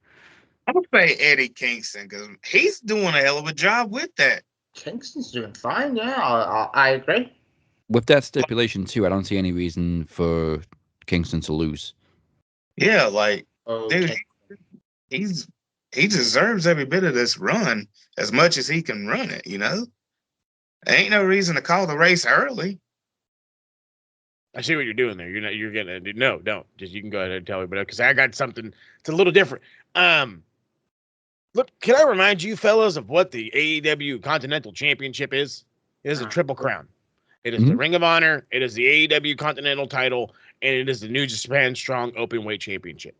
I would say Eddie Kingston because he's doing a hell of a job with that. Kingston's doing fine, yeah. I agree. With that stipulation, too, I don't see any reason for Kingston to lose. Yeah, like, Okay. dude, he deserves every bit of this run as much as he can run it, you know? There ain't no reason to call the race early. I see what you're doing there. You're gonna no, don't. Just you can go ahead and tell me, but because I got something. It's a little different. Look, can I remind you, fellas, of what the AEW Continental Championship is? It is a triple crown. It is the Ring of Honor. It is the AEW Continental title, and it is the New Japan Strong Openweight Championship.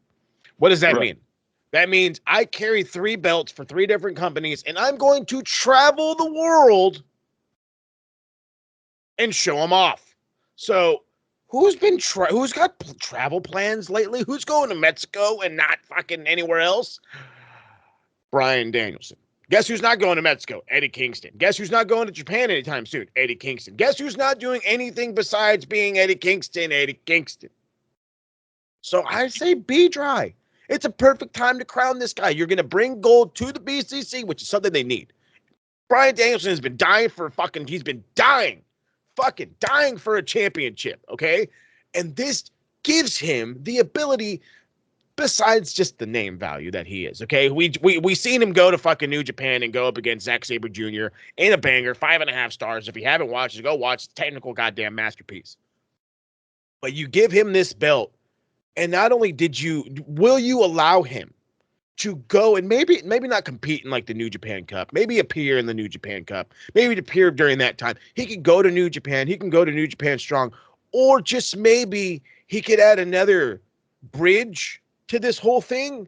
What does that mean? That means I carry 3 belts for 3 different companies, and I'm going to travel the world and show them off. So, who's got travel plans lately? Who's going to Mexico and not fucking anywhere else? Bryan Danielson. Guess who's not going to Mexico? Eddie Kingston. Guess who's not going to Japan anytime soon? Eddie Kingston. Guess who's not doing anything besides being Eddie Kingston? Eddie Kingston. So I say be dry. It's a perfect time to crown this guy. You're going to bring gold to the BCC, which is something they need. Bryan Danielson has been dying for he's been dying for a championship, okay? And this gives him the ability, besides just the name value that he is, okay? We seen him go to fucking New Japan and go up against Zack Sabre Jr. in a banger, 5.5 stars. If you haven't watched it, go watch the technical goddamn masterpiece. But you give him this belt, and not only will you allow him to go and maybe not compete in like the New Japan Cup, maybe appear in the New Japan Cup, maybe to appear during that time. He could go to New Japan, he can go to New Japan Strong, or just maybe he could add another bridge to this whole thing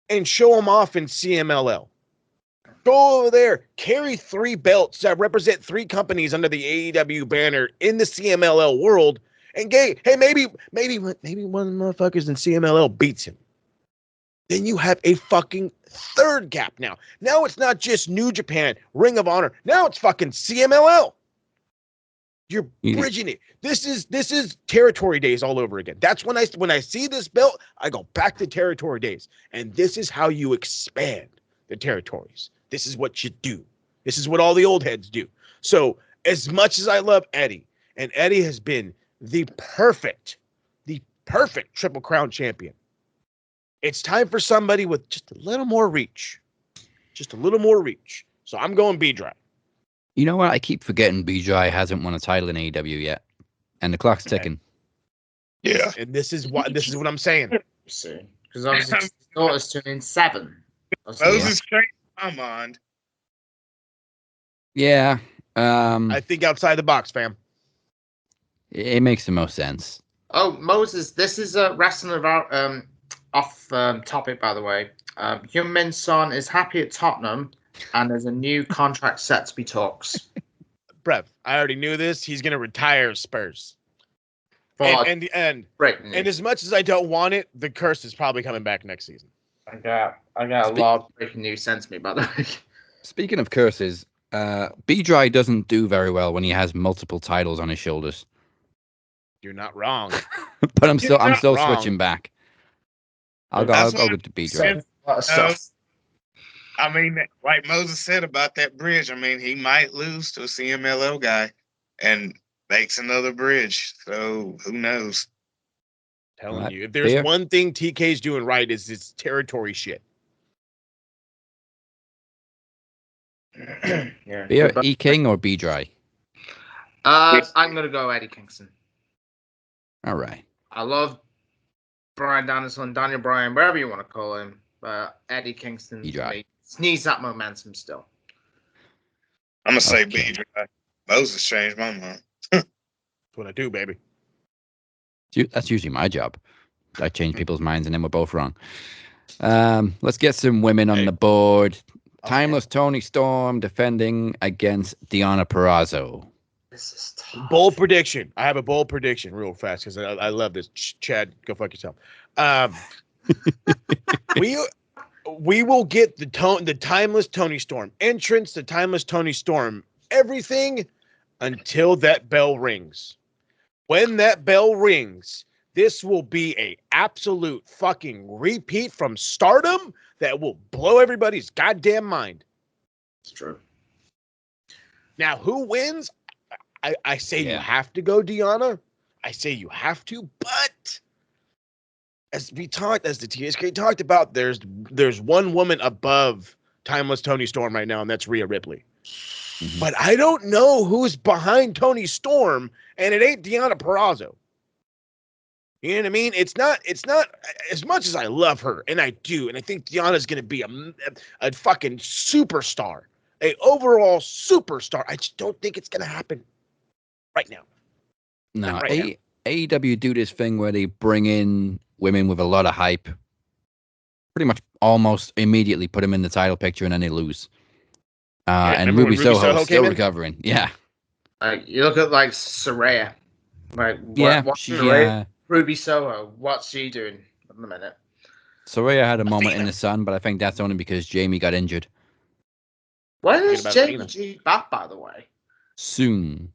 and show him off in CMLL. Go over there, carry 3 belts that represent 3 companies under the AEW banner in the CMLL world, and hey, maybe one of the motherfuckers in CMLL beats him. Then you have a fucking 3rd gap now. Now it's not just New Japan, Ring of Honor. Now it's fucking CMLL. You're bridging it. This is territory days all over again. That's when I see this belt, I go back to territory days. And this is how you expand the territories. This is what you do. This is what all the old heads do. So as much as I love Eddie, and Eddie has been the perfect Triple Crown champion, it's time for somebody with just a little more reach. Just a little more reach. So I'm going B-Dry. You know what? I keep forgetting B-Dry hasn't won a title in AEW yet. And the clock's ticking. Yeah. And this is what I'm saying. See, because obviously his daughter's turning 7. Those is straight in my mind. Yeah. I think outside the box, fam. It makes the most sense. Oh, Moses, this is wrestling about off topic, by the way. Hyun-Min Son is happy at Tottenham, and there's a new contract set to be talks. Brev, I already knew this. He's going to retire Spurs. And as much as I don't want it, the curse is probably coming back next season. I got a lot of breaking news sent to me, by the way. Speaking of curses, B-Dry doesn't do very well when he has multiple titles on his shoulders. You're not wrong. But I'm still wrong. switching back. I'll go to B-Dry. I mean, like Moses said about that bridge, I mean, he might lose to a CMLL guy and makes another bridge. So who knows? Telling you, if there's one thing TK's doing right, is it's territory shit. Yeah. Beer, E King or B Dry? I'm gonna go Eddie Kingston. All right. I love Brian Danielson, Daniel Bryan, whatever you want to call him, but Eddie Kingston needs that momentum still. I'm gonna say B Dry. Moses changed my mind. That's what I do, baby. That's usually my job. I change people's minds and then we're both wrong. Let's get some women on the board. Timeless Tony Storm defending against Deonna Purrazzo. This is tough. Bold prediction. I have a bold prediction real fast because I love this. Chad, go fuck yourself. We will get the Timeless Tony Storm entrance, the Timeless Tony Storm everything until that bell rings. When that bell rings, this will be a absolute fucking repeat from Stardom that will blow everybody's goddamn mind. It's true. Now, who wins? I say you have to go Deonna. I say you have to, but as the TSK talked about, there's one woman above Timeless Tony Storm right now, and that's Rhea Ripley. Mm-hmm. But I don't know who's behind Tony Storm, and it ain't Deonna Purrazzo. You know what I mean? It's not as much as I love her, and I do, and I think Deonna's going to be a fucking superstar, a overall superstar. I just don't think it's going to happen right now. No, AEW do this thing where they bring in women with a lot of hype, pretty much almost immediately put them in the title picture, and then they lose. And Ruby Soho still recovering. Yeah. You look at like Saraya. Ruby Soho, what's she doing in a minute? Saraya had a moment in the sun, but I think that's only because Jamie got injured. When is Jamie back, by the way? Soon.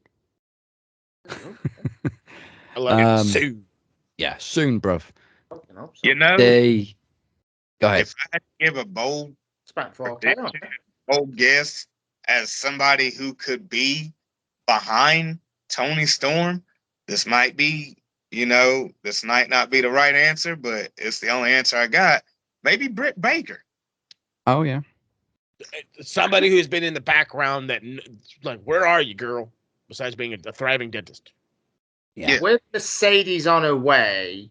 I love it. Soon. Yeah, soon, bruv. You know, go ahead. If I had to give a bold guess as somebody who could be behind Tony Storm, this might be, this might not be the right answer, but it's the only answer I got. Maybe Britt Baker. Oh, yeah. Somebody who's been in the background that, like, where are you, girl? Besides being a thriving dentist. Yeah. With Mercedes on her way,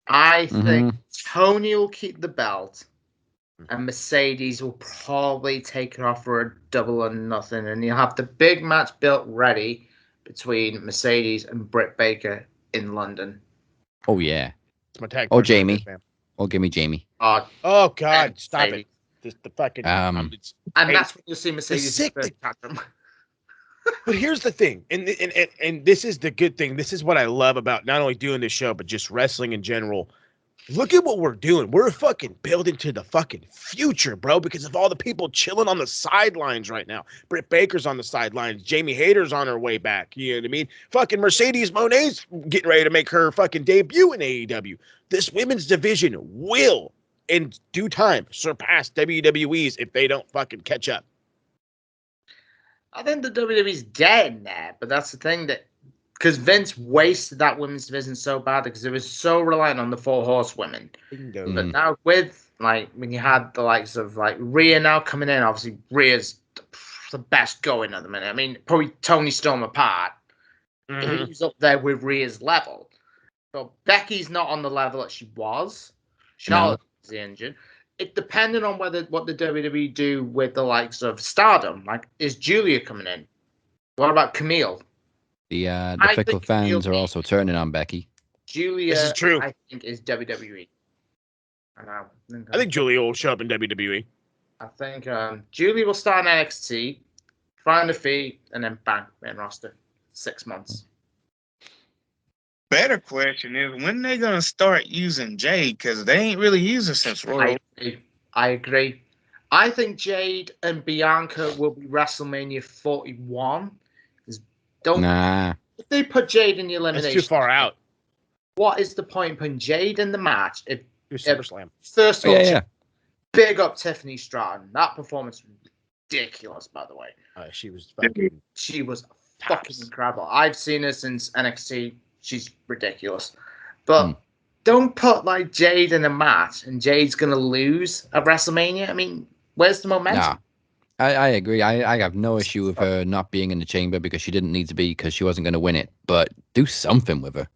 I think Tony will keep the belt, and Mercedes will probably take it off for a double or nothing, and you'll have the big match built ready between Mercedes and Britt Baker in London. Oh, yeah. It's my tag. Oh, Jamie. Oh, give me Jamie. Oh, God. Stop it. Just the fucking... and that's when you'll see Mercedes. But here's the thing, and this is the good thing. This is what I love about not only doing this show, but just wrestling in general. Look at what we're doing. We're fucking building to the fucking future, bro, because of all the people chilling on the sidelines right now. Britt Baker's on the sidelines. Jamie Hayter's on her way back. You know what I mean? Fucking Mercedes Monet's getting ready to make her fucking debut in AEW. This women's division will, in due time, surpass WWE's if they don't fucking catch up. I think the WWE's dead now, but that's the thing because Vince wasted that women's division so bad because it was so reliant on the 4 horsewomen. But now with when you had the likes of Rhea now coming in, obviously Rhea's the best going at the minute. I mean, probably Tony Storm apart. He's up there with Rhea's level. So Becky's not on the level that she was. Charlotte's injured. It depending on what the WWE do with the likes of Stardom. Is Julia coming in? What about Camille? The fickle fans are also turning on Becky. Julia, this is true. I think, is WWE. I think Julia will show up in WWE. I think Julia will start in NXT, find a fee, and then bang, main roster. 6 months. Better question is, when they going to start using Jade? Because they ain't really used her since Royal. I agree. I think Jade and Bianca will be WrestleMania 41. If they put Jade in the elimination, that's too far out. What is the point in putting Jade in the match if SummerSlam first of all, big up Tiffany Stratton. That performance was ridiculous, by the way. She was fucking. She was fucking incredible. I've seen her since NXT. She's ridiculous. But don't put like Jade in a match and Jade's gonna lose at WrestleMania. I mean, where's the momentum? Nah. I agree. I have no issue with her not being in the chamber because she didn't need to be because she wasn't going to win it. But do something with her.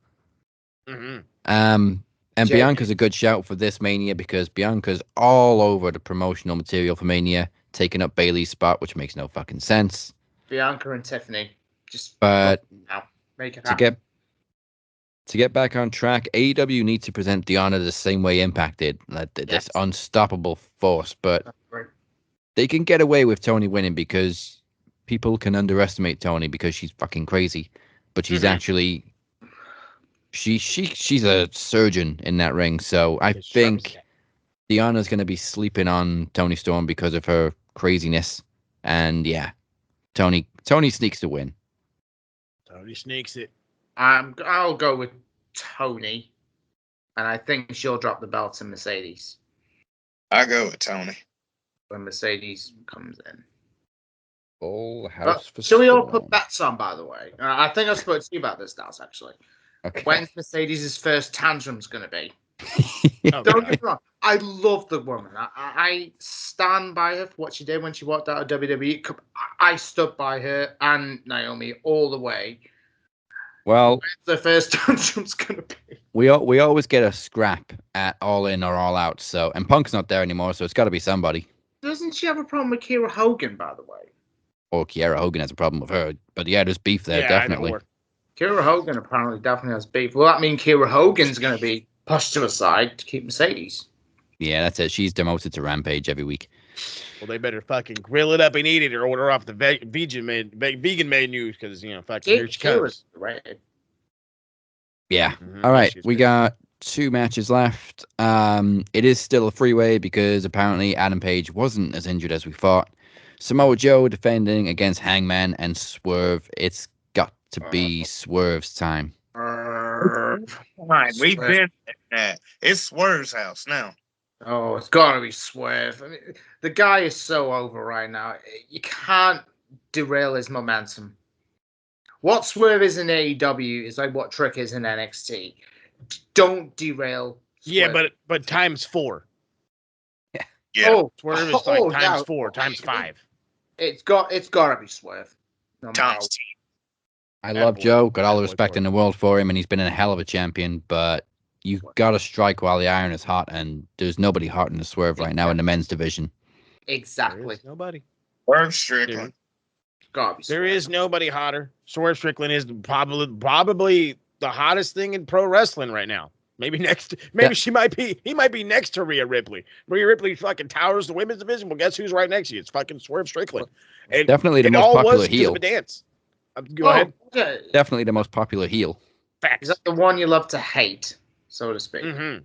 Mm-hmm. And Jade. Bianca's a good shout for this Mania because Bianca's all over the promotional material for Mania, taking up Bayley's spot, which makes no fucking sense. Bianca and Tiffany. Just But make it to get back on track, AEW needs to present Deonna the same way Impact did, like this unstoppable force. But they can get away with Tony winning because people can underestimate Tony because she's fucking crazy, but she's actually she's a surgeon in that ring. So I think Deonna's going to be sleeping on Tony Storm because of her craziness. And yeah, Tony sneaks the win. Tony sneaks it. I'll go with Tony, and I think she'll drop the belt to Mercedes. I go with Tony. When Mercedes comes in. Full house for Shall we all Storm. put bets on, by the way? I think I spoke to you about this, Daz, actually. Okay. When's Mercedes' first tantrum's going to be? Don't get me wrong. I love the woman. I stand by her for what she did when she walked out of WWE. I stood by her and Naomi all the way. Well, when's the first tantrum's going to be? we always get a scrap at All In or All Out. So, and Punk's not there anymore, so it's got to be somebody. Doesn't she have a problem with Kiera Hogan, by the way? Or Kiera Hogan has a problem with her. But yeah, there's beef there, definitely. Kiera Hogan apparently definitely has beef. Will that mean Kiera Hogan's going to be pushed to the side to keep Mercedes? Yeah, that's it. She's demoted to Rampage every week. Well, they better fucking grill it up and eat it or order off the vegan menu because, fucking here she comes. Right. Yeah. All right. We got 2 matches left. It is still a freeway because apparently Adam Page wasn't as injured as we thought. Samoa Joe defending against Hangman and Swerve. It's got to be Swerve's time. Fine, we've been at that. It's Swerve's house now. Oh, it's got to be Swerve. I mean, the guy is so over right now. You can't derail his momentum. What Swerve is in AEW is like what Trick is in NXT. Don't derail Swerve. Yeah, but times 4. Yeah. Oh, Swerve is like times 4, times 5. It's got to be Swerve. No times 10. I love Joe. Got all the respect in the world for him, and he's been a hell of a champion. But you got to strike while the iron is hot, and there's nobody hot in the Swerve right now in the men's division. Exactly. Nobody. Swerve Strickland. There is nobody hotter. Swerve Strickland is probably the hottest thing in pro wrestling right now. Maybe he might be next to Rhea Ripley. Rhea Ripley fucking towers the women's division. Well, guess who's right next to you? It's fucking Swerve Strickland. And definitely the it most all popular was because heel. of a dance. Go ahead. Okay. Definitely the most popular heel. Facts. Is that the one you love to hate, so to speak? Mm-hmm.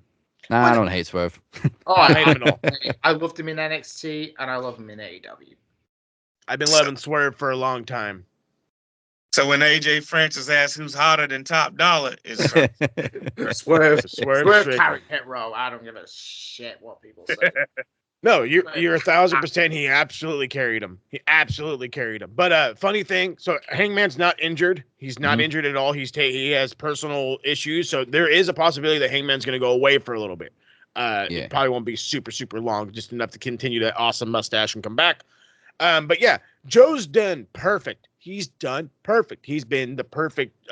Nah, I don't hate Swerve. Oh, I hate him at all. I loved him in NXT, and I love him in AEW. I've been loving Swerve for a long time. So when AJ Francis asks who's hotter than Top Dollar, it's Swerve. Swerve carried Hit Row. I don't give a shit what people say. No, you're 1,000%. He absolutely carried him. But funny thing, so Hangman's not injured. He's not injured at all. He has personal issues, so there is a possibility that Hangman's going to go away for a little bit. It probably won't be super super long, just enough to continue that awesome mustache and come back. But yeah, Joe's done perfect. He's done perfect. He's been the perfect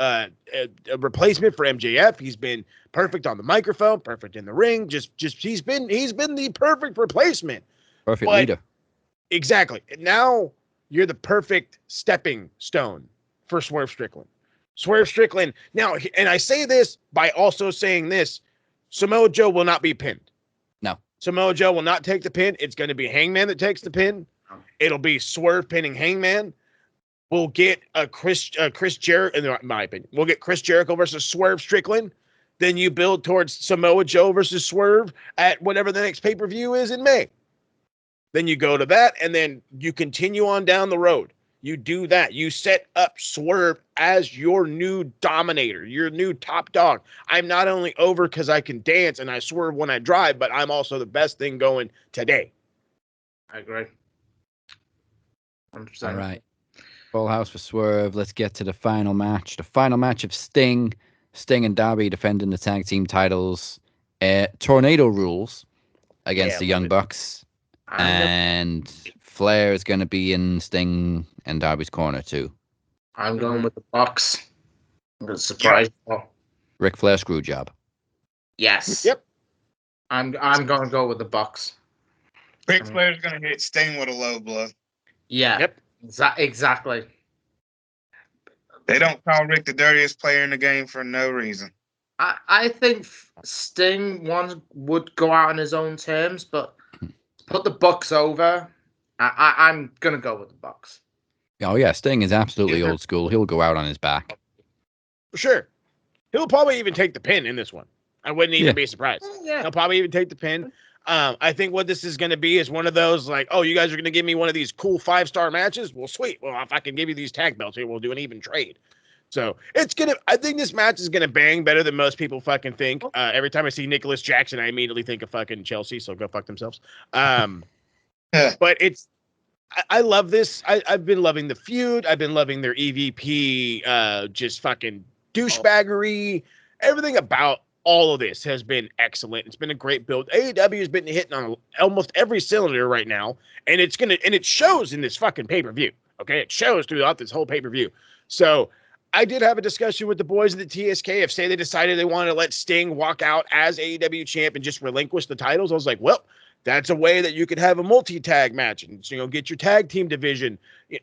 replacement for MJF. He's been perfect on the microphone, perfect in the ring. Just he's been the perfect replacement. Perfect leader. Exactly. Now you're the perfect stepping stone for Swerve Strickland. Swerve Strickland. Now, and I say this by also saying this: Samoa Joe will not be pinned. No. Samoa Joe will not take the pin. It's going to be Hangman that takes the pin. It'll be Swerve pinning Hangman. We'll get Chris Jericho, in my opinion. We'll get Chris Jericho versus Swerve Strickland. Then you build towards Samoa Joe versus Swerve at whatever the next pay-per-view is in May. Then you go to that, and then you continue on down the road. You do that. You set up Swerve as your new dominator, your new top dog. I'm not only over because I can dance and I swerve when I drive, but I'm also the best thing going today. I agree. 100%. All right. Full house for Swerve. Let's get to the final match. The final match of Sting and Darby defending the tag team titles. Tornado rules against the Young Bucks. And Flair is going to be in Sting and Darby's corner too. I'm going with the Bucks. I'm going to surprise you. Ric Flair screw job. Yes. Yep. I'm going to go with the Bucks. Ric Flair's going to hit Sting with a low blow. Yeah. Yep. Exactly. They don't call Rick the dirtiest player in the game for no reason. I think Sting would go out on his own terms, but put the Bucks over. I'm gonna go with the Bucks. Oh yeah, Sting is absolutely old school. He'll go out on his back. For sure. He'll probably even take the pin in this one. I wouldn't even be surprised. Yeah. He'll probably even take the pin. I think what this is going to be is one of those like, oh, you guys are going to give me one of these cool 5-star matches? Well, sweet. Well, if I can give you these tag belts here, we'll do an even trade. So I think this match is going to bang better than most people fucking think. Every time I see Nicholas Jackson, I immediately think of fucking Chelsea, so go fuck themselves. But I love this. I've been loving the feud. I've been loving their EVP, just fucking douchebaggery. Everything about all of this has been excellent. It's been a great build. AEW has been hitting on almost every cylinder right now, and it shows in this fucking pay-per-view. Okay, it shows throughout this whole pay-per-view. So I did have a discussion with the boys at the TSK. If say they decided they wanted to let Sting walk out as AEW champ and just relinquish the titles, I was like, well, that's a way that you could have a multi-tag match and get your tag team division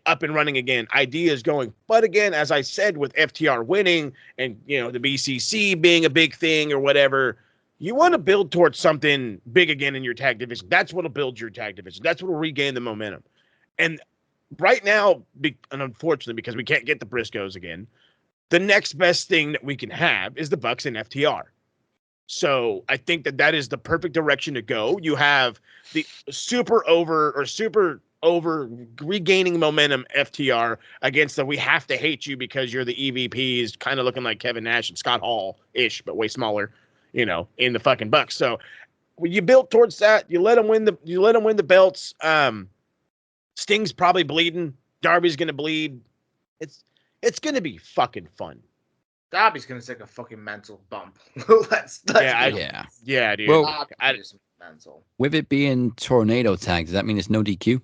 up and running again. Ideas going, but again, as I said, with FTR winning and the BCC being a big thing or whatever, you want to build towards something big again in your tag division. That's what'll build your tag division. That's what'll regain the momentum. And right now, and unfortunately, because we can't get the Briscoes again, the next best thing that we can have is the Bucks and FTR. So I think that is the perfect direction to go. You have the super over regaining momentum FTR against the we have to hate you because you're the EVPs, kind of looking like Kevin Nash and Scott Hall-ish, but way smaller, in the fucking Bucks. So when you build towards that, you let them win the belts. Sting's probably bleeding. Darby's gonna bleed. It's gonna be fucking fun. Darby's gonna take a fucking mental bump. Yeah, dude. Well, mental. with it being tornado tags, does that mean it's no DQ?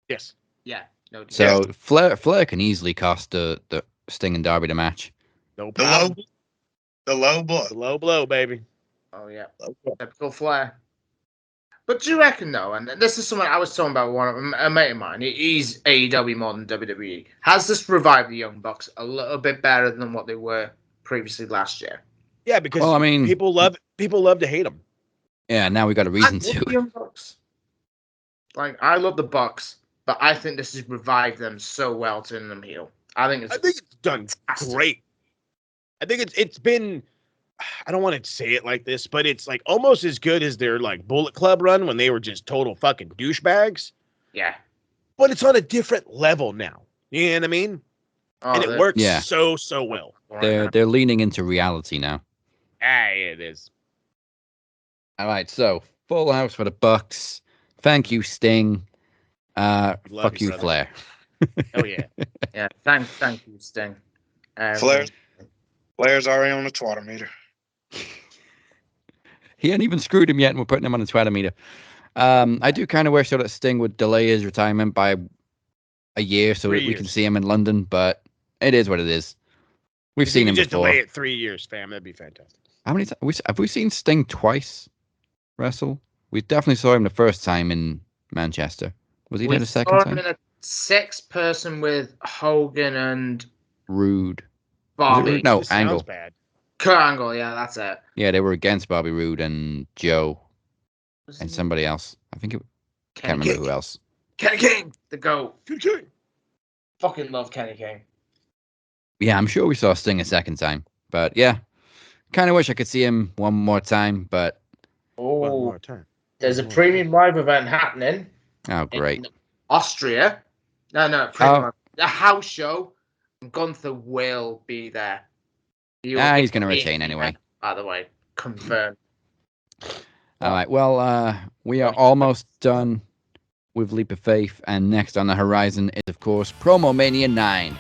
Yes. Yeah. No DQ. So Flair can easily cost the Sting and Darby the match. No problem. The low blow. The low blow, baby. Oh yeah. Typical Flair. But do you reckon though, and this is something I was talking about with a mate of mine, he's AEW more than WWE. Has this revived the Young Bucks a little bit better than what they were previously last year? Yeah, because people love to hate them. Yeah, now we got a reason I love to. the Young Bucks. I love the Bucks, but I think this has revived them so well, turning them heel. I think it's done great. I think it's been. I don't want to say it like this, but it's like almost as good as their Bullet Club run when they were just total fucking douchebags. Yeah. But it's on a different level now. You know what I mean? And it works so well. They're leaning into reality now. It is. All right, so full house for the Bucks. Thank you, Sting. Fuck you, Flair. Oh yeah. Yeah. Thank you, Sting. Flair's already on the twatter meter. He hadn't even screwed him yet, and we're putting him on the twatter meter. I do kind of wish that Sting would delay his retirement by a year so that we can see him in London, but it is what it is. We've seen him just before. Delay it 3 years, fam. That'd be fantastic. How many times have we seen Sting twice wrestle? We definitely saw him the first time in Manchester. Was he there the second time? We saw him in a 6-person with Hogan and Roode. Bobby. Roode? No, Angle. Bad. Kurt Angle, yeah, that's it. Yeah, they were against Bobby Roode and Joe and somebody else. I think can't remember who else. Kenny King, the GOAT. Fucking love Kenny King. Yeah, I'm sure we saw Sting a second time, but yeah, kind of wish I could see him one more time. But one more time. There's a premium live event happening. Oh, great! In Austria. No, the house show, Gunther will be there. He's going to retain anyway. By the way, confirmed. All right. Well, we are almost done with Leap of Faith, and next on the horizon is, of course, Promo Mania 9.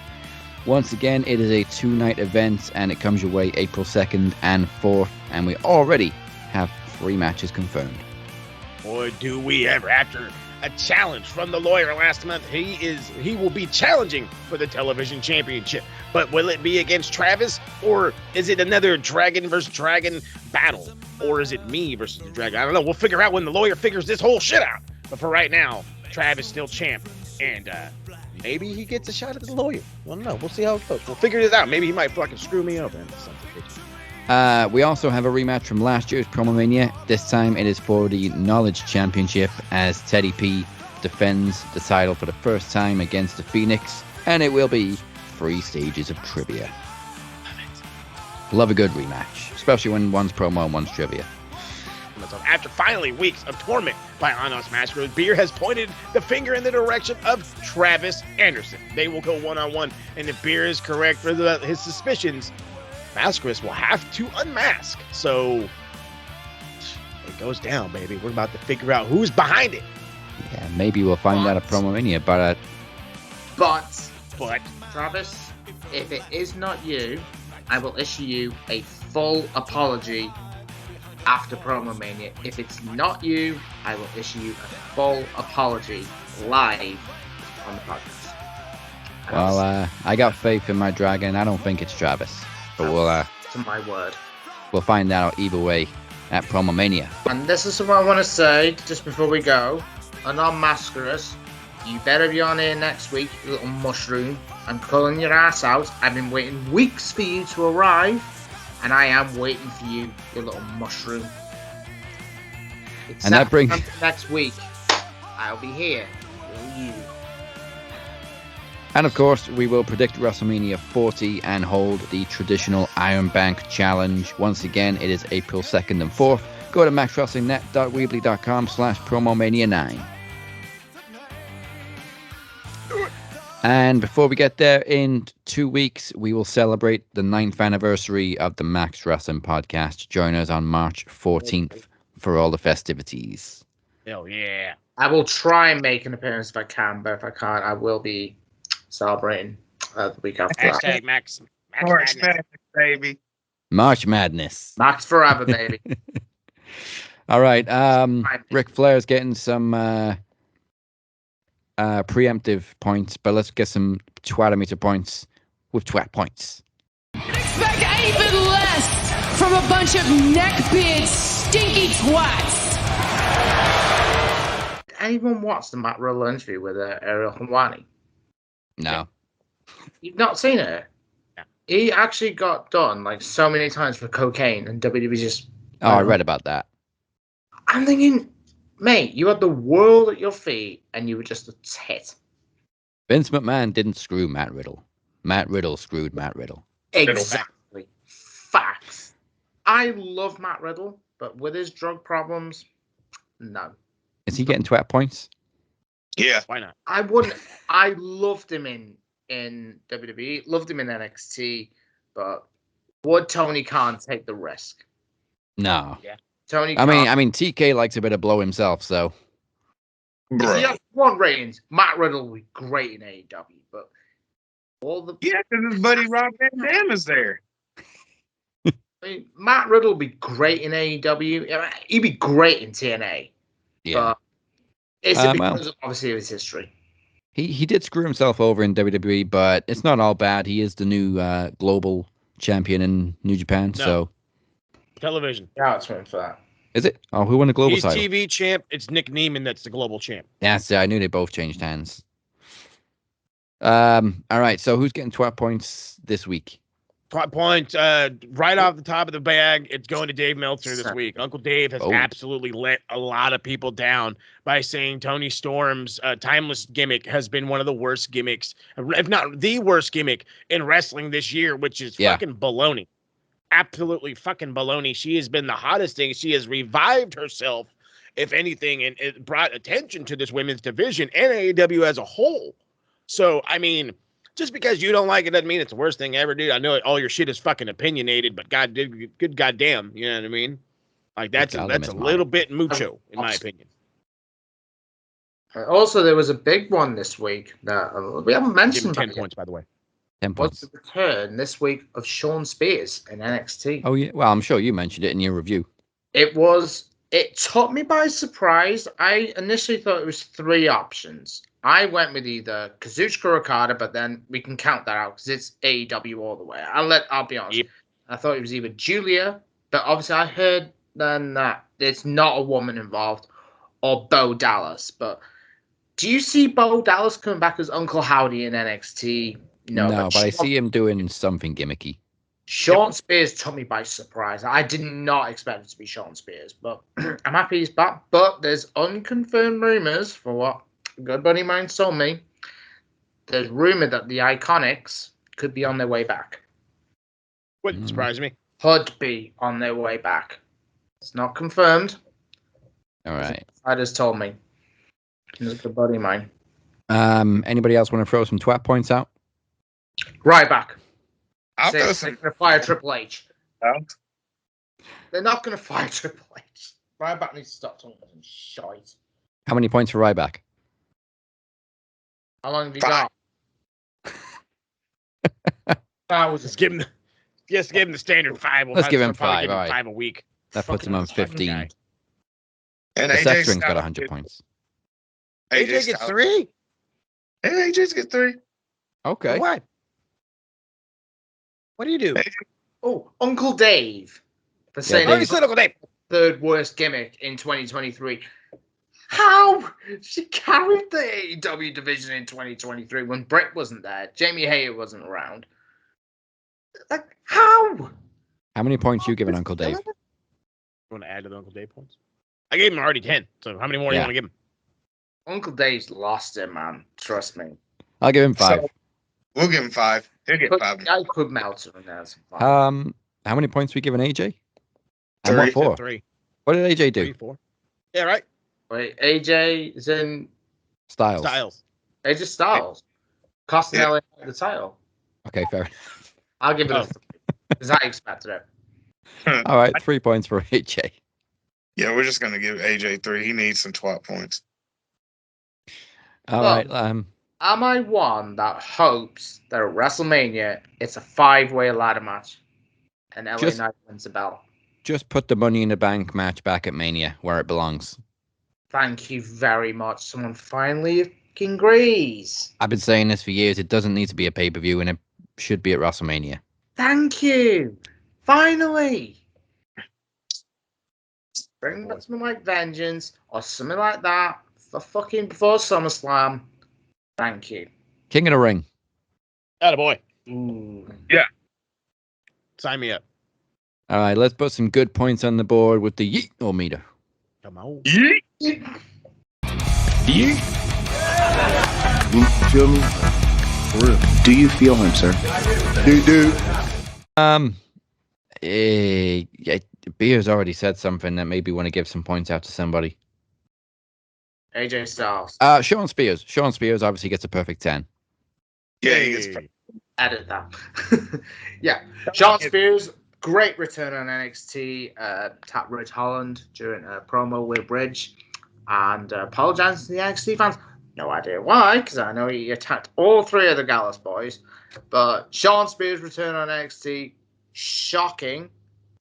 Once again, it is a 2-night event, and it comes your way April 2nd and 4th, and we already have 3 matches confirmed. Boy, do we ever. After a challenge from the lawyer last month, he will be challenging for the television championship. But will it be against Travis, or is it another dragon versus dragon battle? Or is it me versus the dragon? I don't know. We'll figure out when the lawyer figures this whole shit out. But for right now, Travis still champ, and maybe he gets a shot at the lawyer. I don't know. We'll see how it goes. We'll figure this out. Maybe he might fucking screw me over. We also have a rematch from last year's Promo Mania. This time it is for the Knowledge Championship, as Teddy P defends the title for the first time against the Phoenix, and it will be 3 stages of trivia. Love a good rematch, especially when one's promo and one's trivia. After finally weeks of torment by Anos Mascaros, Beer has pointed the finger in the direction of Travis Anderson. They will go one-on-one, and if Beer is correct for his suspicions, Mascaros will have to unmask. So it goes down, baby. We're about to figure out who's behind it. Yeah, maybe we'll find out at Promo Mania, but Travis, if it is not you, I will issue you a full apology after Promo Mania. If it's not you, I will issue you a full apology live on the podcast. well, I got faith in my dragon. I don't think it's Travis, but To my word. we'll find out either way at Promo Mania. And this is what I want to say just before we go. Mascaros, you better be on here next week, you little mushroom. I'm calling your ass out. I've been waiting weeks for you to arrive, and I am waiting for you, you little mushroom. And that brings next week. I'll be here for you. And of course, we will predict WrestleMania 40 and hold the traditional Iron Bank Challenge. Once again, it is April 2nd and 4th. Go to maxwrestlingnet.weebly.com/promomania9. And before we get there, in 2 weeks, we will celebrate the 9th anniversary of the Max Wrestling Podcast. Join us on March 14th for all the festivities. Hell yeah. I will try and make an appearance if I can, but if I can't, I will be celebrating the week after that. Hashtag Max March Madness. Madness, baby. March Madness. Max forever, baby. All right. Ric Flair's getting some preemptive points, but let's get some twatometer points with twat points. Expect even less from a bunch of neckbeard stinky twats. Anyone watch the Matt Riddle interview with Ariel Helwani? No. You've not seen it? No. He actually got done like so many times for cocaine, and WWE just... Oh, I read about that. I'm thinking, mate, you had the world at your feet, and you were just a tit. Vince McMahon didn't screw Matt Riddle. Matt Riddle screwed Matt Riddle. Exactly. Facts. I love Matt Riddle, but with his drug problems, no. Is he getting twat points? Yeah. Why not? I wouldn't. I loved him in WWE, loved him in NXT, but would Tony Khan take the risk? No. Yeah. Tony I Khan. mean, TK likes a bit of blow himself, so. If he has one ratings, Matt Riddle would be great in AEW, but all the Yeah, because his buddy Rob Van Dam is there. I mean, Matt Riddle would be great in AEW. He'd be great in TNA. Yeah. But it's because well, obviously of his history. He did screw himself over in WWE, but it's not all bad. He is the new global champion in New Japan, No. so. Television. Yeah, it's for that. Is it? Oh, who won the global He's title? TV champ. It's Nick Neiman that's the global champ. Yes, I knew they both changed hands. All right, so who's getting 12 points this week? Point right off the top of the bag, it's going to Dave Meltzer this week. Uncle Dave has absolutely let a lot of people down by saying Tony Storm's timeless gimmick has been one of the worst gimmicks, if not the worst gimmick in wrestling this year, which is fucking baloney. Absolutely fucking baloney. She has been the hottest thing. She has revived herself, if anything, and it brought attention to this women's division and AEW as a whole. So, I mean, Just because you don't like it doesn't mean it's the worst thing ever, dude. I know all your shit is fucking opinionated, but good goddamn, you know what I mean? Like that's a little bit mucho, in my opinion. Also, there was a big one this week that we haven't mentioned. 10 points, by the way. 10 points. What's the return this week of Shawn Spears in NXT? Oh yeah, well I'm sure you mentioned it in your review. It took me by surprise. I initially thought it was 3 options. I went with either Kazuchika Okada, but then we can count that out because it's AEW all the way. I'll be honest. Yep. I thought it was either Julia, but obviously I heard then that it's not a woman involved, or Bo Dallas. But do you see Bo Dallas coming back as Uncle Howdy in NXT? No, but I see him doing something gimmicky. Shawn Spears took me by surprise. I did not expect it to be Shawn Spears, but I'm happy he's back. But there's unconfirmed rumors for what a good buddy of mine told me. There's rumor that the Iconics could be on their way back. Wouldn't surprise me. Could be on their way back. It's not confirmed. All right. I just told me. He's a good buddy of mine. Anybody else want to throw some twat points out? Right back. I'll they're throw going to fire Triple H. They're not going to fire Triple H. Ryback needs to stop talking some shite. How many points for Ryback? How long have you got? Just give him the standard 5. Let's give him 5. Give all him right. 5 a week. That puts him on 15. And the AJ Sextring's got 100 points. AJ gets 3? And AJ's get 3. Okay. What? What do you do? Oh, Uncle Dave. For saying he said Uncle Dave. Third worst gimmick in 2023. How? She carried the AEW division in 2023 when Brett wasn't there. Jamie Hayter wasn't around. Like, how? How many points you giving Uncle Dave? You want to add to the Uncle Dave points? I gave him already 10. So how many more do you want to give him? Uncle Dave's lost it, man. Trust me. I'll give him 5. So, we'll give him 5. He'll get 5. I put Meltzer in there. How many points we giving AJ? And 3. what for? 3. What did AJ do? 3, 4. Yeah, right. Wait, AJ is in Styles. AJ Styles. Costing LA the title. Okay, fair enough. I'll give it a 3. Because I expected it. All right, 3 points for AJ. Yeah, we're just going to give AJ 3. He needs some twat points. All right. Am I one that hopes that at WrestleMania it's a 5-way ladder match and LA Knight wins the belt? Just put the Money in the Bank match back at Mania where it belongs. Thank you very much. Someone finally fucking agrees. I've been saying this for years. It doesn't need to be a pay-per-view, and it should be at WrestleMania. Thank you. Finally. Bring back something like Vengeance or something like that for fucking before SummerSlam. Thank you. King of the Ring. Attaboy. Ooh. Yeah. Sign me up. All right, let's put some good points on the board with the yeet-o-meter. Come on. Yeet. You feel me? For real. Do you feel him, sir? Do. Yeah, Beer's already said something that made me want to give some points out to somebody. AJ Styles. Shawn Spears. Shawn Spears obviously gets a perfect 10. Yeah, he gets Edit that. Yeah. Shawn Spears, great return on NXT. Tapped Ridge Holland during a promo with Bridge. And apologized to the NXT fans. No idea why, because I know he attacked all 3 of the Gallus boys. But Shawn Spears' return on NXT, shocking,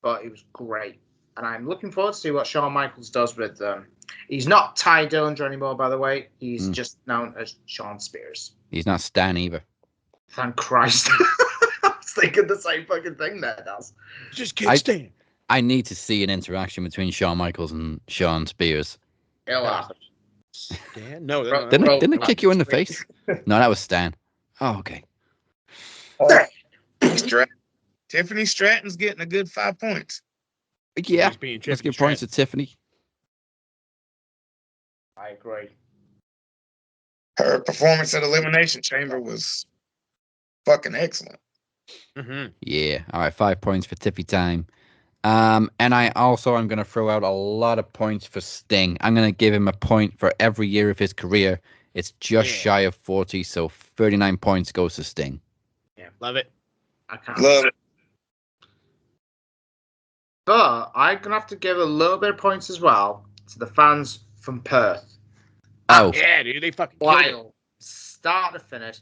but it was great. And I'm looking forward to see what Shawn Michaels does with them. He's not Ty Dillinger anymore, by the way. He's just known as Shawn Spears. He's not Stan either. Thank Christ. I was thinking the same fucking thing there, Daz. Just can't stand. I need to see an interaction between Shawn Michaels and Shawn Spears. It'll happen. Stan? No. Didn't it kick you in the face? No, that was Stan. Oh, okay. Tiffany Stratton's getting a good 5 points. Yeah, let's give points to Tiffany. I agree. Her performance at Elimination Chamber was fucking excellent. Mm-hmm. Yeah. All right, 5 points for Tiffy time. And I'm going to throw out a lot of points for Sting. I'm going to give him a point for every year of his career It's just shy of 40, so 39 points goes to Sting. Yeah, love it. I can't. Love it. But I'm gonna have to give a little bit of points as well to the fans from Perth. Oh, yeah, dude, they fucking killed it. Wild, start to finish.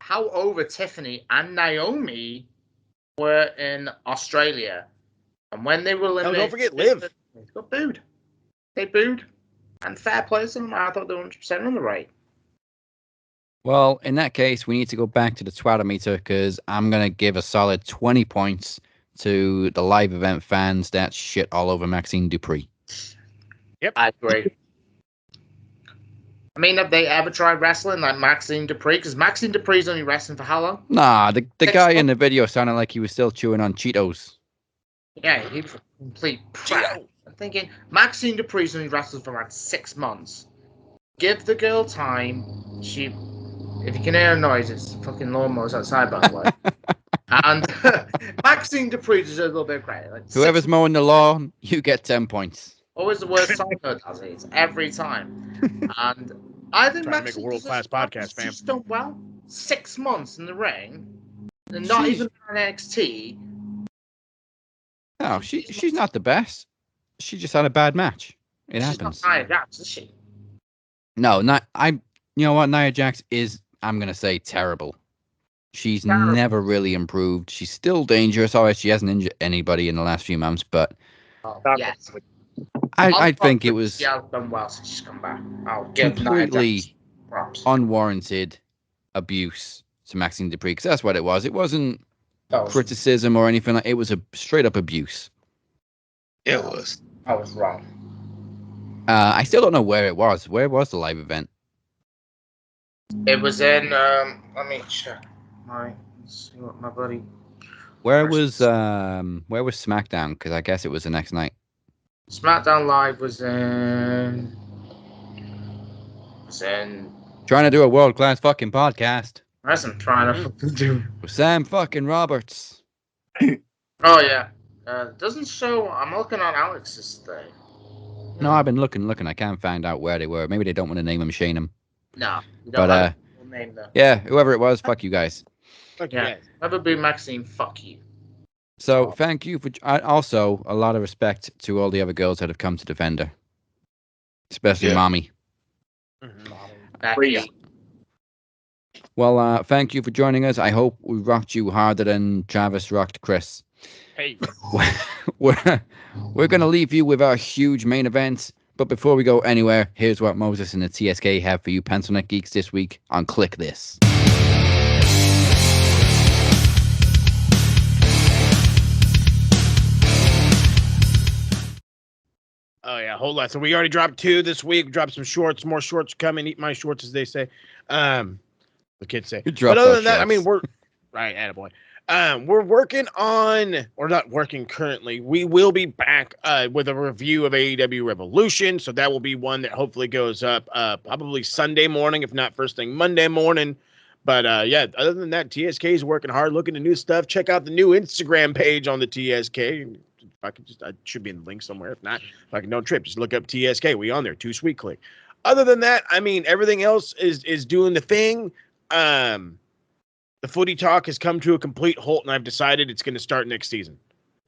How over Tiffany and Naomi were in Australia, and when they were eliminated, don't forget Liv. They got booed. They booed, and fair play to them. I thought they were 100% on the right. Well, in that case, we need to go back to the Twatometer because I'm going to give a solid 20 points to the live event fans that shit all over Maxine Dupree. Yep. I agree. I mean, have they ever tried wrestling like Maxine Dupree? Because Maxine Dupree's only wrestling for how long? Nah, the guy in the video sounded like he was still chewing on Cheetos. Yeah, he was a complete prat. I'm thinking, Maxine Dupree's only wrestled for like 6 months. Give the girl time. If you can hear a noise, it's fucking lawnmowers outside, by the way. And Maxine Dupree deserves a little bit of credit. Like Whoever's mowing the lawn, you get 10 points. Always the worst Psycho does it. It's every time. And I think Trying to make a world-class podcast, fam. She's done well. 6 months in the ring. And not even on NXT. No, she's not the best. She just had a bad match. It happens. She's not Nia Jax, is she? No, you know what? Nia Jax is, I'm going to say, terrible. She's never really improved. She's still dangerous. All right, she hasn't injured anybody in the last few months, but Yes. I think it was She has done well since she's come back. I'll give Nia completely Jax props. unwarranted abuse to Maxine Dupree, because that's what it was. It wasn't That was- criticism or anything. It was a straight up abuse. It was. I was wrong. I still don't know where it was. Where was the live event? It was in. Let me check. Let's see what my buddy. Where was SmackDown? Because I guess it was the next night. SmackDown Live was in. Trying to do a world class fucking podcast That's what I'm trying to fucking do. with Sam fucking Roberts. Oh yeah. Doesn't show. I'm looking on Alex's thing. No, I've been looking. I can't find out where they were. Maybe they don't want to name them, shame them. No. You don't But have a full name though. yeah, whoever it was, fuck you guys. Yeah. Never be Maxine. Fuck you. So thank you for also a lot of respect to all the other girls that have come to defend her, especially Mommy. Becky. Well, thank you for joining us. I hope we rocked you harder than Travis rocked Chris. Hey. We're going to leave you with our huge main event. But before we go anywhere, here's what Moses and the TSK have for you Pencil Neck Geeks this week on Click This. Oh yeah, whole lot. So we already dropped 2 this week. We dropped some shorts, more shorts coming. Eat my shorts, as they say. The kids say. dropped But other our than that, I shorts. mean, we're right, attaboy. We're working on, or not working currently. We will be back with a review of AEW Revolution. So that will be one that hopefully goes up probably Sunday morning, if not first thing Monday morning. But yeah, other than that, TSK is working hard, looking at new stuff. Check out the new Instagram page on the TSK. If I could just, I should be in the link somewhere. If not, if I can don't trip, just look up TSK. We on there, 2 Sweet Click. Other than that, I mean, everything else is doing the thing. The footy talk has come to a complete halt, and I've decided it's going to start next season.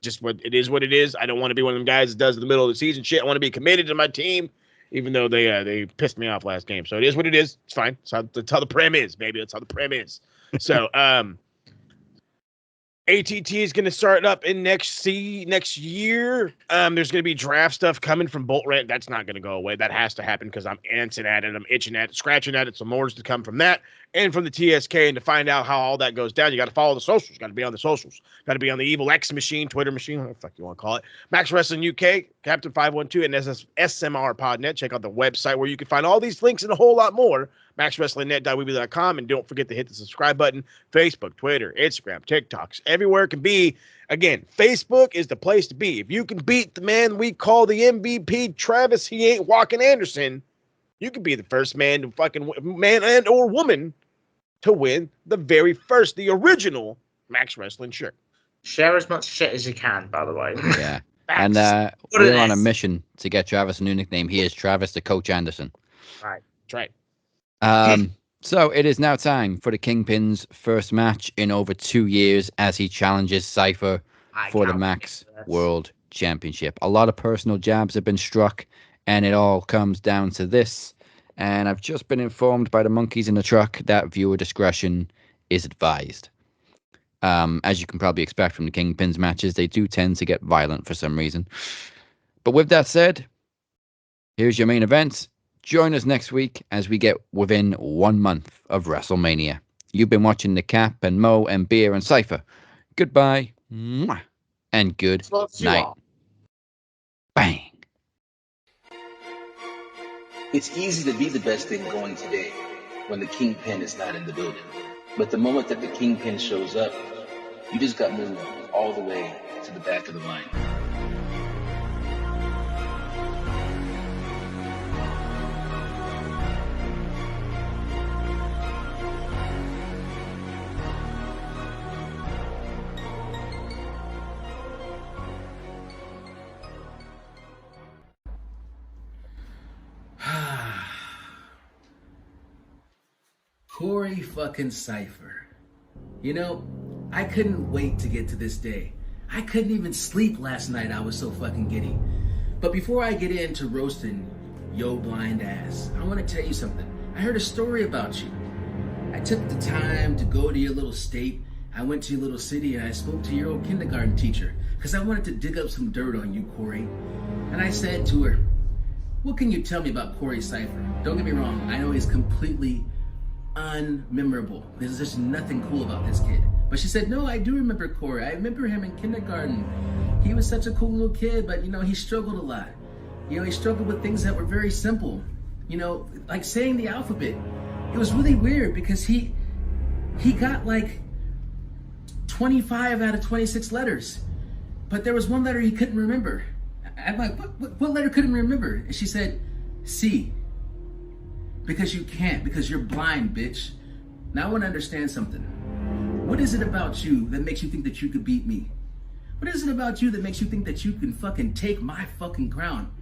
Just what it is. I don't want to be one of them guys that does in the middle of the season shit. I want to be committed to my team, even though they pissed me off last game. So it is what it is. It's fine. That's how the Prem is, baby. That's how the Prem is. So ATT is going to start up in next year. There's going to be draft stuff coming from Bolt Rant. That's not going to go away. That has to happen because I'm antsing at it. I'm itching at it, scratching at it. Some more to come from that and from the TSK. And to find out how all that goes down, you got to follow the socials. Got to be on the socials. Got to be on the Evil X machine, Twitter machine, whatever the fuck you want to call it. Max Wrestling UK, Captain 512, and SMR Podnet. Check out the website where you can find all these links and a whole lot more. MaxWrestlingNet.weebly.com, and don't forget to hit the subscribe button. Facebook, Twitter, Instagram, TikToks, everywhere it can be. Again, Facebook is the place to be. If you can beat the man we call the MVP, Travis, he ain't walking Anderson, you can be the first man to fucking man and or woman to win the very first, the original Max Wrestling shirt. Share as much shit as you can, by the way. Yeah. And we're on a mission to get Travis a new nickname. He is Travis the Coach Anderson. Right. That's right. So it is now time for the Kingpin's first match in over 2 years as he challenges Cypher for the Max World Championship. A lot of personal jabs have been struck, and it all comes down to this. And I've just been informed by the monkeys in the truck that viewer discretion is advised. As you can probably expect from the Kingpin's matches, they do tend to get violent for some reason. But with that said, here's your main event. Join us next week as we get within 1 month of WrestleMania. You've been watching the Cap and Mo and Beer and Cypher. Goodbye. Mwah, and good night. Bang. It's easy to be the best thing going today when the Kingpin is not in the building. But the moment that the Kingpin shows up, you just got moved all the way to the back of the line. Corey fucking Cypher. You know, I couldn't wait to get to this day. I couldn't even sleep last night, I was so fucking giddy. But before I get into roasting yo blind ass, I want to tell you something. I heard a story about you. I took the time to go to your little state. I went to your little city and I spoke to your old kindergarten teacher because I wanted to dig up some dirt on you, Corey. And I said to her, what can you tell me about Corey Cypher? Don't get me wrong, I know he's completely unmemorable. There's just nothing cool about this kid. But she said, no, I do remember Corey. I remember him in kindergarten. He was such a cool little kid, but you know, he struggled a lot. You know, he struggled with things that were very simple. You know, like saying the alphabet. It was really weird because he got like 25 out of 26 letters. But there was one letter he couldn't remember. I'm like, what letter couldn't remember? And she said, C. Because you can't, because you're blind, bitch. Now I want to understand something. What is it about you that makes you think that you could beat me? What is it about you that makes you think that you can fucking take my fucking crown?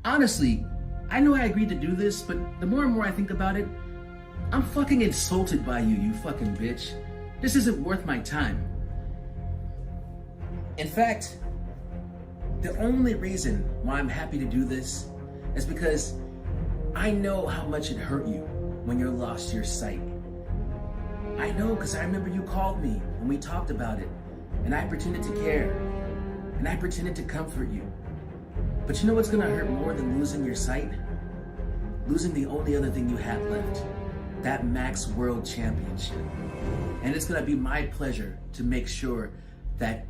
Honestly, I know I agreed to do this, but the more and more I think about it, I'm fucking insulted by you, you fucking bitch. This isn't worth my time. In fact, the only reason why I'm happy to do this is because I know how much it hurt you when you lost your sight. I know because I remember you called me and we talked about it, and I pretended to care, and I pretended to comfort you. But you know what's gonna hurt more than losing your sight? Losing the only other thing you had left, that Max World Championship. And it's gonna be my pleasure to make sure that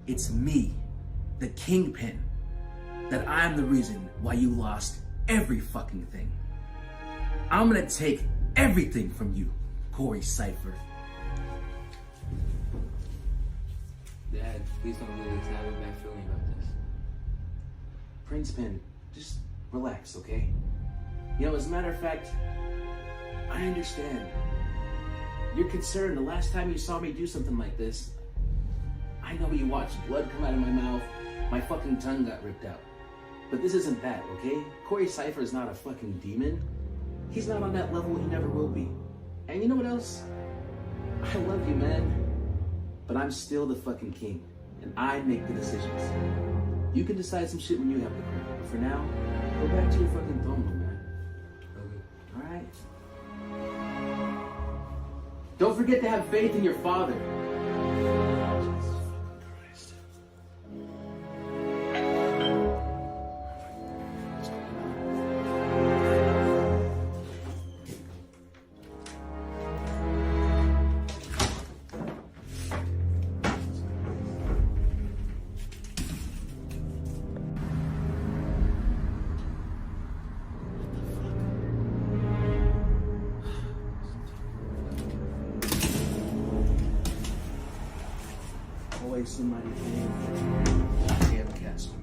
it's me, the Kingpin, that I'm the reason why you lost every fucking thing. I'm gonna take everything from you, Corey Cypher. Dad, please don't really have a bad feeling about this. Prince Pin, just relax, okay? You know, as a matter of fact, I understand. You're concerned. The last time you saw me do something like this, I know you watched blood come out of my mouth, my fucking tongue got ripped out. But this isn't that, okay? Corey Cypher is not a fucking demon. He's not on that level, he never will be. And you know what else? I love you, man. But I'm still the fucking king, and I make the decisions. You can decide some shit when you have the crown. But for now, go back to your fucking throne room, man. Alright? Don't forget to have faith in your father. Always somebody damn castle.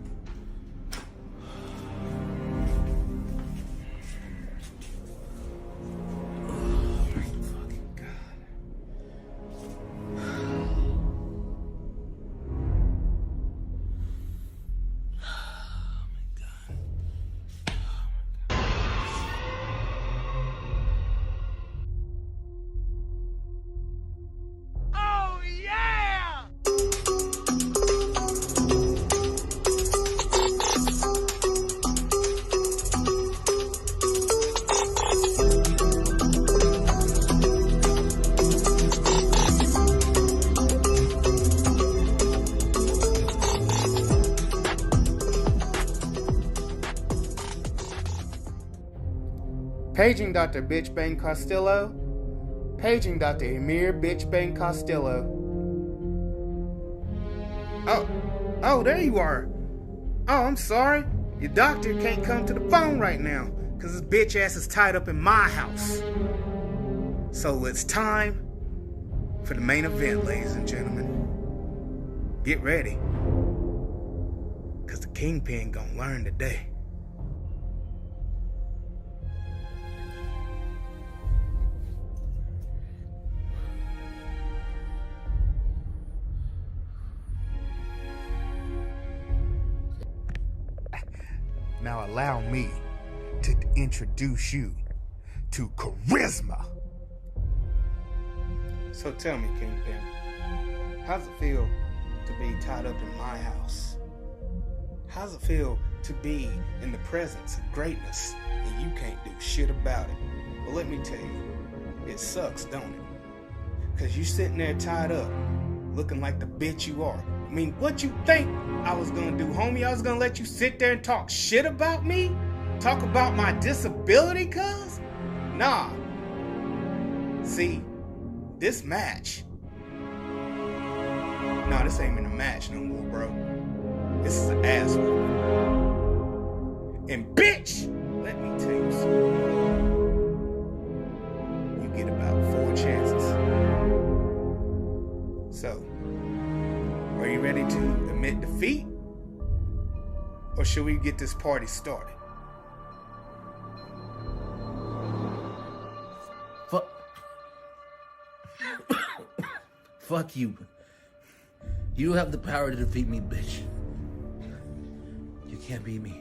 Paging Dr. Bitchbang Costello. Paging Dr. Emir Bitchbang Costello. Oh, there you are. Oh, I'm sorry. Your doctor can't come to the phone right now because his bitch ass is tied up in my house. So it's time for the main event, ladies and gentlemen. Get ready. Because the Kingpin gonna learn today. Now allow me to introduce you to Charisma. So tell me, Kingpin, how's it feel to be tied up in my house? How's it feel to be in the presence of greatness and you can't do shit about it? Well, let me tell you, it sucks, don't it? Because you sitting there tied up, looking like the bitch you are. I mean, what you think I was gonna do, homie? I was gonna let you sit there and talk shit about me? Talk about my disability, cuz? Nah. See, this match. Nah, this ain't even a match no more, bro. This is an ass whooping. And bitch, let me tell you something. You get about 4 chances. So, are you ready to admit defeat? Or should we get this party started? Fuck you. You have the power to defeat me, bitch. You can't beat me.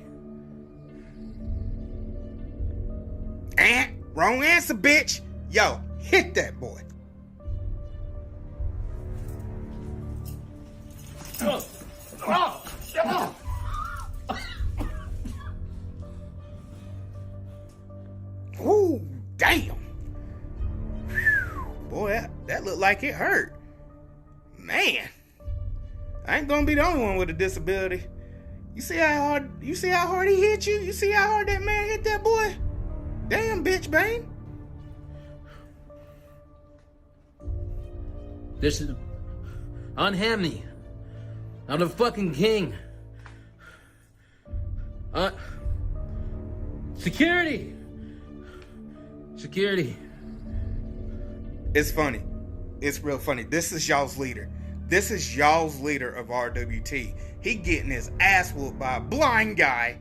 Wrong answer, bitch. Yo, hit that boy. Ooh, damn. Boy, that looked like it hurt. Man, I ain't gonna be the only one with a disability. You see how hard he hit you? You see how hard that man hit that boy? Damn, bitch, Bane. This is unhand me. I'm the fucking king. Security. It's funny. It's real funny. This is y'all's leader. This is y'all's leader of RWT. He getting his ass whooped by a blind guy.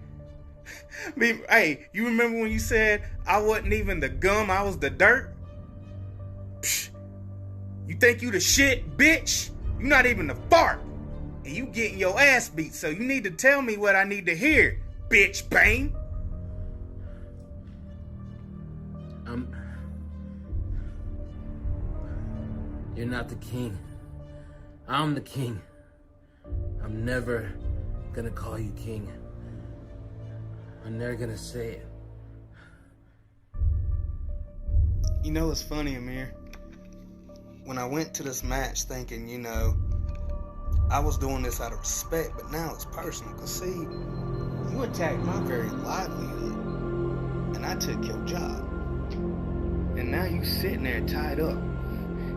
I mean, hey, you remember when you said I wasn't even the gum, I was the dirt? Psh, you think you the shit, bitch? You not even the fart. And you getting your ass beat, so you need to tell me what I need to hear, bitch Bane. You're not the king. I'm the king. I'm never gonna call you king. I'm never gonna say it. You know what's funny, Amir? When I went to this match thinking, you know, I was doing this out of respect, but now it's personal. Cause see, you attacked my very livelihood, and I took your job. And now you sitting there tied up.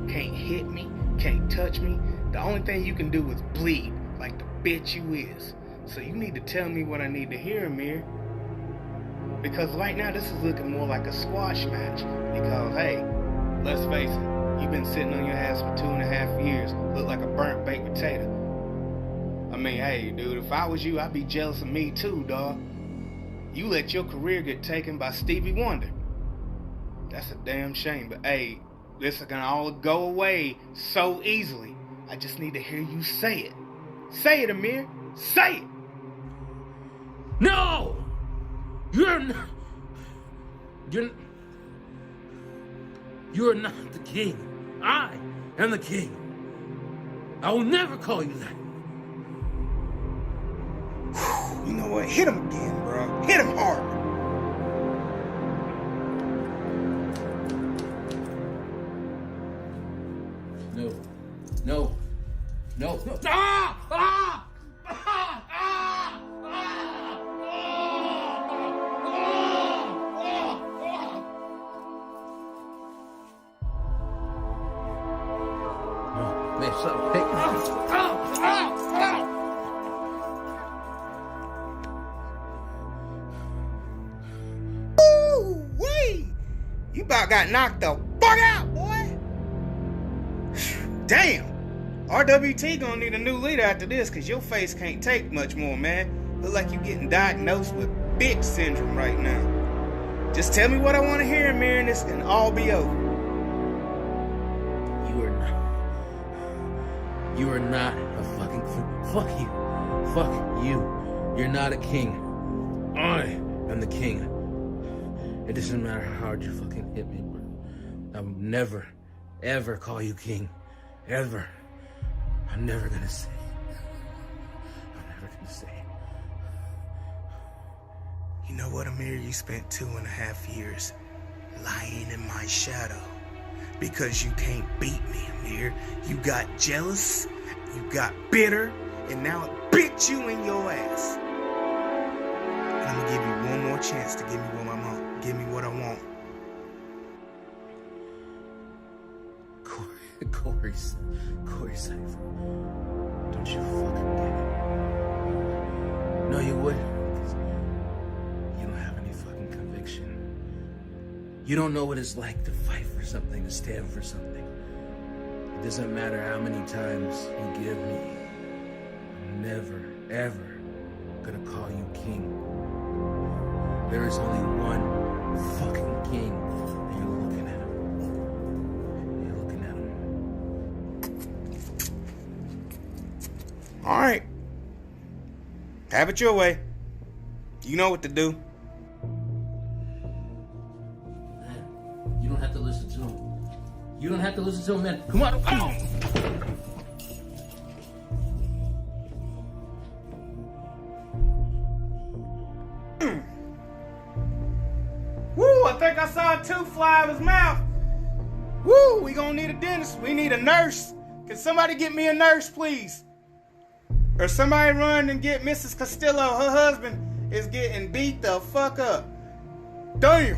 Can't hit me, can't touch me. The only thing you can do is bleed, like the bitch you is. So you need to tell me what I need to hear, Amir. Because right now this is looking more like a squash match. Because hey, let's face it, you've been sitting on your ass for 2.5 years, look like a burnt baked potato. I mean, hey, dude, if I was you, I'd be jealous of me too, dawg. You let your career get taken by Stevie Wonder. That's a damn shame, but hey, this is gonna all go away so easily. I just need to hear you say it. Say it, Amir. Say it. No! You're not the king. I am the king. I will never call you that. You know what? Hit him again, bro. Hit him hard. No. Ah! Ah! about got knocked the fuck out, boy. Damn. RWT gonna need a new leader after this, cause your face can't take much more, man. Look like you getting diagnosed with bitch syndrome right now. Just tell me what I want to hear, Amir, and this can all be over. You are not a fucking fuck you. Fuck you. You're not a king. I am the king. It doesn't matter how hard you fucking hit me, bro. I will never, ever call you king. Ever. I'm never gonna say it. I'm never gonna say it. You know what, Amir? You spent 2.5 years lying in my shadow because you can't beat me, Amir. You got jealous, you got bitter, and now it bit you in your ass. And I'm gonna give you one more chance to give me what I want. Give me what I want. Corey Cypher. Don't you fucking get it. No, you wouldn't. You don't have any fucking conviction. You don't know what it's like to fight for something, to stand for something. It doesn't matter how many times you give me. I'm never, ever gonna call you king. There is only one fucking king, and you're looking at him. You're looking at him. All right. Have it your way. You know what to do. You don't have to listen to him. You don't have to listen to him, man. Come on. Ow! Woo, I think I saw a tooth fly out of his mouth. Woo, we gonna need a dentist. We need a nurse. Can somebody get me a nurse, please? Or somebody run and get Mrs. Castillo. Her husband is getting beat the fuck up. Damn.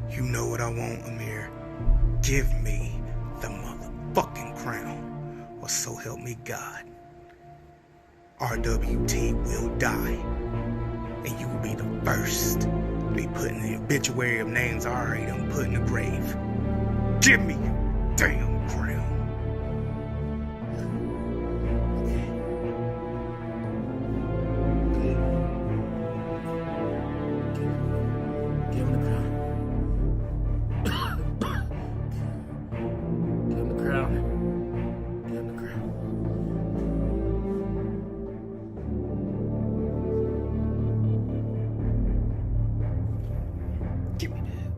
You know what I want, Amir. Give me the motherfucking crown, or so help me God. RWT will die, and you will be the first to be put in the obituary of names I already done put in the grave. Give me your damn crown. Give him the crown. Give him the crown. Give him the crown. Give me that.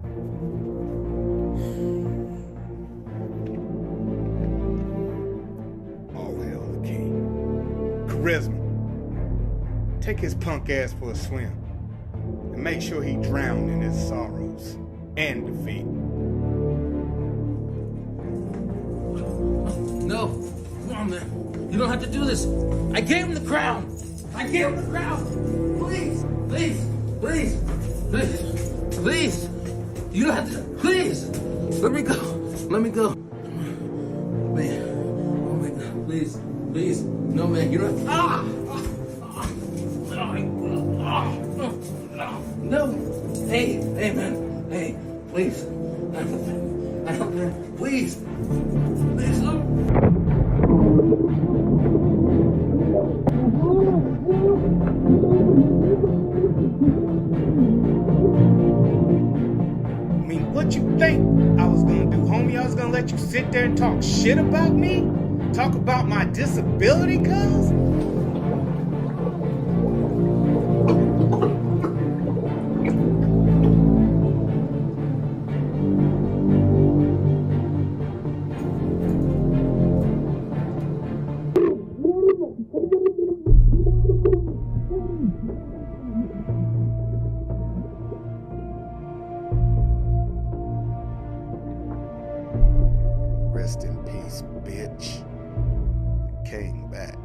All hail the king. Charisma. Take his punk ass for a swim. And make sure he drowned in his sorrows and defeat. No. Come on, man. You don't have to do this. I gave him the crown. I gave him the crown. Please. Please. Please. Please. Please. You don't have to. Please. Let me go. Let me go. Man. Oh my God. Please. Please. No, man. You don't have to. No. Hey. Hey, man. Hey. Please. I don't. Please. Please. No. I mean, what you think I was gonna do, homie? I was gonna let you sit there and talk shit about me? Talk about my disability, cuz? Rest in peace, bitch. Came back.